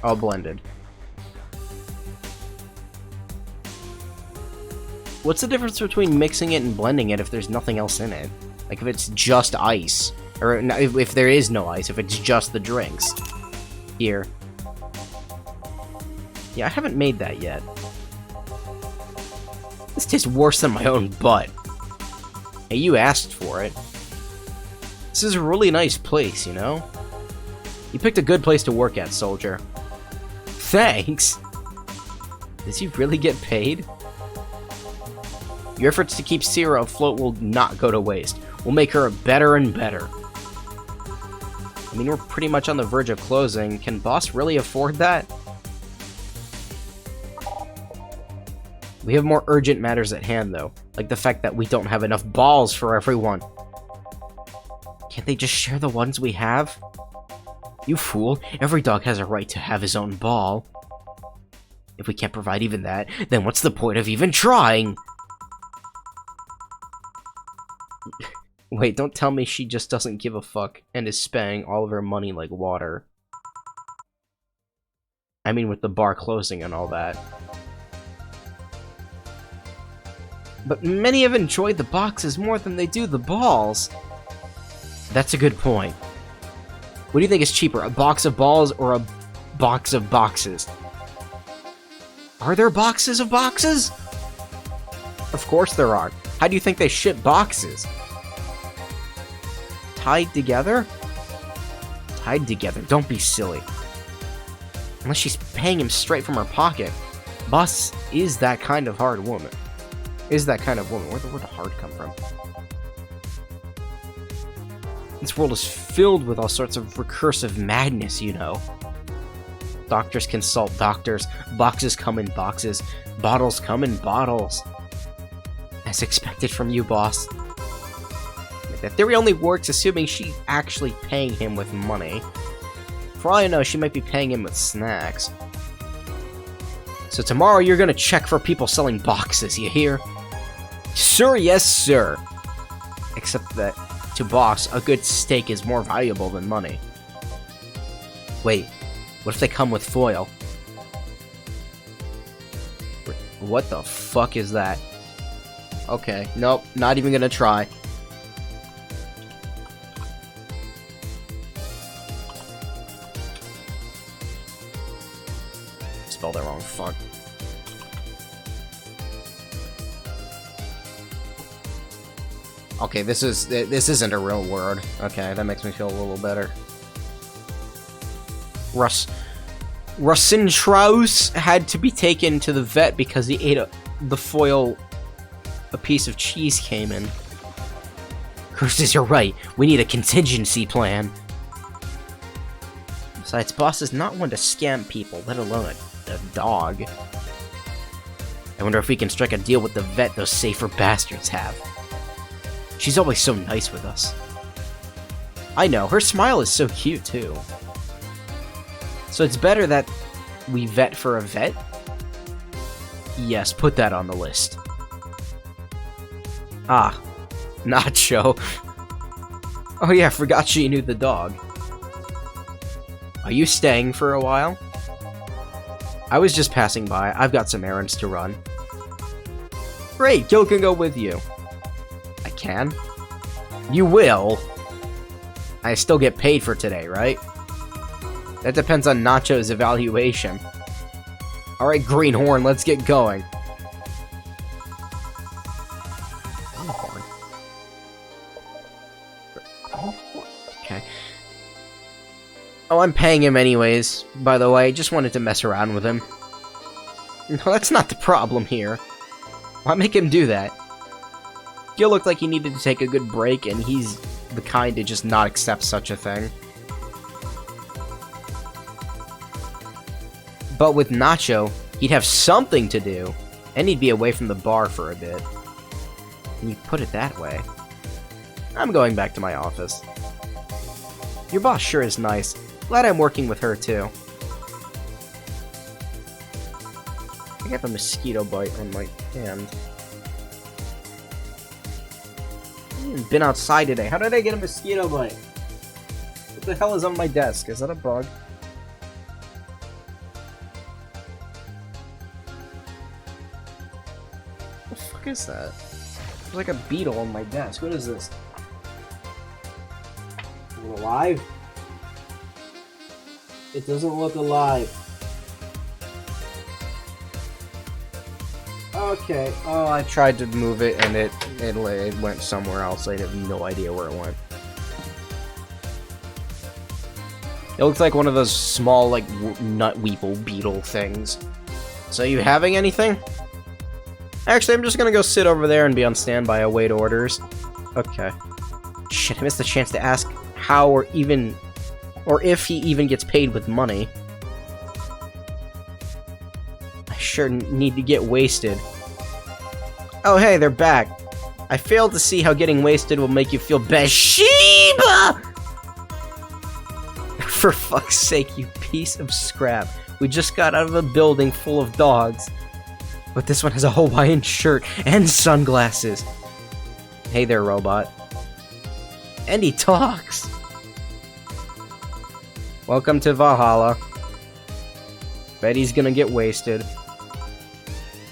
All blended. What's the difference between mixing it and blending it if there's nothing else in it? Like if it's just ice. Or if there is no ice, if it's just the drinks. Here. Yeah, I haven't made that yet. This tastes worse than my own butt. Hey, you asked for it. This is a really nice place, you know? You picked a good place to work at, soldier. Thanks! Does he really get paid? Your efforts to keep Sierra afloat will not go to waste. We'll make her better and better. I mean, we're pretty much on the verge of closing. Can Boss really afford that? We have more urgent matters at hand, though. Like the fact that we don't have enough balls for everyone. Can't they just share the ones we have? You fool. Every dog has a right to have his own ball. If we can't provide even that, then what's the point of even trying? Wait, don't tell me she just doesn't give a fuck and is spending all of her money like water. I mean, with the bar closing and all that. But many have enjoyed the boxes more than they do the balls. That's a good point. What do you think is cheaper, a box of balls or a box of boxes? Are there boxes of boxes? Of course there are. How do you think they ship boxes? Tied together? Tied together. Don't be silly. Unless she's paying him straight from her pocket. Boss is that kind of hard woman. Is that kind of woman. Where'd the hard come from? This world is filled with all sorts of recursive madness, you know. Doctors consult doctors. Boxes come in boxes. Bottles come in bottles. As expected from you, boss. That theory only works assuming she's actually paying him with money. For all I know, she might be paying him with snacks. So tomorrow you're gonna check for people selling boxes, you hear? Sir, yes, sir. Except that, to Boss, a good steak is more valuable than money. Wait, what if they come with foil? What the fuck is that? Okay, nope, not even gonna try. Spelled it wrong, fuck. Okay, this isn't a real word. Okay, that makes me feel a little better. Russintraus had to be taken to the vet because he ate the foil a piece of cheese came in. Curses, you're right. We need a contingency plan. Besides, Boss is not one to scam people, let alone a dog. I wonder if we can strike a deal with the vet those safer bastards have. She's always so nice with us. I know, her smile is so cute, too. So it's better that we vet for a vet? Yes, put that on the list. Ah, Nacho. Oh yeah, forgot she knew the dog. Are you staying for a while? I was just passing by. I've got some errands to run. Great, Gil can go with you. I can? You will? I still get paid for today, right? That depends on Nacho's evaluation. Alright, Greenhorn, let's get going. Greenhorn? Okay. Oh, I'm paying him anyways, by the way. Just wanted to mess around with him. No, that's not the problem here. Why make him do that? Gil looked like he needed to take a good break, and he's the kind to just not accept such a thing. But with Nacho, he'd have something to do, and he'd be away from the bar for a bit. And you put it that way. I'm going back to my office. Your boss sure is nice. Glad I'm working with her, too. I have a mosquito bite on my hand. I haven't even been outside today. How did I get a mosquito bite? What the hell is on my desk? Is that a bug? What the fuck is that? There's like a beetle on my desk. What is this? Is it alive? It doesn't look alive. Okay, oh, I tried to move it and it went somewhere else. I have no idea where it went. It looks like one of those small, like, nut weeple beetle things. So, you having anything? Actually, I'm just gonna go sit over there and be on standby, await orders. Okay. Shit, I missed the chance to ask how or if he even gets paid with money. I sure need to get wasted. Oh, hey, they're back. I failed to see how getting wasted will make you feel bad. Sheba! For fuck's sake, you piece of scrap. We just got out of a building full of dogs. But this one has a Hawaiian shirt and sunglasses. Hey there, robot. And he talks. Welcome to Valhalla. Bet he's gonna get wasted.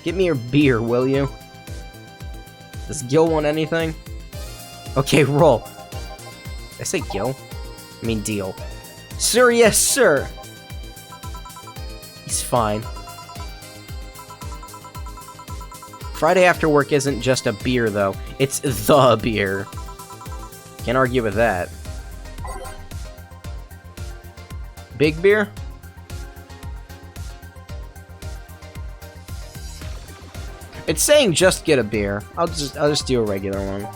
Get me your beer, will you? Does Gil want anything? Okay, roll. Did I say Gil? I mean deal. Sir, yes, sir! He's fine. Friday after work isn't just a beer, though. It's the beer. Can't argue with that. Big beer? It's saying just get a beer. I'll just do a regular one.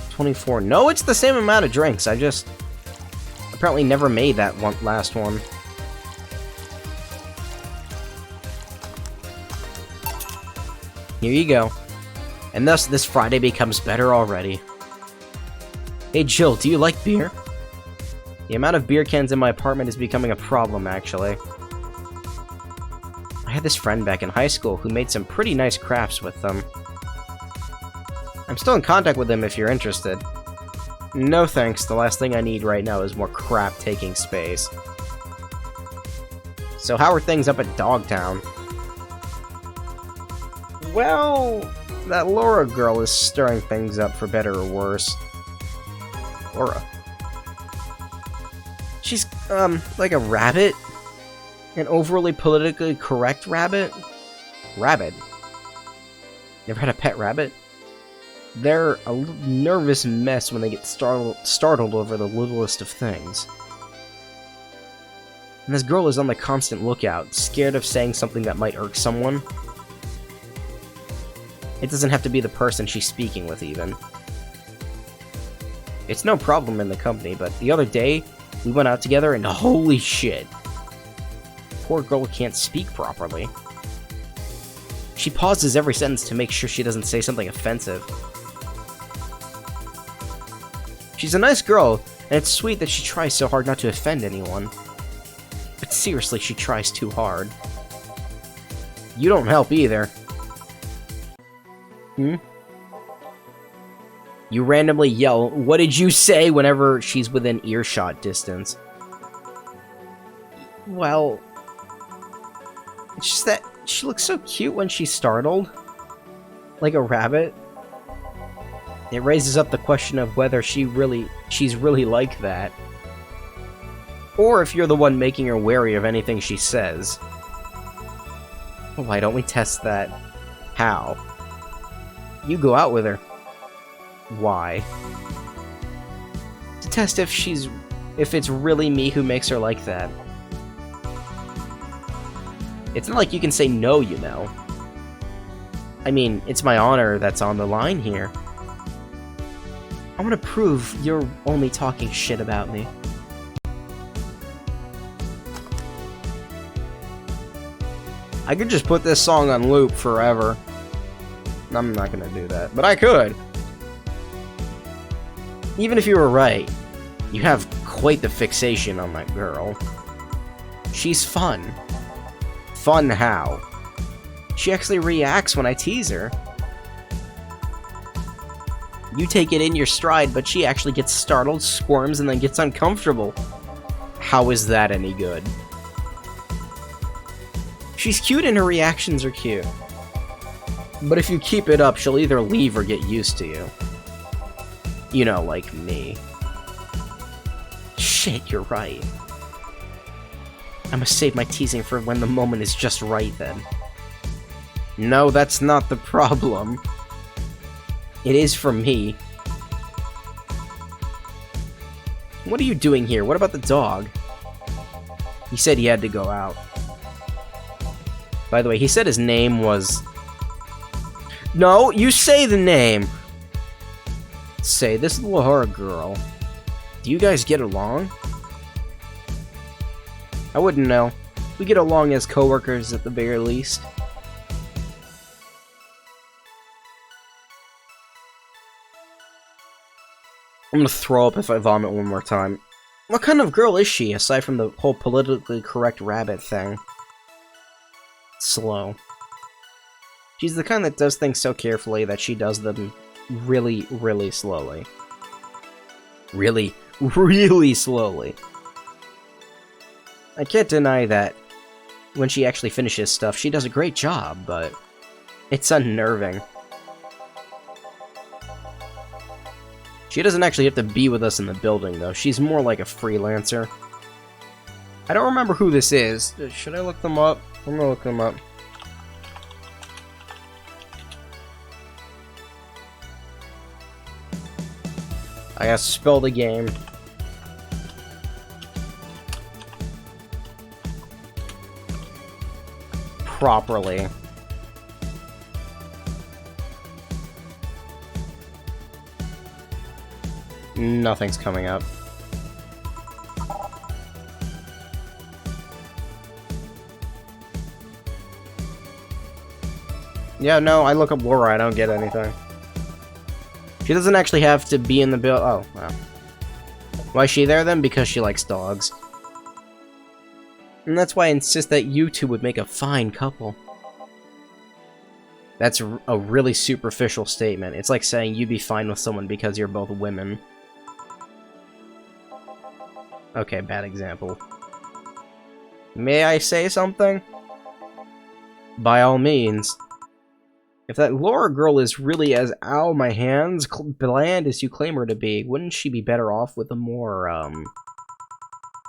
$24. No, it's the same amount of drinks. I just apparently never made that last one. Here you go. And thus, this Friday becomes better already. Hey Jill, do you like beer? The amount of beer cans in my apartment is becoming a problem, actually. I had this friend back in high school who made some pretty nice crafts with them. I'm still in contact with him if you're interested. No thanks, the last thing I need right now is more crap taking space. So how are things up at Dogtown? Well, that Laura girl is stirring things up for better or worse. Laura. She's, like a rabbit? An overly politically correct rabbit? Rabbit? Never had a pet rabbit? They're a nervous mess when they get startled over the littlest of things. And this girl is on the constant lookout, scared of saying something that might irk someone. It doesn't have to be the person she's speaking with, even. It's no problem in the company, but the other day, we went out together and holy shit! Poor girl can't speak properly. She pauses every sentence to make sure she doesn't say something offensive. She's a nice girl, and it's sweet that she tries so hard not to offend anyone. But seriously, she tries too hard. You don't help either. Hmm? You randomly yell, "What did you say?" whenever she's within earshot distance. Well, it's just that she looks so cute when she's startled. Like a rabbit. It raises up the question of whether she's really like that. Or if you're the one making her wary of anything she says. Why don't we test that? How? You go out with her. Why? To test if it's really me who makes her like that. It's not like you can say no, you know. I mean, it's my honor that's on the line here. I want to prove you're only talking shit about me. I could just put this song on loop forever. I'm not gonna do that, but I could. Even if you were right, you have quite the fixation on that girl. She's fun. Fun how? She actually reacts when I tease her. You take it in your stride, but she actually gets startled, squirms, and then gets uncomfortable. How is that any good? She's cute and her reactions are cute. But if you keep it up, she'll either leave or get used to you. You know, like me. Shit, you're right. I must save my teasing for when the moment is just right then. No, that's not the problem. It is for me. What are you doing here? What about the dog? He said he had to go out. By the way, he said his name was... No, you say the name! Say, this Laura girl. Do you guys get along? I wouldn't know. We get along as co-workers at the very least. I'm gonna throw up if I vomit one more time. What kind of girl is she, aside from the whole politically correct rabbit thing? Slow. She's the kind that does things so carefully that she does them really, really slowly. Really, really slowly. I can't deny that when she actually finishes stuff, she does a great job, but it's unnerving. She doesn't actually have to be with us in the building, though. She's more like a freelancer. I don't remember who this is. Should I look them up? I'm gonna look them up. I gotta spell the game. Properly. Nothing's coming up. Yeah, no, I look up Laura, I don't get anything. She doesn't actually have to be in the build. Oh, wow. Why is she there then? Because she likes dogs. And that's why I insist that you two would make a fine couple. That's a really superficial statement. It's like saying you'd be fine with someone because you're both women. Okay, bad example. May I say something? By all means. If that Laura girl is really as ow my hands bland as you claim her to be, wouldn't she be better off with a more,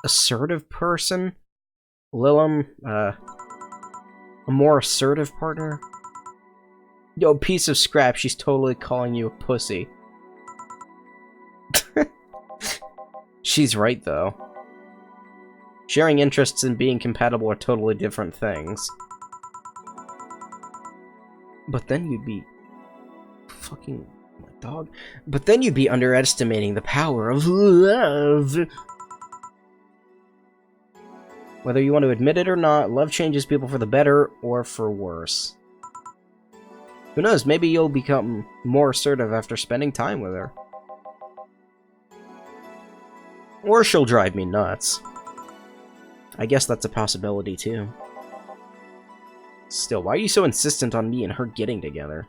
assertive person? Lilum, a more assertive partner? Yo, piece of scrap, she's totally calling you a pussy. She's right, though. Sharing interests and being compatible are totally different things. But then you'd be... fucking... my dog? But then you'd be underestimating the power of love! Whether you want to admit it or not, love changes people for the better or for worse. Who knows, maybe you'll become more assertive after spending time with her. Or she'll drive me nuts. I guess that's a possibility, too. Still, why are you so insistent on me and her getting together?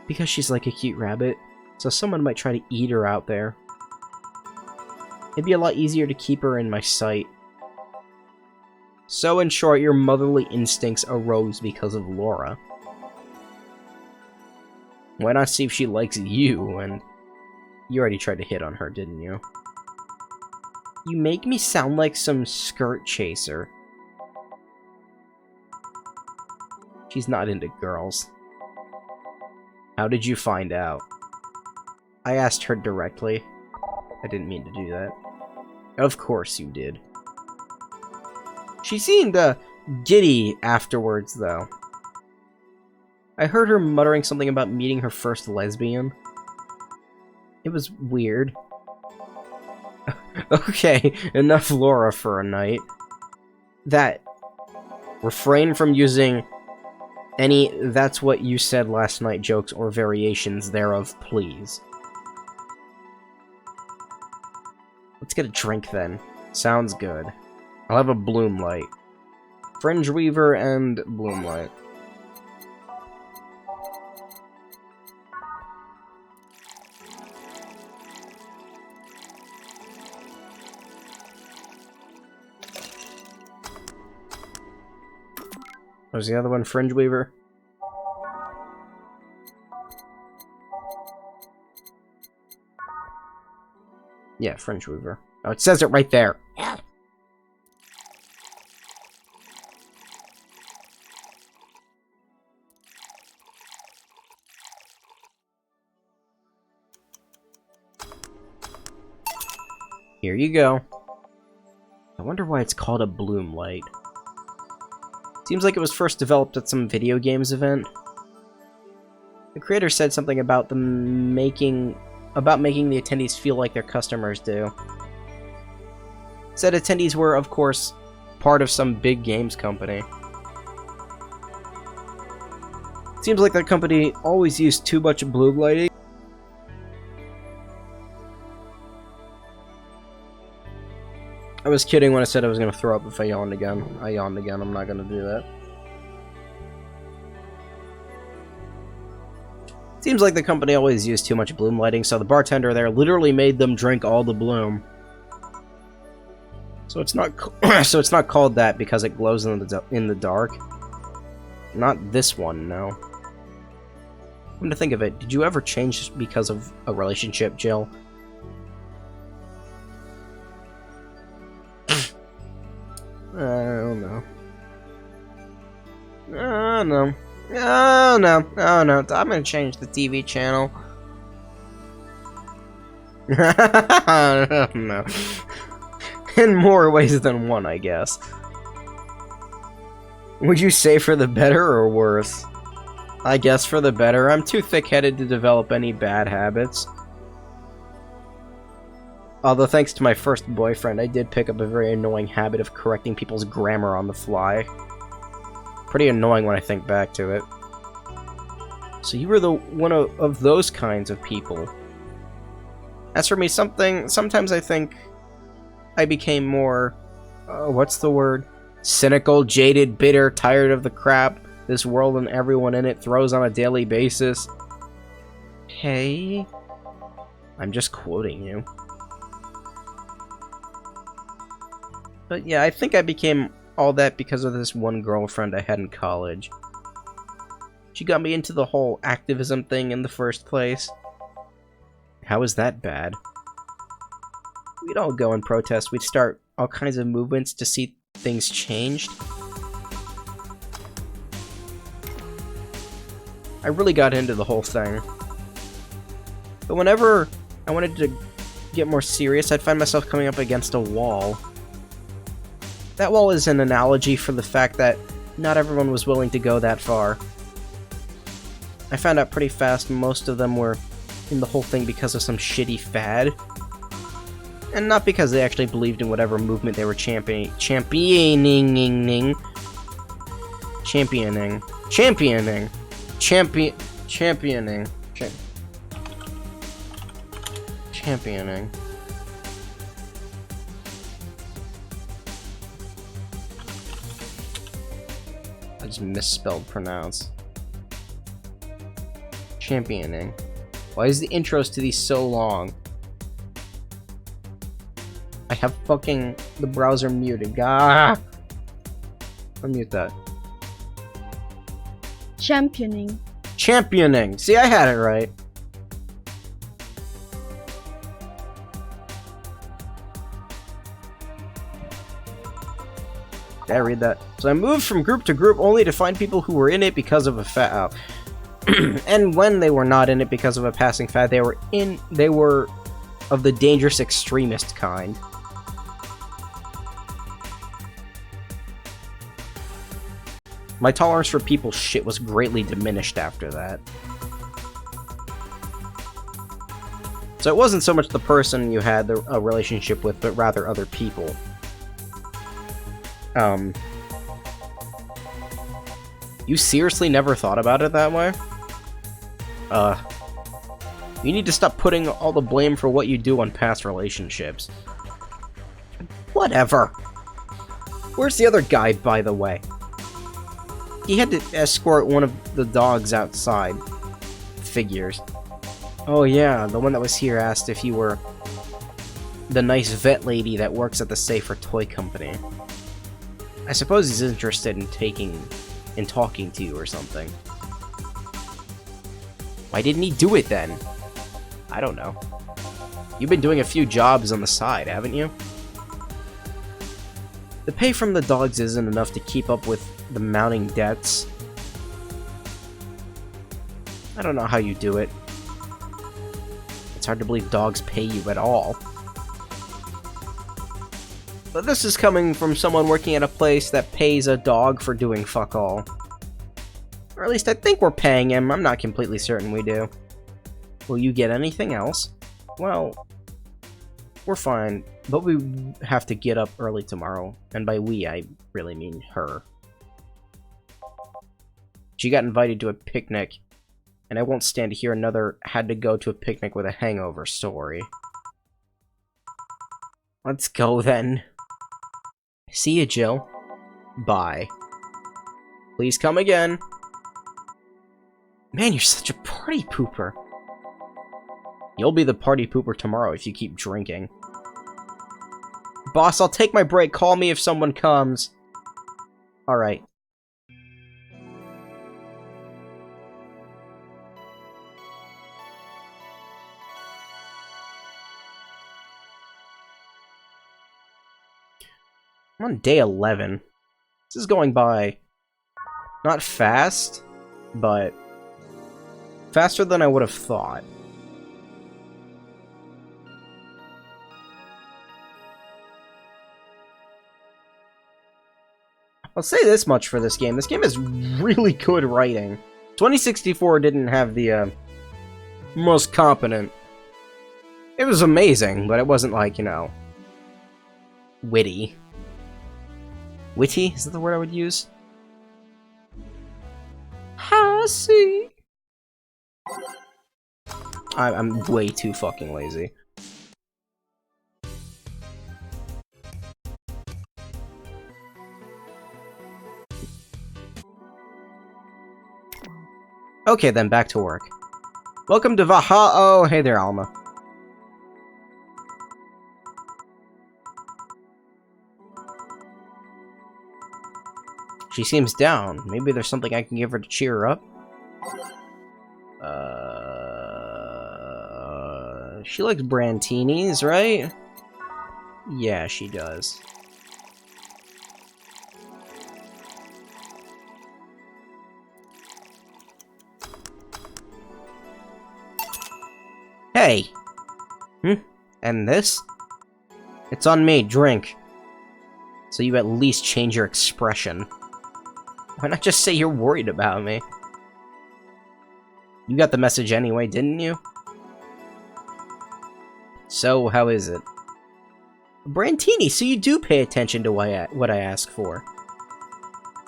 Because she's like a cute rabbit, so someone might try to eat her out there. It'd be a lot easier to keep her in my sight. So, in short, your motherly instincts arose because of Laura. Why not see if she likes you, and... you already tried to hit on her, didn't you? You make me sound like some skirt chaser. She's not into girls. How did you find out? I asked her directly. I didn't mean to do that. Of course you did. She seemed, giddy afterwards, though. I heard her muttering something about meeting her first lesbian. It was weird. Okay, enough Laura for a night. That. Refrain from using any "that's what you said last night" jokes or variations thereof, please. Let's get a drink then. Sounds good. I'll have a bloom light. Fringe Weaver and bloom light. What was the other one? Fringe Weaver? Yeah, Fringe Weaver. Oh, it says it right there. Here you go. I wonder why it's called a bloom light. Seems like it was first developed at some video games event. The creator said something about making the attendees feel like their customers do. Said attendees were, of course, part of some big games company. Seems like that company always used too much bloom lighting. I was kidding when I said I was gonna throw up if I yawned again. I yawned again, I'm not gonna do that. Seems like the company always used too much bloom lighting, so the bartender there literally made them drink all the bloom. So it's not called that because it glows in the dark. Not this one, no. Come to think of it, did you ever change because of a relationship, Jill? I don't know. Oh no. Oh no. Oh no. I'm gonna change the TV channel. No. In more ways than one, I guess. Would you say for the better or worse? I guess for the better. I'm too thick-headed to develop any bad habits. Although thanks to my first boyfriend, I did pick up a very annoying habit of correcting people's grammar on the fly. Pretty annoying when I think back to it. So you were one of those kinds of people. As for me, sometimes I think I became more, what's the word? Cynical, jaded, bitter, tired of the crap this world and everyone in it throws on a daily basis. Hey? I'm just quoting you. But yeah, I think I became all that because of this one girlfriend I had in college. She got me into the whole activism thing in the first place. How is that bad? We'd all go and protest. We'd start all kinds of movements to see things changed. I really got into the whole thing. But whenever I wanted to get more serious, I'd find myself coming up against a wall. That wall is an analogy for the fact that not everyone was willing to go that far. I found out pretty fast most of them were in the whole thing because of some shitty fad. And not because they actually believed in whatever movement they were championing. Championing. I just misspelled pronounce. Championing. Why is the intros to these so long? I have fucking the browser muted. Ah! Unmute that. Championing. Championing! See, I had it right. Did I read that? So I moved from group to group only to find people who were in it because of a fad. And when they were not in it because of a passing fad, they were of the dangerous extremist kind. My tolerance for people's shit was greatly diminished after that. So it wasn't so much the person you had a relationship with, but rather other people. You seriously never thought about it that way? You need to stop putting all the blame for what you do on past relationships. Whatever. Where's the other guy, by the way? He had to escort one of the dogs outside. Figures. Oh yeah, the one that was here asked if you were the nice vet lady that works at the Safer Toy Company. I suppose he's interested in talking to you or something. Why didn't he do it then? I don't know. You've been doing a few jobs on the side, haven't you? The pay from the dogs isn't enough to keep up with the mounting debts. I don't know how you do it. It's hard to believe dogs pay you at all. But this is coming from someone working at a place that pays a dog for doing fuck all. Or at least I think we're paying him. I'm not completely certain we do. Will you get anything else? Well, we're fine, but we have to get up early tomorrow. And by we, I really mean her. She got invited to a picnic, and I won't stand to hear another had to go to a picnic with a hangover story. Let's go then. See you, Jill. Bye. Please come again. Man, you're such a party pooper. You'll be the party pooper tomorrow if you keep drinking. Boss, I'll take my break. Call me if someone comes. Alright. I'm on day 11. This is going by not fast, but faster than I would have thought. I'll say this much for this game. This game is really good writing. 2064 didn't have the most competent. It was amazing, but it wasn't like, you know, witty. Witty? Is that the word I would use? I see. I'm way too fucking lazy. Okay, then back to work. Welcome to VA. Oh, hey there, Alma. She seems down. Maybe there's something I can give her to cheer her up? She likes brantinis, right? Yeah, she does. Hey! And this? It's on me, drink. So you at least change your expression. Why not just say you're worried about me? You got the message anyway, didn't you? So, how is it? Brantini, so you do pay attention to what I ask for.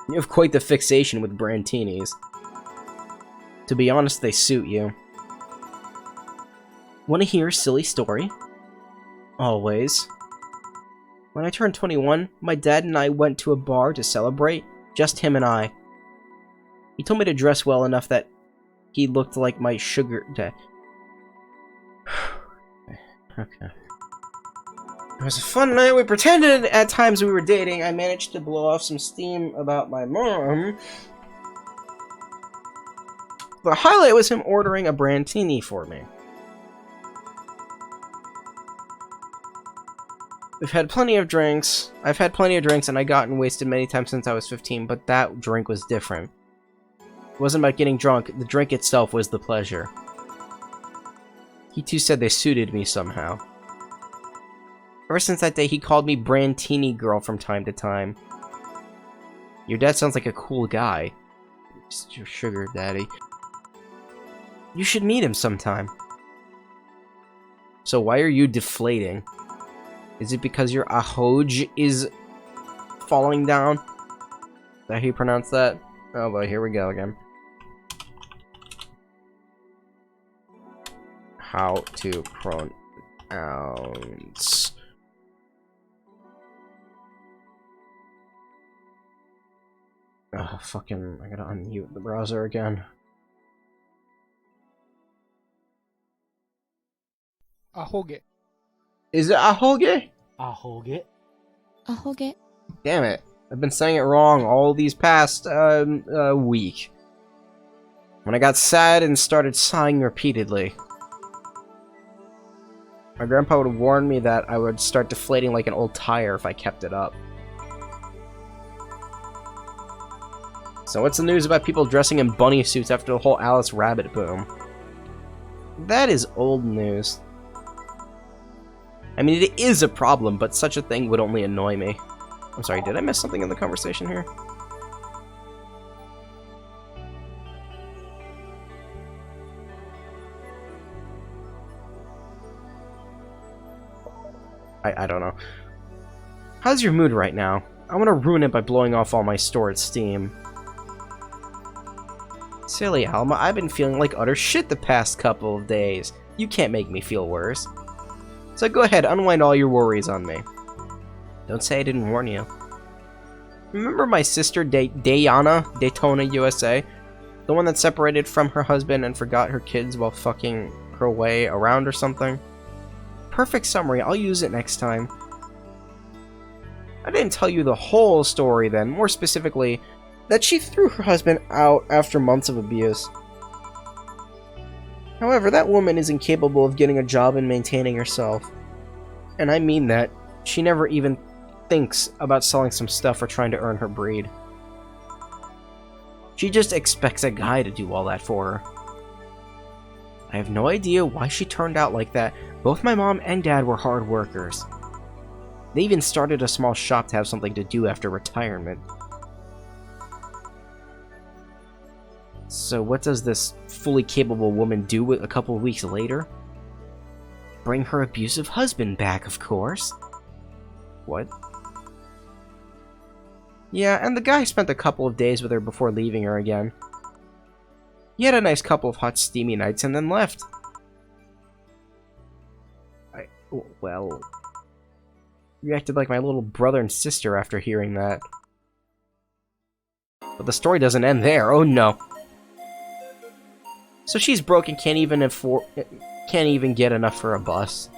You have quite the fixation with Brantinis. To be honest, they suit you. Want to hear a silly story? Always. When I turned 21, my dad and I went to a bar to celebrate, just him and I. He told me to dress well enough that he looked like my sugar daddy. Okay. It was a fun night. We pretended at times we were dating. I managed to blow off some steam about my mom. The highlight was him ordering a Brantini for me. We've had plenty of drinks. I've had plenty of drinks and I've gotten wasted many times since I was 15, but that drink was different. It wasn't about getting drunk. The drink itself was the pleasure. He too said they suited me somehow. Ever since that day, he called me Brantini Girl from time to time. Your dad sounds like a cool guy. Just your sugar daddy. You should meet him sometime. So why are you deflating? Is it because your ahoj is falling down? Is that how you pronounce that? Oh boy, here we go again. How to pronounce... Oh, fucking... I gotta unmute the browser again. Ahoge. Is it ahoge? Ahoge. Ahoge. Damn it. I've been saying it wrong all these past, week. When I got sad and started sighing repeatedly. My grandpa would warn me that I would start deflating like an old tire if I kept it up. So what's the news about people dressing in bunny suits after the whole Alice Rabbit boom? That is old news. I mean, it is a problem, but such a thing would only annoy me. I'm sorry, did I miss something in the conversation here? I don't know. How's your mood right now? I want to ruin it by blowing off all my stored steam. Silly Alma, I've been feeling like utter shit the past couple of days. You can't make me feel worse. So go ahead, unwind all your worries on me. Don't say I didn't warn you. Remember my sister Daytona, USA? The one that separated from her husband and forgot her kids while fucking her way around or something? Perfect summary, I'll use it next time. I didn't tell you the whole story then, more specifically, that she threw her husband out after months of abuse. However, that woman is incapable of getting a job and maintaining herself. And I mean that. She never even thinks about selling some stuff or trying to earn her bread. She just expects a guy to do all that for her. I have no idea why she turned out like that. Both my mom and dad were hard workers. They even started a small shop to have something to do after retirement. So what does this fully capable woman do a couple of weeks later? Bring her abusive husband back, of course. What? Yeah, and the guy spent a couple of days with her before leaving her again. He had a nice couple of hot, steamy nights and then left. Well... You acted like my little brother and sister after hearing that. But the story doesn't end there, oh no. So she's broke and can't even get enough for a bus.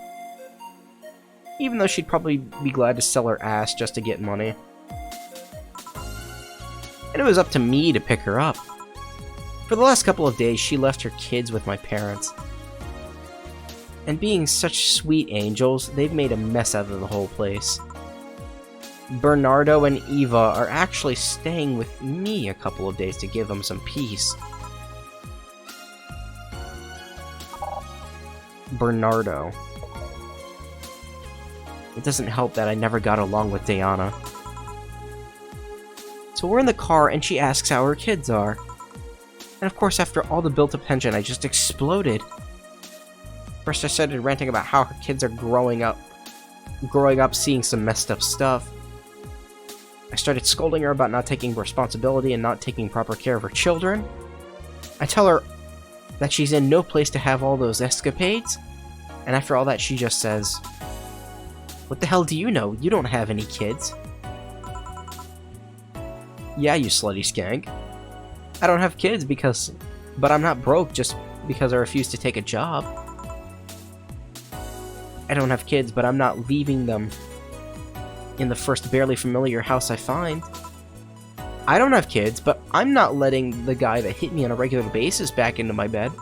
Even though she'd probably be glad to sell her ass just to get money. And it was up to me to pick her up. For the last couple of days, she left her kids with my parents. And being such sweet angels, they've made a mess out of the whole place. Bernardo and Eva are actually staying with me a couple of days to give them some peace. Bernardo. It doesn't help that I never got along with Diana. So we're in the car and she asks how her kids are. And of course, after all the built-up tension, I just exploded. First I started ranting about how her kids are growing up seeing some messed up stuff. I started scolding her about not taking responsibility and not taking proper care of her children. I tell her that she's in no place to have all those escapades, and after all that she just says, "What the hell do you know? You don't have any kids." Yeah, you slutty skank. I don't have kids but I'm not broke just because I refuse to take a job. I don't have kids, but I'm not leaving them in the first barely familiar house I find. I don't have kids, but I'm not letting the guy that hit me on a regular basis back into my bed.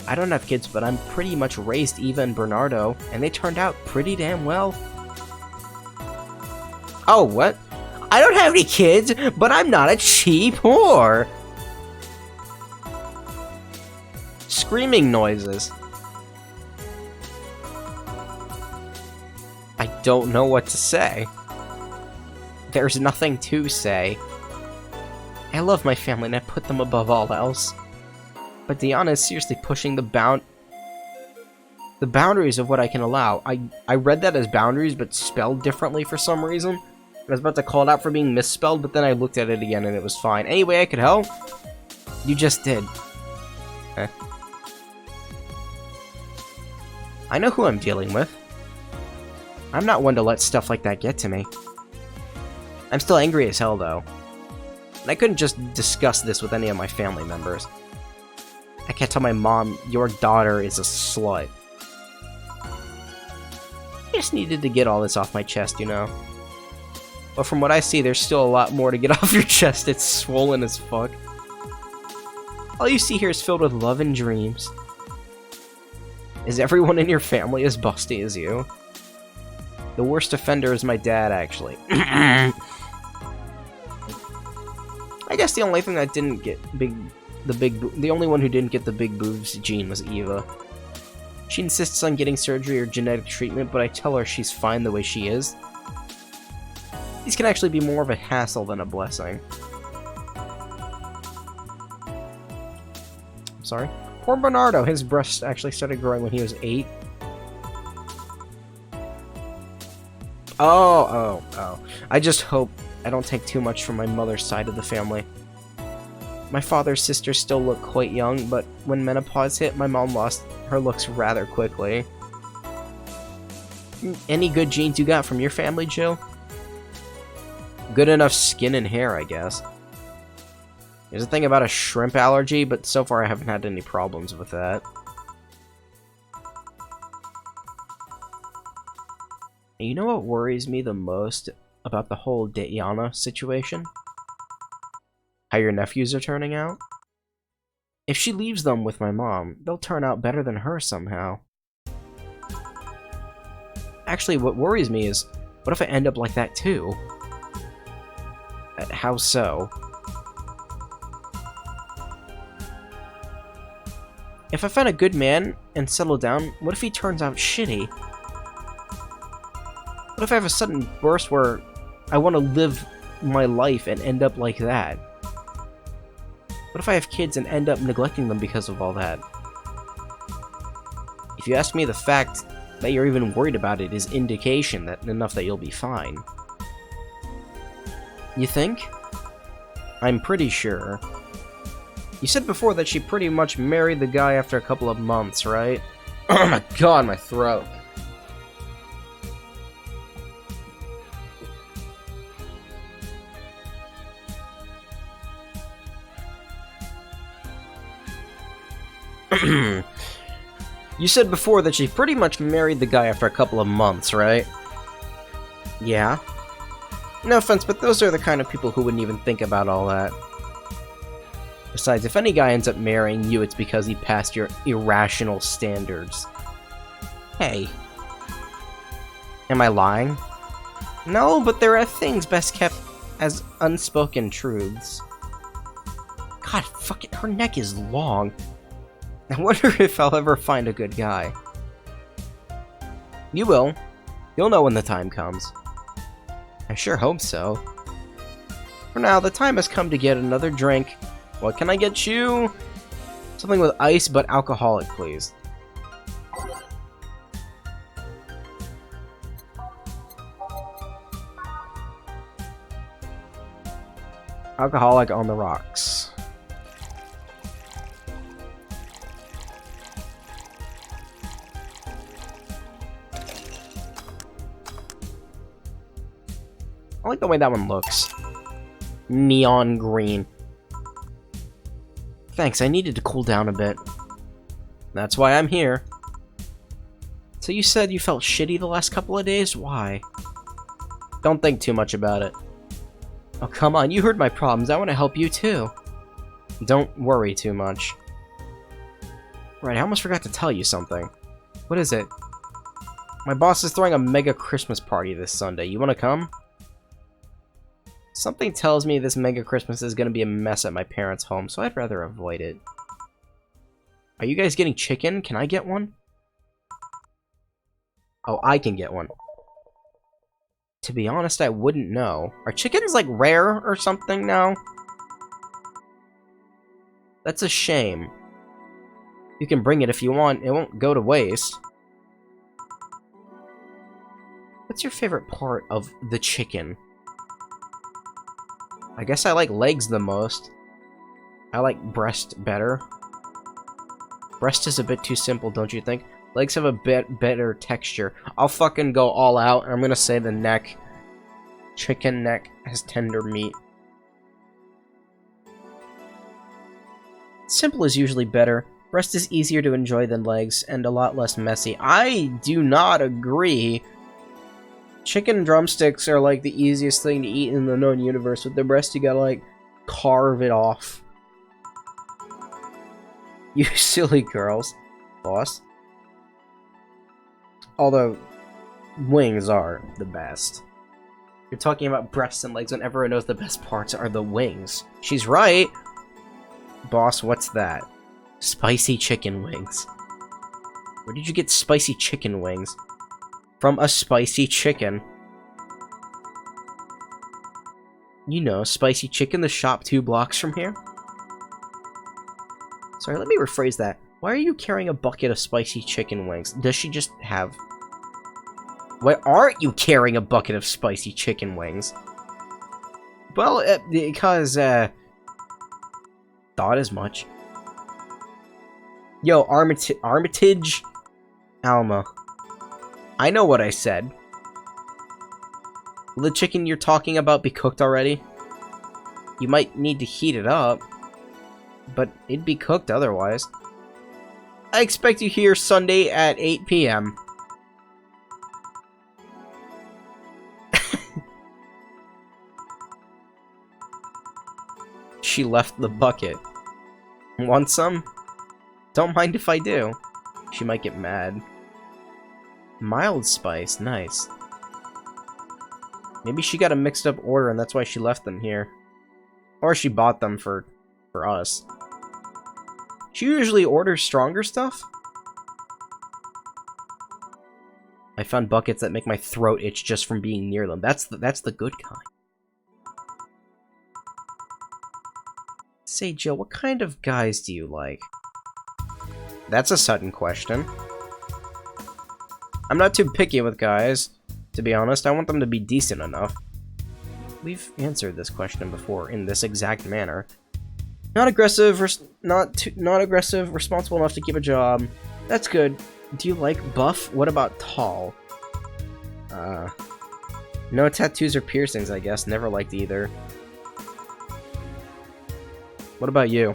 I don't have kids, but I'm pretty much raised Eva and Bernardo, and they turned out pretty damn well. Oh, what? I don't have any kids, but I'm not a cheap whore! Screaming noises. I don't know what to say. There's nothing to say. I love my family and I put them above all else. But Diana is seriously pushing the boundaries of what I can allow. I read that as boundaries, but spelled differently for some reason. I was about to call it out for being misspelled, but then I looked at it again and it was fine. Any way I could help? You just did. Eh. I know who I'm dealing with. I'm not one to let stuff like that get to me. I'm still angry as hell, though. And I couldn't just discuss this with any of my family members. I can't tell my mom, your daughter is a slut. I just needed to get all this off my chest, you know? But from what I see, there's still a lot more to get off your chest. It's swollen as fuck. All you see here is filled with love and dreams. Is everyone in your family as busty as you? The worst offender is my dad, actually. I guess the only thing that didn't get the only one who didn't get the big boobs gene was Eva. She insists on getting surgery or genetic treatment, but I tell her she's fine the way she is. These can actually be more of a hassle than a blessing. I'm sorry? Poor Bernardo, his breast actually started growing when he was 8. Oh. I just hope I don't take too much from my mother's side of the family. My father's sisters still look quite young, but when menopause hit, my mom lost her looks rather quickly. Any good genes you got from your family, Jill? Good enough skin and hair, I guess. There's a thing about a shrimp allergy, but so far I haven't had any problems with that. You know what worries me the most about the whole Diana situation? How your nephews are turning out? If she leaves them with my mom, they'll turn out better than her somehow. Actually, what worries me is, what if I end up like that too? How so? If I find a good man and settle down, what if he turns out shitty? What if I have a sudden burst where I want to live my life and end up like that? What if I have kids and end up neglecting them because of all that? If you ask me, the fact that you're even worried about it is indication that enough that you'll be fine. You think? I'm pretty sure. You said before that she pretty much married the guy after a couple of months, right? Oh my god, my throat. You said before that she pretty much married the guy after a couple of months, right? Yeah. No offense, but those are the kind of people who wouldn't even think about all that. Besides, if any guy ends up marrying you, it's because he passed your irrational standards. Hey. Am I lying? No, but there are things best kept as unspoken truths. God, fuck it, her neck is long. I wonder if I'll ever find a good guy. You will. You'll know when the time comes. I sure hope so. For now, the time has come to get another drink. What can I get you? Something with ice, but alcoholic, please. Alcoholic on the rocks. I like the way that one looks. Neon green. Thanks, I needed to cool down a bit. That's why I'm here. So you said you felt shitty the last couple of days? Why? Don't think too much about it. Oh, come on, you heard my problems. I want to help you too. Don't worry too much. Right, I almost forgot to tell you something. What is it? My boss is throwing a mega Christmas party this Sunday. You want to come? Something tells me this mega Christmas is going to be a mess at my parents' home, so I'd rather avoid it. Are you guys getting chicken? Can I get one? Oh, I can get one. To be honest, I wouldn't know. Are chickens, like, rare or something now? That's a shame. You can bring it if you want. It won't go to waste. What's your favorite part of the chicken? I guess I like legs the most. I like breast better. Breast is a bit too simple, don't you think? Legs have a bit better texture. I'll fucking go all out, and I'm gonna say the neck. Chicken neck has tender meat. Simple is usually better. Breast is easier to enjoy than legs, and a lot less messy. I do not agree. Chicken drumsticks are like the easiest thing to eat in the known universe. With the breast, you gotta like carve it off. You silly girls, boss. Although, wings are the best. You're talking about breasts and legs when everyone knows the best parts are the wings. She's right! Boss, what's that? Spicy chicken wings. Where did you get spicy chicken wings? From a spicy chicken. You know, spicy chicken, the shop 2 blocks from here. Sorry, let me rephrase that. Why are you carrying a bucket of spicy chicken wings? Does she just have... Why aren't you carrying a bucket of spicy chicken wings? Well, because, thought as much. Yo, Armitage Alma. I know what I said. Will the chicken you're talking about be cooked already? You might need to heat it up, but it'd be cooked otherwise. I expect you here Sunday at 8 p.m. She left the bucket. Want some? Don't mind if I do. She might get mad. Mild spice, nice. Maybe she got a mixed up order and that's why she left them here. Or she bought them for us. She usually orders stronger stuff? I found buckets that make my throat itch just from being near them. That's the good kind. Say, Jill, what kind of guys do you like? That's a sudden question. I'm not too picky with guys, to be honest. I want them to be decent enough. We've answered this question before in this exact manner. Not aggressive, not aggressive, responsible enough to keep a job. That's good. Do you like buff? What about tall? No tattoos or piercings, I guess. Never liked either. What about you?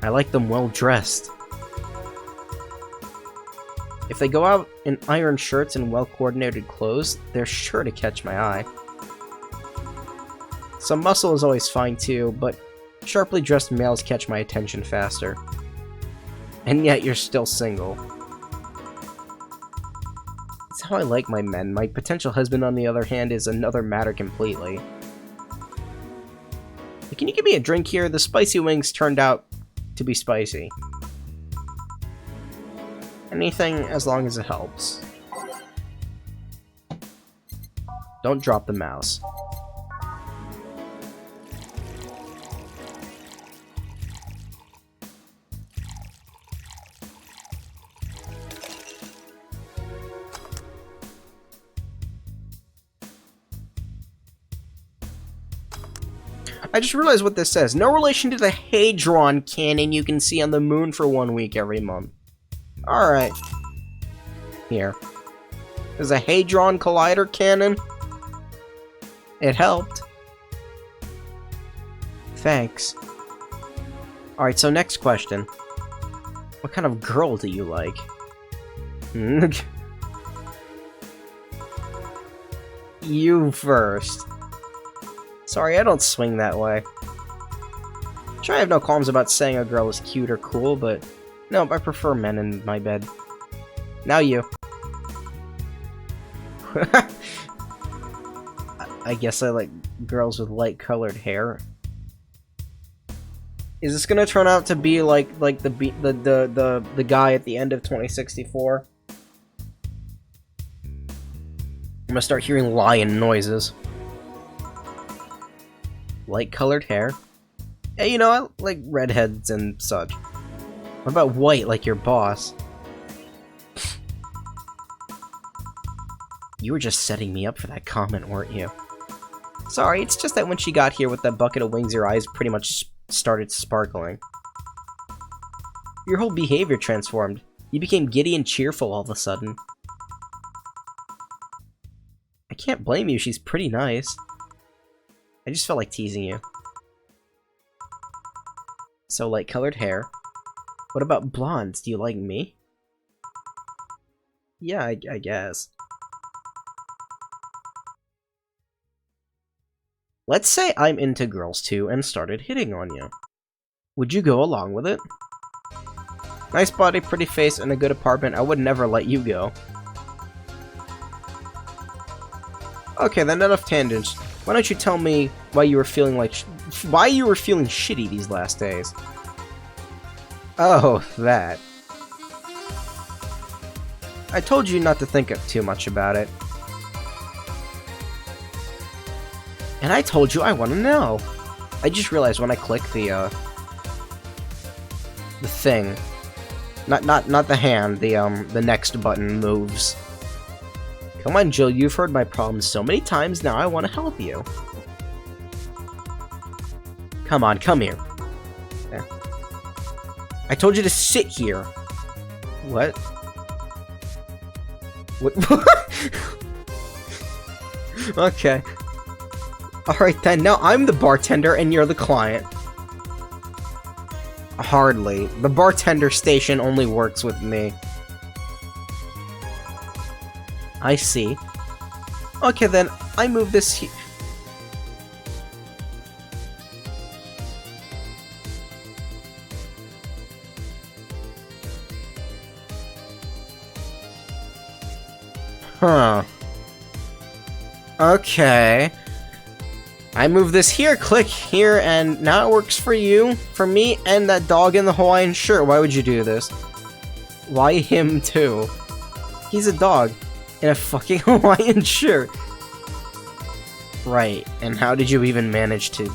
I like them well dressed. If they go out in iron shirts and well-coordinated clothes, they're sure to catch my eye. Some muscle is always fine too, but sharply dressed males catch my attention faster. And yet you're still single. It's how I like my men. My potential husband, on the other hand, is another matter completely. Can you give me a drink here? The spicy wings turned out to be spicy. Anything as long as it helps. Don't drop the mouse. I just realized what this says. No relation to the Hadron cannon you can see on the moon for 1 week every month. Alright. Here. There's a Hadron Collider cannon. It helped. Thanks. Alright, so next question. What kind of girl do you like? You first. Sorry, I don't swing that way. Sure, I have no qualms about saying a girl is cute or cool, but no, I prefer men in my bed. Now you. I guess I like girls with light-colored hair. Is this gonna turn out to be like the guy at the end of 2064? I'm gonna start hearing lion noises. Light-colored hair. Yeah, you know, I like redheads and such. What about white, like your boss? You were just setting me up for that comment, weren't you? Sorry, it's just that when she got here with that bucket of wings, your eyes pretty much started sparkling. Your whole behavior transformed. You became giddy and cheerful all of a sudden. I can't blame you, she's pretty nice. I just felt like teasing you. So, light-colored hair. What about blondes? Do you like me? Yeah, I guess. Let's say I'm into girls too and started hitting on you. Would you go along with it? Nice body, pretty face, and a good apartment. I would never let you go. Okay, then enough tangents. Why don't you tell me why you were feeling like shitty these last days? Oh, that. I told you not to think too much about it. And I told you I want to know. I just realized when I click the thing, not the hand, the next button moves. Come on, Jill, you've heard my problems so many times, now I want to help you. Come on, come here. There. I told you to sit here. What? What? Okay. Alright then, now I'm the bartender and you're the client. Hardly. The bartender station only works with me. I see. Okay then, I move this here. Huh. Okay. I move this here, click here, and now it works for you, for me, and that dog in the Hawaiian shirt. Why would you do this? Why him too? He's a dog in a fucking Hawaiian shirt. Right, and how did you even manage to...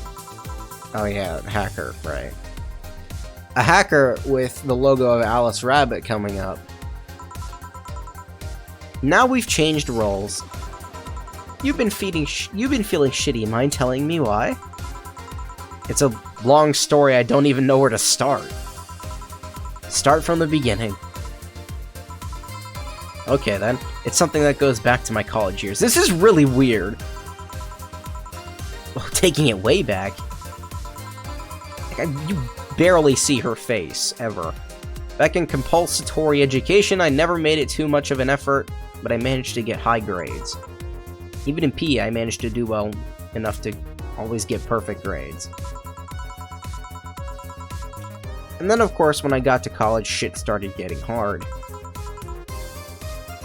Oh yeah, hacker, right. A hacker with the logo of Alice Rabbit coming up. Now we've changed roles. You've been feeling shitty. Mind telling me why? It's a long story. I don't even know where to start. Start from the beginning. Okay then. It's something that goes back to my college years. This is really weird. Well, taking it way back. Like, you barely see her face, ever. Back in compulsory education, I never made it too much of an effort, but I managed to get high grades. Even in PE, I managed to do well enough to always get perfect grades. And then, of course, when I got to college, shit started getting hard.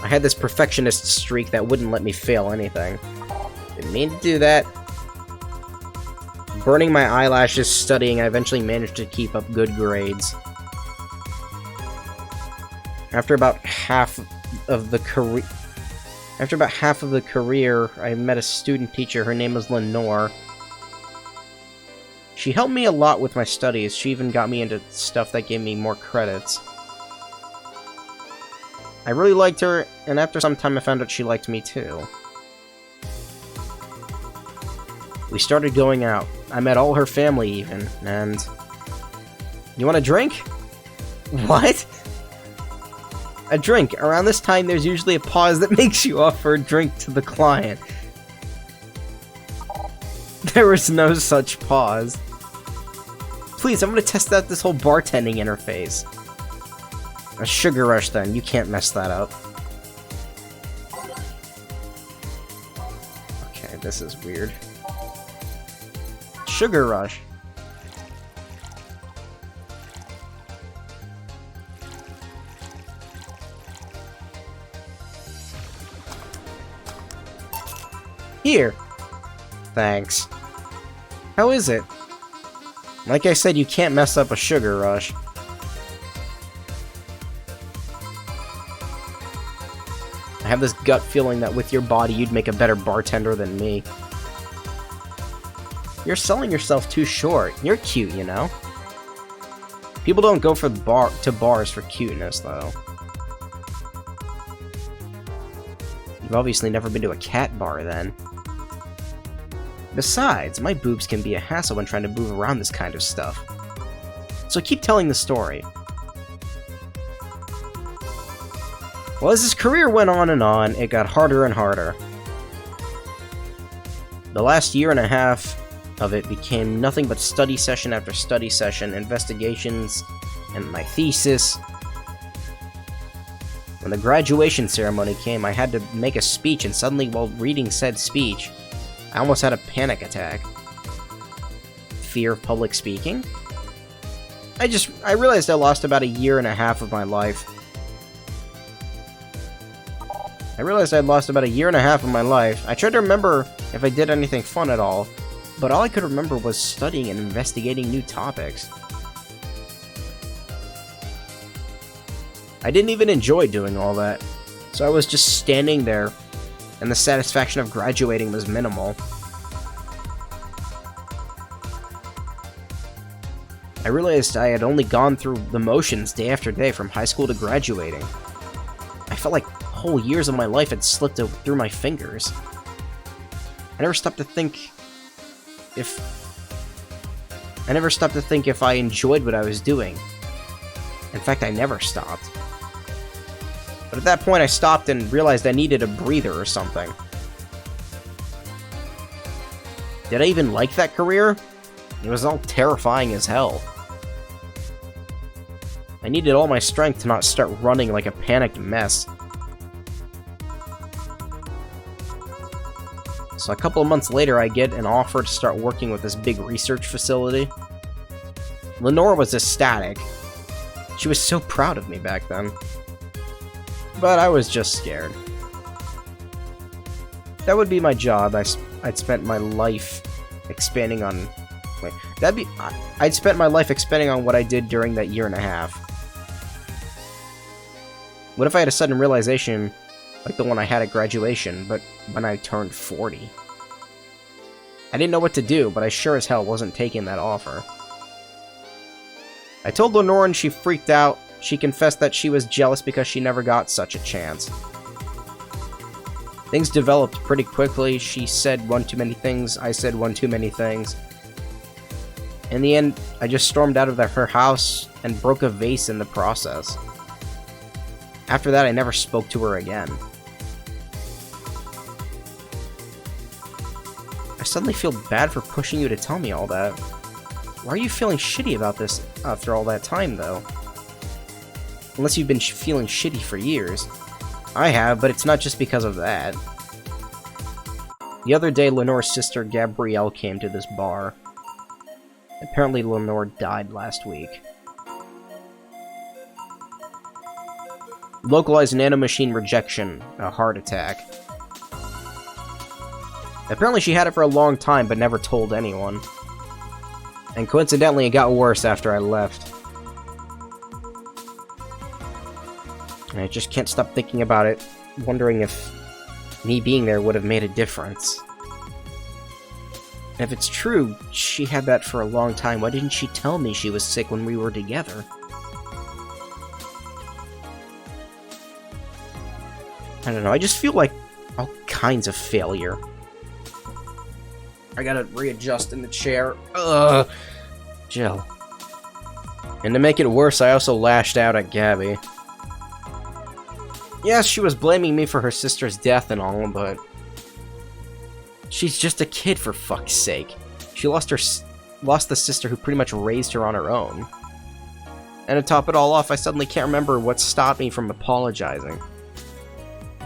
I had this perfectionist streak that wouldn't let me fail anything. Didn't mean to do that. Burning my eyelashes studying, I eventually managed to keep up good grades. After about half of the career, I met a student teacher. Her name was Lenore. She helped me a lot with my studies. She even got me into stuff that gave me more credits. I really liked her, and after some time I found out she liked me too. We started going out. I met all her family even, and... You want a drink? What? A drink. Around this time, there's usually a pause that makes you offer a drink to the client. There was no such pause. Please, I'm gonna test out this whole bartending interface. A sugar rush, then. You can't mess that up. Okay, this is weird. Sugar rush. Here. Thanks. How is it? Like I said, you can't mess up a sugar rush. I have this gut feeling that with your body, you'd make a better bartender than me. You're selling yourself too short. You're cute, you know? People don't go to bars for cuteness, though. You've obviously never been to a cat bar, then. Besides, my boobs can be a hassle when trying to move around this kind of stuff. So keep telling the story. Well, as his career went on, it got harder and harder. The last year and a half of it became nothing but study session after study session, investigations, and my thesis. When the graduation ceremony came, I had to make a speech, and suddenly, while reading said speech, I almost had a panic attack. Fear of public speaking? I realized I lost about a year and a half of my life. I realized I'd lost about a year and a half of my life. I tried to remember if I did anything fun at all, but all I could remember was studying and investigating new topics. I didn't even enjoy doing all that, so I was just standing there, and the satisfaction of graduating was minimal. I realized I had only gone through the motions day after day from high school to graduating. I felt like whole years of my life had slipped through my fingers. I never stopped to think if I enjoyed what I was doing. In fact, I never stopped. But at that point, I stopped and realized I needed a breather or something. Did I even like that career? It was all terrifying as hell. I needed all my strength to not start running like a panicked mess. So a couple of months later, I get an offer to start working with this big research facility. Lenore was ecstatic. She was so proud of me back then. But I was just scared. That would be my job. I'd spent my life expanding on... Wait, I'd spent my life expanding on what I did during that year and a half. What if I had a sudden realization, like the one I had at graduation, but when I turned 40? I didn't know what to do, but I sure as hell wasn't taking that offer. I told Lenore and she freaked out. She confessed that she was jealous because she never got such a chance. Things developed pretty quickly. She said one too many things, I said one too many things. In the end, I just stormed out of her house and broke a vase in the process. After that, I never spoke to her again. I suddenly feel bad for pushing you to tell me all that. Why are you feeling shitty about this after all that time, though? Unless you've been feeling shitty for years. I have, but it's not just because of that. The other day, Lenore's sister Gabrielle came to this bar. Apparently, Lenore died last week. Localized nanomachine rejection, a heart attack. Apparently she had it for a long time, but never told anyone. And coincidentally, it got worse after I left. And I just can't stop thinking about it, wondering if me being there would have made a difference. And if it's true, she had that for a long time, why didn't she tell me she was sick when we were together? I don't know, I just feel like all kinds of failure. I gotta readjust in the chair. Ugh. Jill. And to make it worse, I also lashed out at Gabby. Yes, she was blaming me for her sister's death and all, but... she's just a kid, for fuck's sake. She lost the sister who pretty much raised her on her own. And to top it all off, I suddenly can't remember what stopped me from apologizing.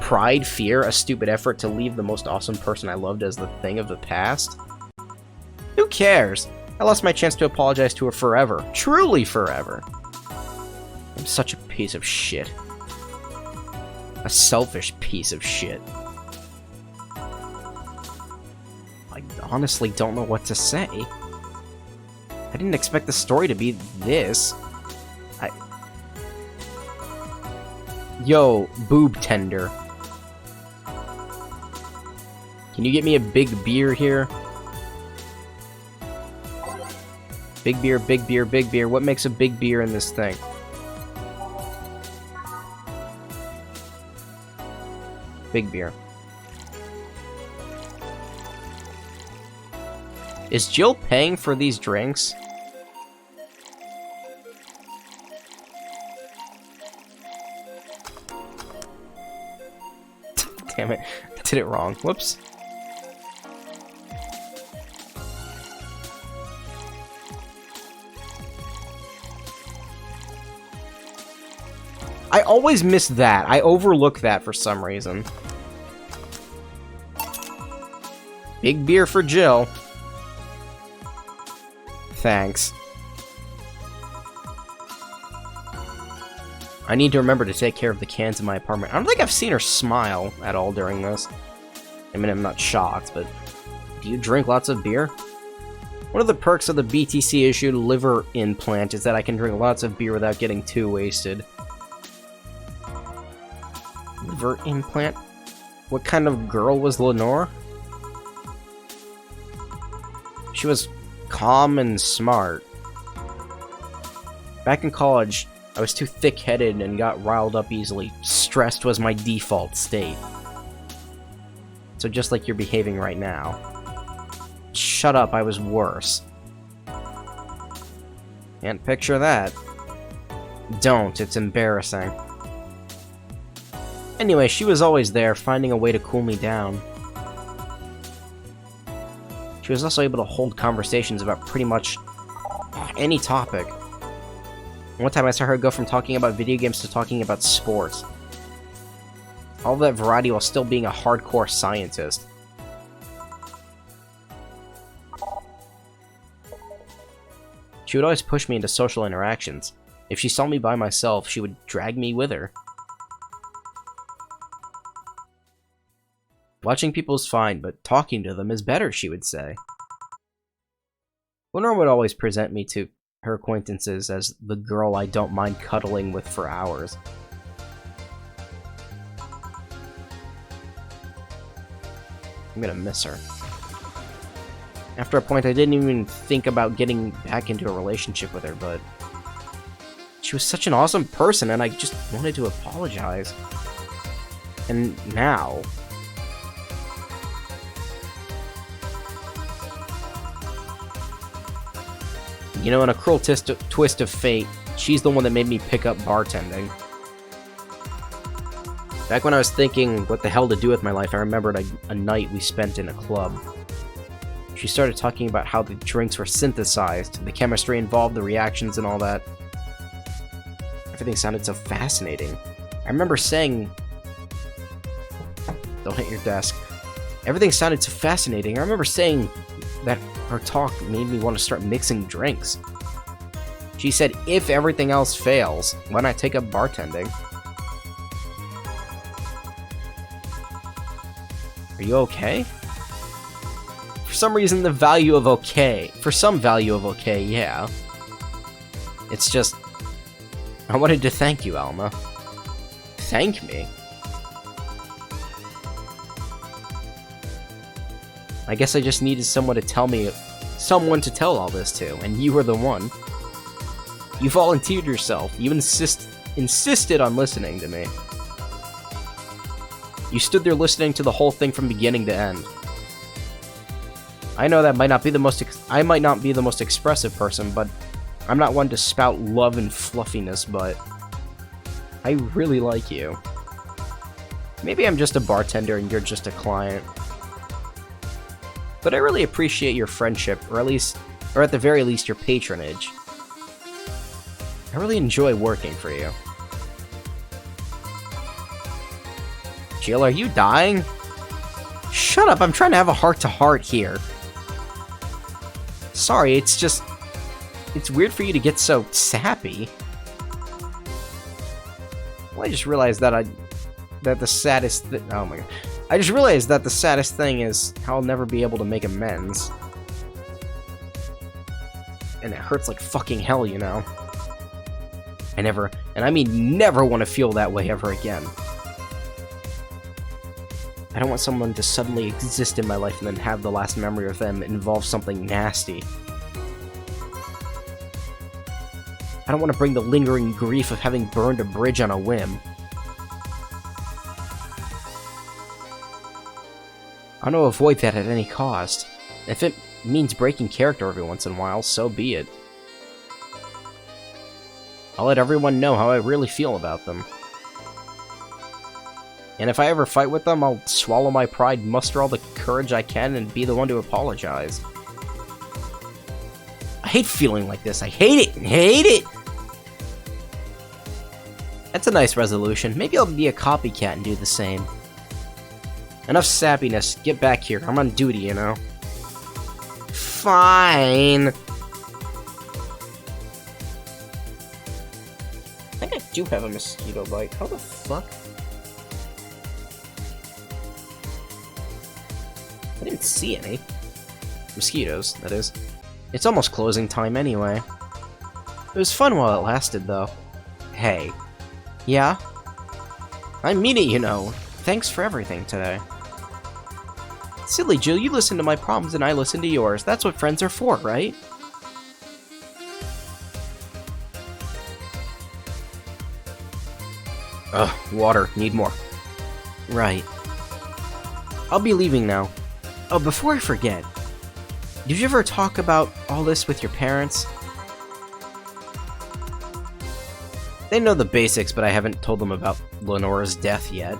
Pride, fear, a stupid effort to leave the most awesome person I loved as the thing of the past? Who cares? I lost my chance to apologize to her forever. Truly forever. I'm such a piece of shit. A selfish piece of shit. I honestly don't know what to say. I didn't expect the story to be this. Yo, boob tender. Can you get me a big beer here? Big beer, big beer, big beer. What makes a big beer in this thing? Big beer. Is Jill paying for these drinks? Damn it. I did it wrong. Whoops. I always miss that. I overlook that for some reason. Big beer for Jill. Thanks. I need to remember to take care of the cans in my apartment. I don't think I've seen her smile at all during this. I mean, I'm not shocked, but... do you drink lots of beer? One of the perks of the BTC-issued liver implant is that I can drink lots of beer without getting too wasted. liver implant? What kind of girl was Lenore? She was calm and smart. Back in college, I was too thick-headed and got riled up easily. Stressed was my default state. So just like you're behaving right now. Shut up, I was worse. Can't picture that. Don't, it's embarrassing. Anyway, she was always there, finding a way to cool me down. She was also able to hold conversations about pretty much any topic. One time I saw her go from talking about video games to talking about sports. All that variety while still being a hardcore scientist. She would always push me into social interactions. If she saw me by myself, she would drag me with her. Watching people is fine, but talking to them is better, she would say. Lenore would always present me to her acquaintances as the girl I don't mind cuddling with for hours. I'm gonna miss her. After a point, I didn't even think about getting back into a relationship with her, but she was such an awesome person, and I just wanted to apologize. And now... You know, in a cruel twist of fate, she's the one that made me pick up bartending. Back when I was thinking what the hell to do with my life, I remembered a night we spent in a club. She started talking about how the drinks were synthesized, the chemistry involved, the reactions and all that. Everything sounded so fascinating. I remember saying... Don't hit your desk. Everything sounded so fascinating. I remember saying that her talk made me want to start mixing drinks. She said, if everything else fails, why not take up bartending? Are you okay? For some reason, the value of okay. For some value of okay, yeah. It's just... I wanted to thank you, Alma. Thank me? I guess I just needed someone to tell me... Someone to tell all this to, and you were the one. You volunteered yourself. You insisted on listening to me. You stood there listening to the whole thing from beginning to end. I know that might not be the most I might not be the most expressive person, but I'm not one to spout love and fluffiness, but I really like you. Maybe I'm just a bartender and you're just a client. But I really appreciate your friendship, or at the very least, your patronage. I really enjoy working for you. Jill, are you dying? Shut up, I'm trying to have a heart-to-heart here. Sorry, it's just... It's weird for you to get so sappy. Well, I just realized that the saddest oh my god. I just realized that the saddest thing is how I'll never be able to make amends. And it hurts like fucking hell, you know. And I mean never want to feel that way ever again. I don't want someone to suddenly exist in my life and then have the last memory of them involve something nasty. I don't want to bring the lingering grief of having burned a bridge on a whim. I want to avoid that at any cost. If it means breaking character every once in a while, so be it. I'll let everyone know how I really feel about them. And if I ever fight with them, I'll swallow my pride, muster all the courage I can, and be the one to apologize. I hate feeling like this. I hate it! Hate it! That's a nice resolution. Maybe I'll be a copycat and do the same. Enough sappiness. Get back here. I'm on duty, you know? Fine. I think I do have a mosquito bite. How the fuck? I didn't see any. Mosquitoes, that is. It's almost closing time anyway. It was fun while it lasted, though. Hey. Yeah? I mean it, you know. Thanks for everything today. Silly Jill, you listen to my problems and I listen to yours. That's what friends are for, right? Ugh, water. Need more. Right. I'll be leaving now. Oh, before I forget, did you ever talk about all this with your parents? They know the basics, but I haven't told them about Lenora's death yet.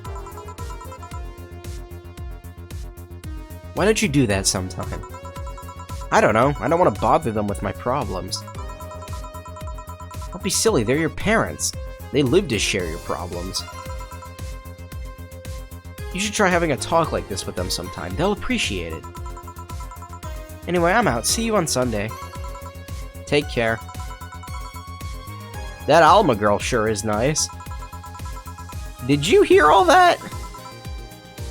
Why don't you do that sometime? I don't know. I don't want to bother them with my problems. Don't be silly. They're your parents. They live to share your problems. You should try having a talk like this with them sometime. They'll appreciate it. Anyway, I'm out. See you on Sunday. Take care. That Alma girl sure is nice. Did you hear all that?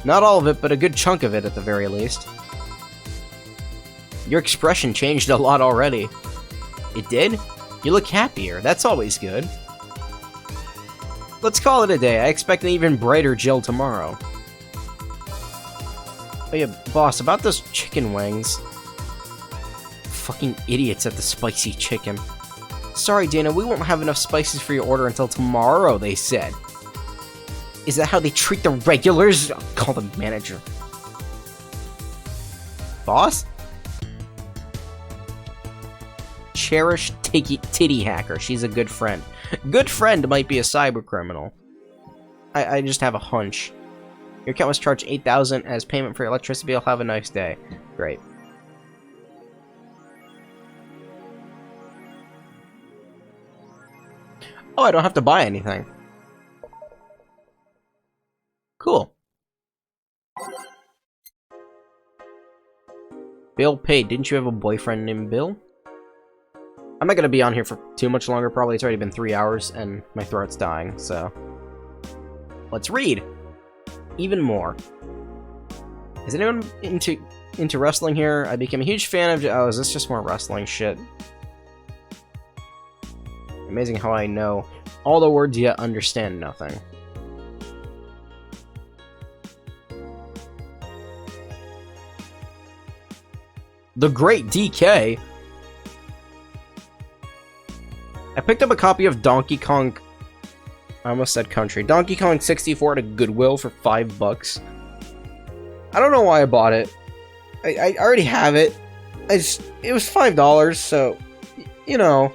Not all of it, but a good chunk of it at the very least. Your expression changed a lot already. It did? You look happier. That's always good. Let's call it a day. I expect an even brighter Jill tomorrow. Oh yeah, boss, about those chicken wings. Fucking idiots at the spicy chicken. Sorry, Dana, we won't have enough spices for your order until tomorrow, they said. Is that how they treat the regulars? I'll call the manager. Boss? Cherish Titty Hacker. She's a good friend. Good friend might be a cyber criminal. I just have a hunch. Your account was charged $8,000 as payment for your electricity bill. Have a nice day. Great. Oh, I don't have to buy anything. Cool. Bill paid. Didn't you have a boyfriend named Bill? I'm not gonna be on here for too much longer, probably. It's already been 3 hours, and my throat's dying, so... Let's read! Even more. Is anyone into wrestling here? I became a huge fan of... Oh, is this just more wrestling shit? Amazing how I know all the words yet understand nothing. The Great DK? I picked up a copy of Donkey Kong... I almost said country. Donkey Kong 64 at a Goodwill for $5. I don't know why I bought it. I already have it. It was $5, so... You know...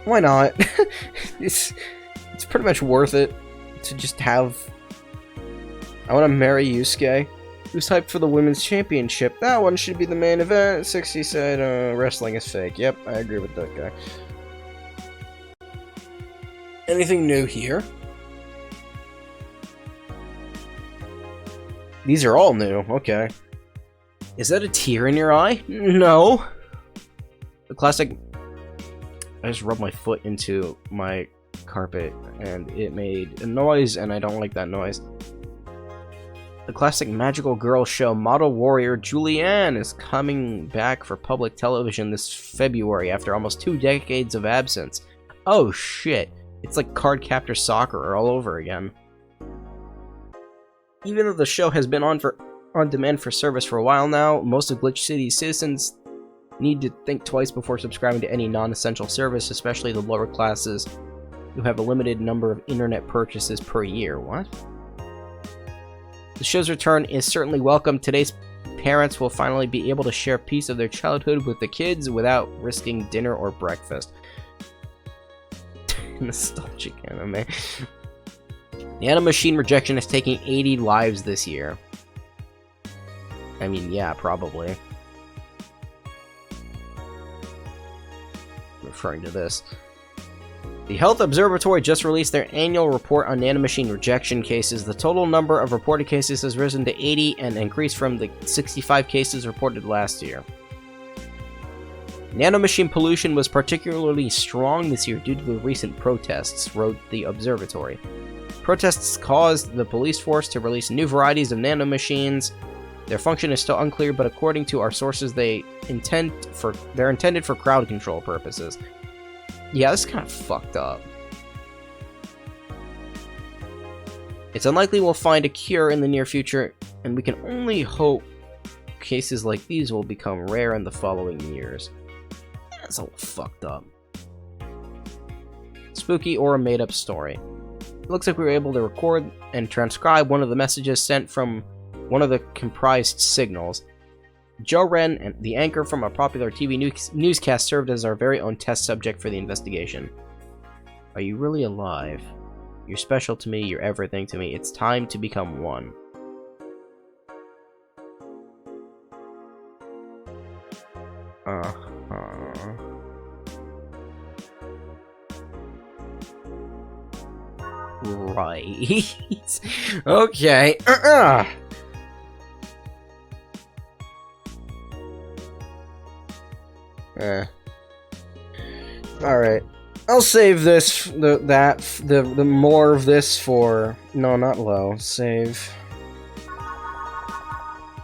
Why not? It's pretty much worth it to just have... I want to marry Yusuke. Who's hyped for the Women's Championship? That one should be the main event. 60 said, wrestling is fake. Yep, I agree with that guy. Anything new here? These are all new, okay. Is that a tear in your eye? No. The classic... I just rubbed my foot into my carpet, and it made a noise, and I don't like that noise. The classic magical girl show Model Warrior Julianne is coming back for public television this February after almost 2 decades of absence. Oh shit, it's like Cardcaptor Soccer all over again. Even though the show has been on demand for service for a while now, most of Glitch City's citizens need to think twice before subscribing to any non-essential service, especially the lower classes who have a limited number of internet purchases per year. What? The show's return is certainly welcome. Today's parents will finally be able to share a piece of their childhood with the kids without risking dinner or breakfast. Nostalgic anime. The Anime Machine rejection is taking 80 lives this year. I mean, yeah, probably. Referring to this. The Health Observatory just released their annual report on nanomachine rejection cases. The total number of reported cases has risen to 80 and increased from the 65 cases reported last year. Nanomachine pollution was particularly strong this year due to the recent protests, wrote the observatory. Protests caused the police force to release new varieties of nanomachines. Their function is still unclear, but according to our sources, they're intended for crowd control purposes. Yeah, this is kind of fucked up. It's unlikely we'll find a cure in the near future, and we can only hope cases like these will become rare in the following years. That's all fucked up. Spooky or a made-up story. It looks like we were able to record and transcribe one of the messages sent from one of the comprised signals. Joe Wren, and the anchor from a popular TV newscast, served as our very own test subject for the investigation. Are you really alive? You're special to me, you're everything to me. It's time to become one. Right. Okay. Alright. I'll save this, the more of this for... No, not low. Save.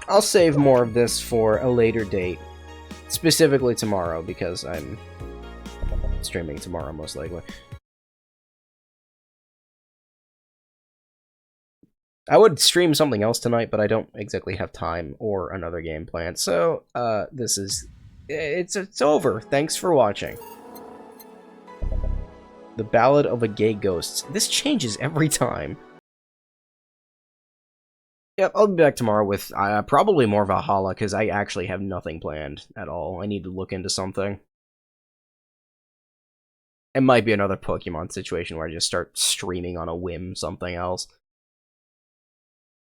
I'll save more of this for a later date. Specifically tomorrow, because I'm streaming tomorrow, most likely. I would stream something else tonight, but I don't exactly have time or another game planned. So, this is... It's over. Thanks for watching. The Ballad of a Gay Ghost. This changes every time. Yep, I'll be back tomorrow with probably more Valhalla, because I actually have nothing planned at all. I need to look into something. It might be another Pokemon situation where I just start streaming on a whim something else.